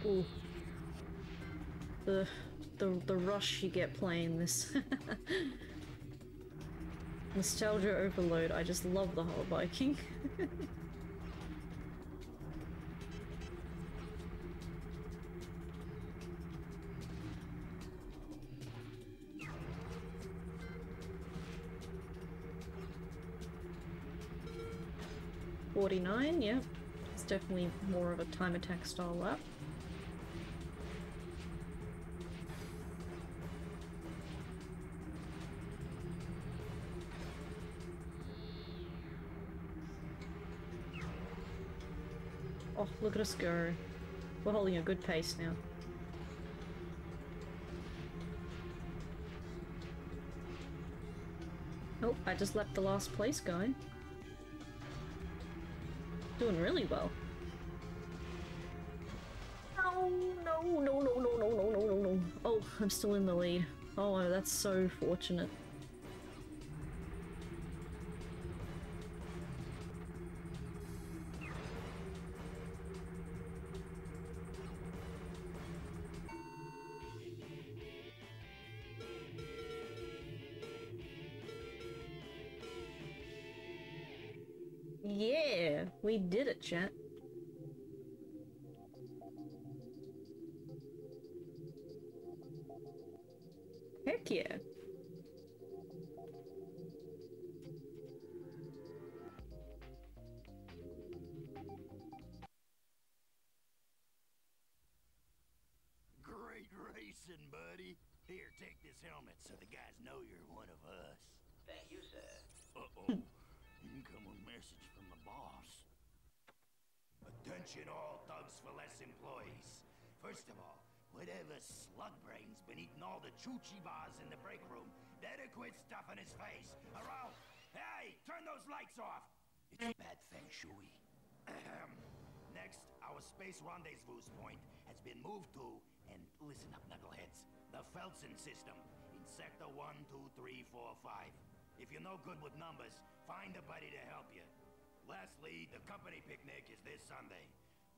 Ooh. The rush you get playing this. Nostalgia overload, I just love the hover biking. $49, yeah. It's definitely more of a time attack style lap. Oh, look at us go. We're holding a good pace now. Oh, I just left the last place guy. Doing really well. No. Oh, I'm still in the lead. Oh, that's so fortunate. Yeah, we did it, chat. Heck yeah. Great racing, buddy. Here, take this helmet so the guys know you're one of us. Thank you, sir. Uh-oh. Incoming message from the boss. Attention all thugs for less employees. First of all, whatever slug brain's been eating all the choo-chee bars in the break room, better quit stuffing his face, or else... Hey, turn those lights off! It's bad feng shui. Next, our space rendezvous point has been moved to, and listen up, knuckleheads, the Felsen system in Sector 1, 2, 3, 4, 5. If you're no good with numbers, find a buddy to help you. Lastly, the company picnic is this Sunday.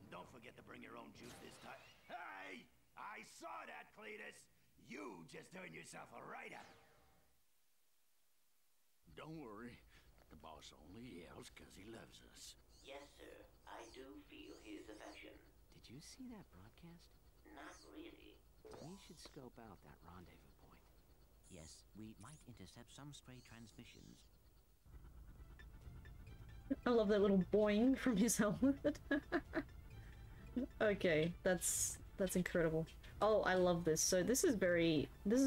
Don't forget to bring your own juice this time. Hey! I saw that, Cletus! You just earned yourself a write-up. Don't worry. The boss only yells because he loves us. Yes, sir. I do feel his affection. Did you see that broadcast? Not really. We should scope out that rendezvous point. Yes, we might intercept some stray transmissions. I love that little boing from his helmet. Okay, that's incredible. Oh, I love this. So this is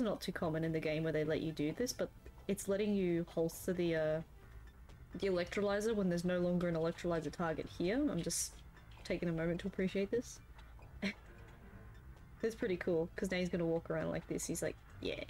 not too common in the game where they let you do this, but it's letting you holster the electrolyzer when there's no longer an electrolyzer target here. I'm just taking a moment to appreciate this. It's pretty cool, because now he's gonna walk around like this. He's like, yeah.